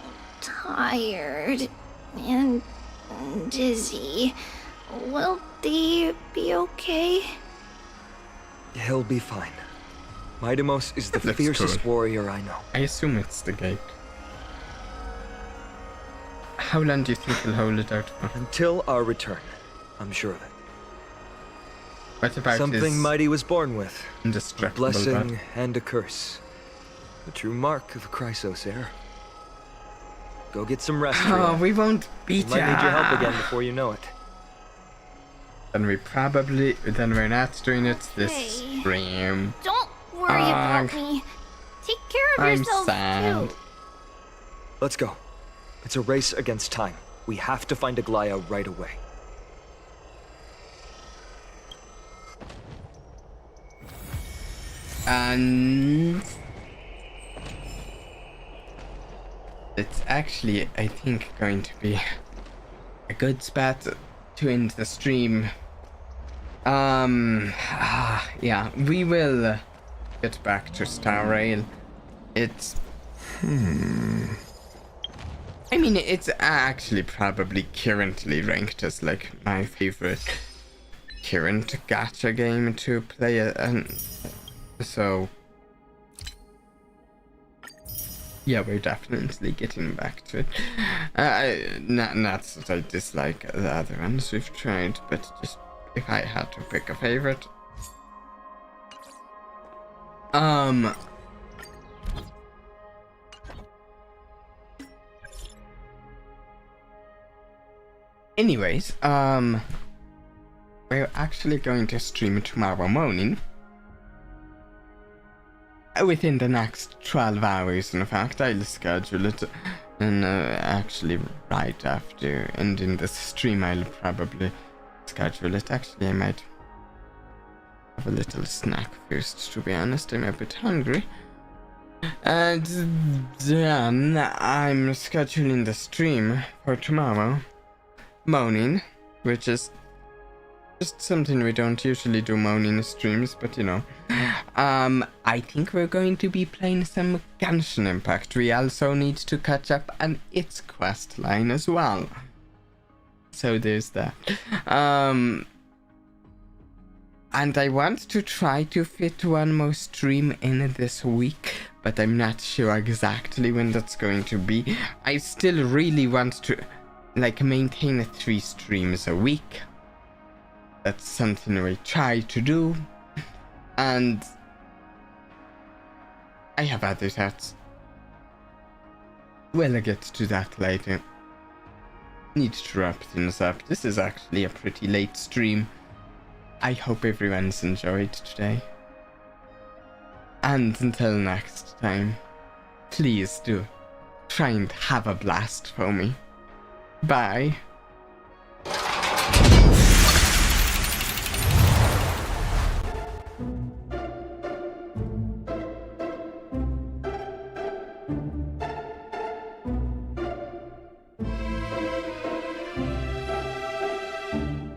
Speaker 4: tired and dizzy. Will they be okay?
Speaker 10: He'll be fine. Midamos is the
Speaker 1: That looks
Speaker 10: fiercest
Speaker 1: good.
Speaker 10: warrior I know.
Speaker 1: I assume it's the gate. How long do you think he'll hold it out for?
Speaker 10: Until our return, I'm sure of it.
Speaker 1: What about
Speaker 10: Something
Speaker 1: his
Speaker 10: mighty was born with. A
Speaker 1: indestructible
Speaker 10: blessing
Speaker 1: body?
Speaker 10: and a curse. The true mark of a Chrysos heir. Go get some rest.
Speaker 1: Oh,
Speaker 10: Rhea.
Speaker 1: we won't beat
Speaker 10: Might need your help
Speaker 1: ya.
Speaker 10: again before you know it.
Speaker 1: Then we're not doing it this
Speaker 4: Okay.
Speaker 1: stream.
Speaker 4: Don't worry about
Speaker 1: Ugh.
Speaker 4: me. Take care of
Speaker 1: I'm
Speaker 4: yourself
Speaker 1: sad.
Speaker 4: too.
Speaker 10: Let's go. It's a race against time. We have to find Aglaya right away.
Speaker 1: And it's actually, I think, going to be a good spot to end the stream. Yeah, we will get back to Star Rail. It's I mean, it's actually probably currently ranked as like my favorite current gacha game to play, and so yeah, we're definitely getting back to it. Not that I dislike the other ones we've tried, but just if I had to pick a favorite. Anyways, we're actually going to stream tomorrow morning. Within the next 12 hours, in fact. I'll schedule it. And actually, right after ending this stream, I'll probably schedule it. Actually, I might have a little snack first, to be honest. I'm a bit hungry. And then I'm scheduling the stream for tomorrow morning, which is just something we don't usually do morning streams, but you know. I think we're going to be playing some Genshin Impact. We also need to catch up on its quest line as well. So there's that. And I want to try to fit one more stream in this week, but I'm not sure exactly when that's going to be. I still really want to, like, maintain 3 streams a week. That's something we try to do. And I have other thoughts. We'll get to that later. Need to wrap things up. This is actually a pretty late stream. I hope everyone's enjoyed today. And until next time, please do try and have a blast for me. Bye.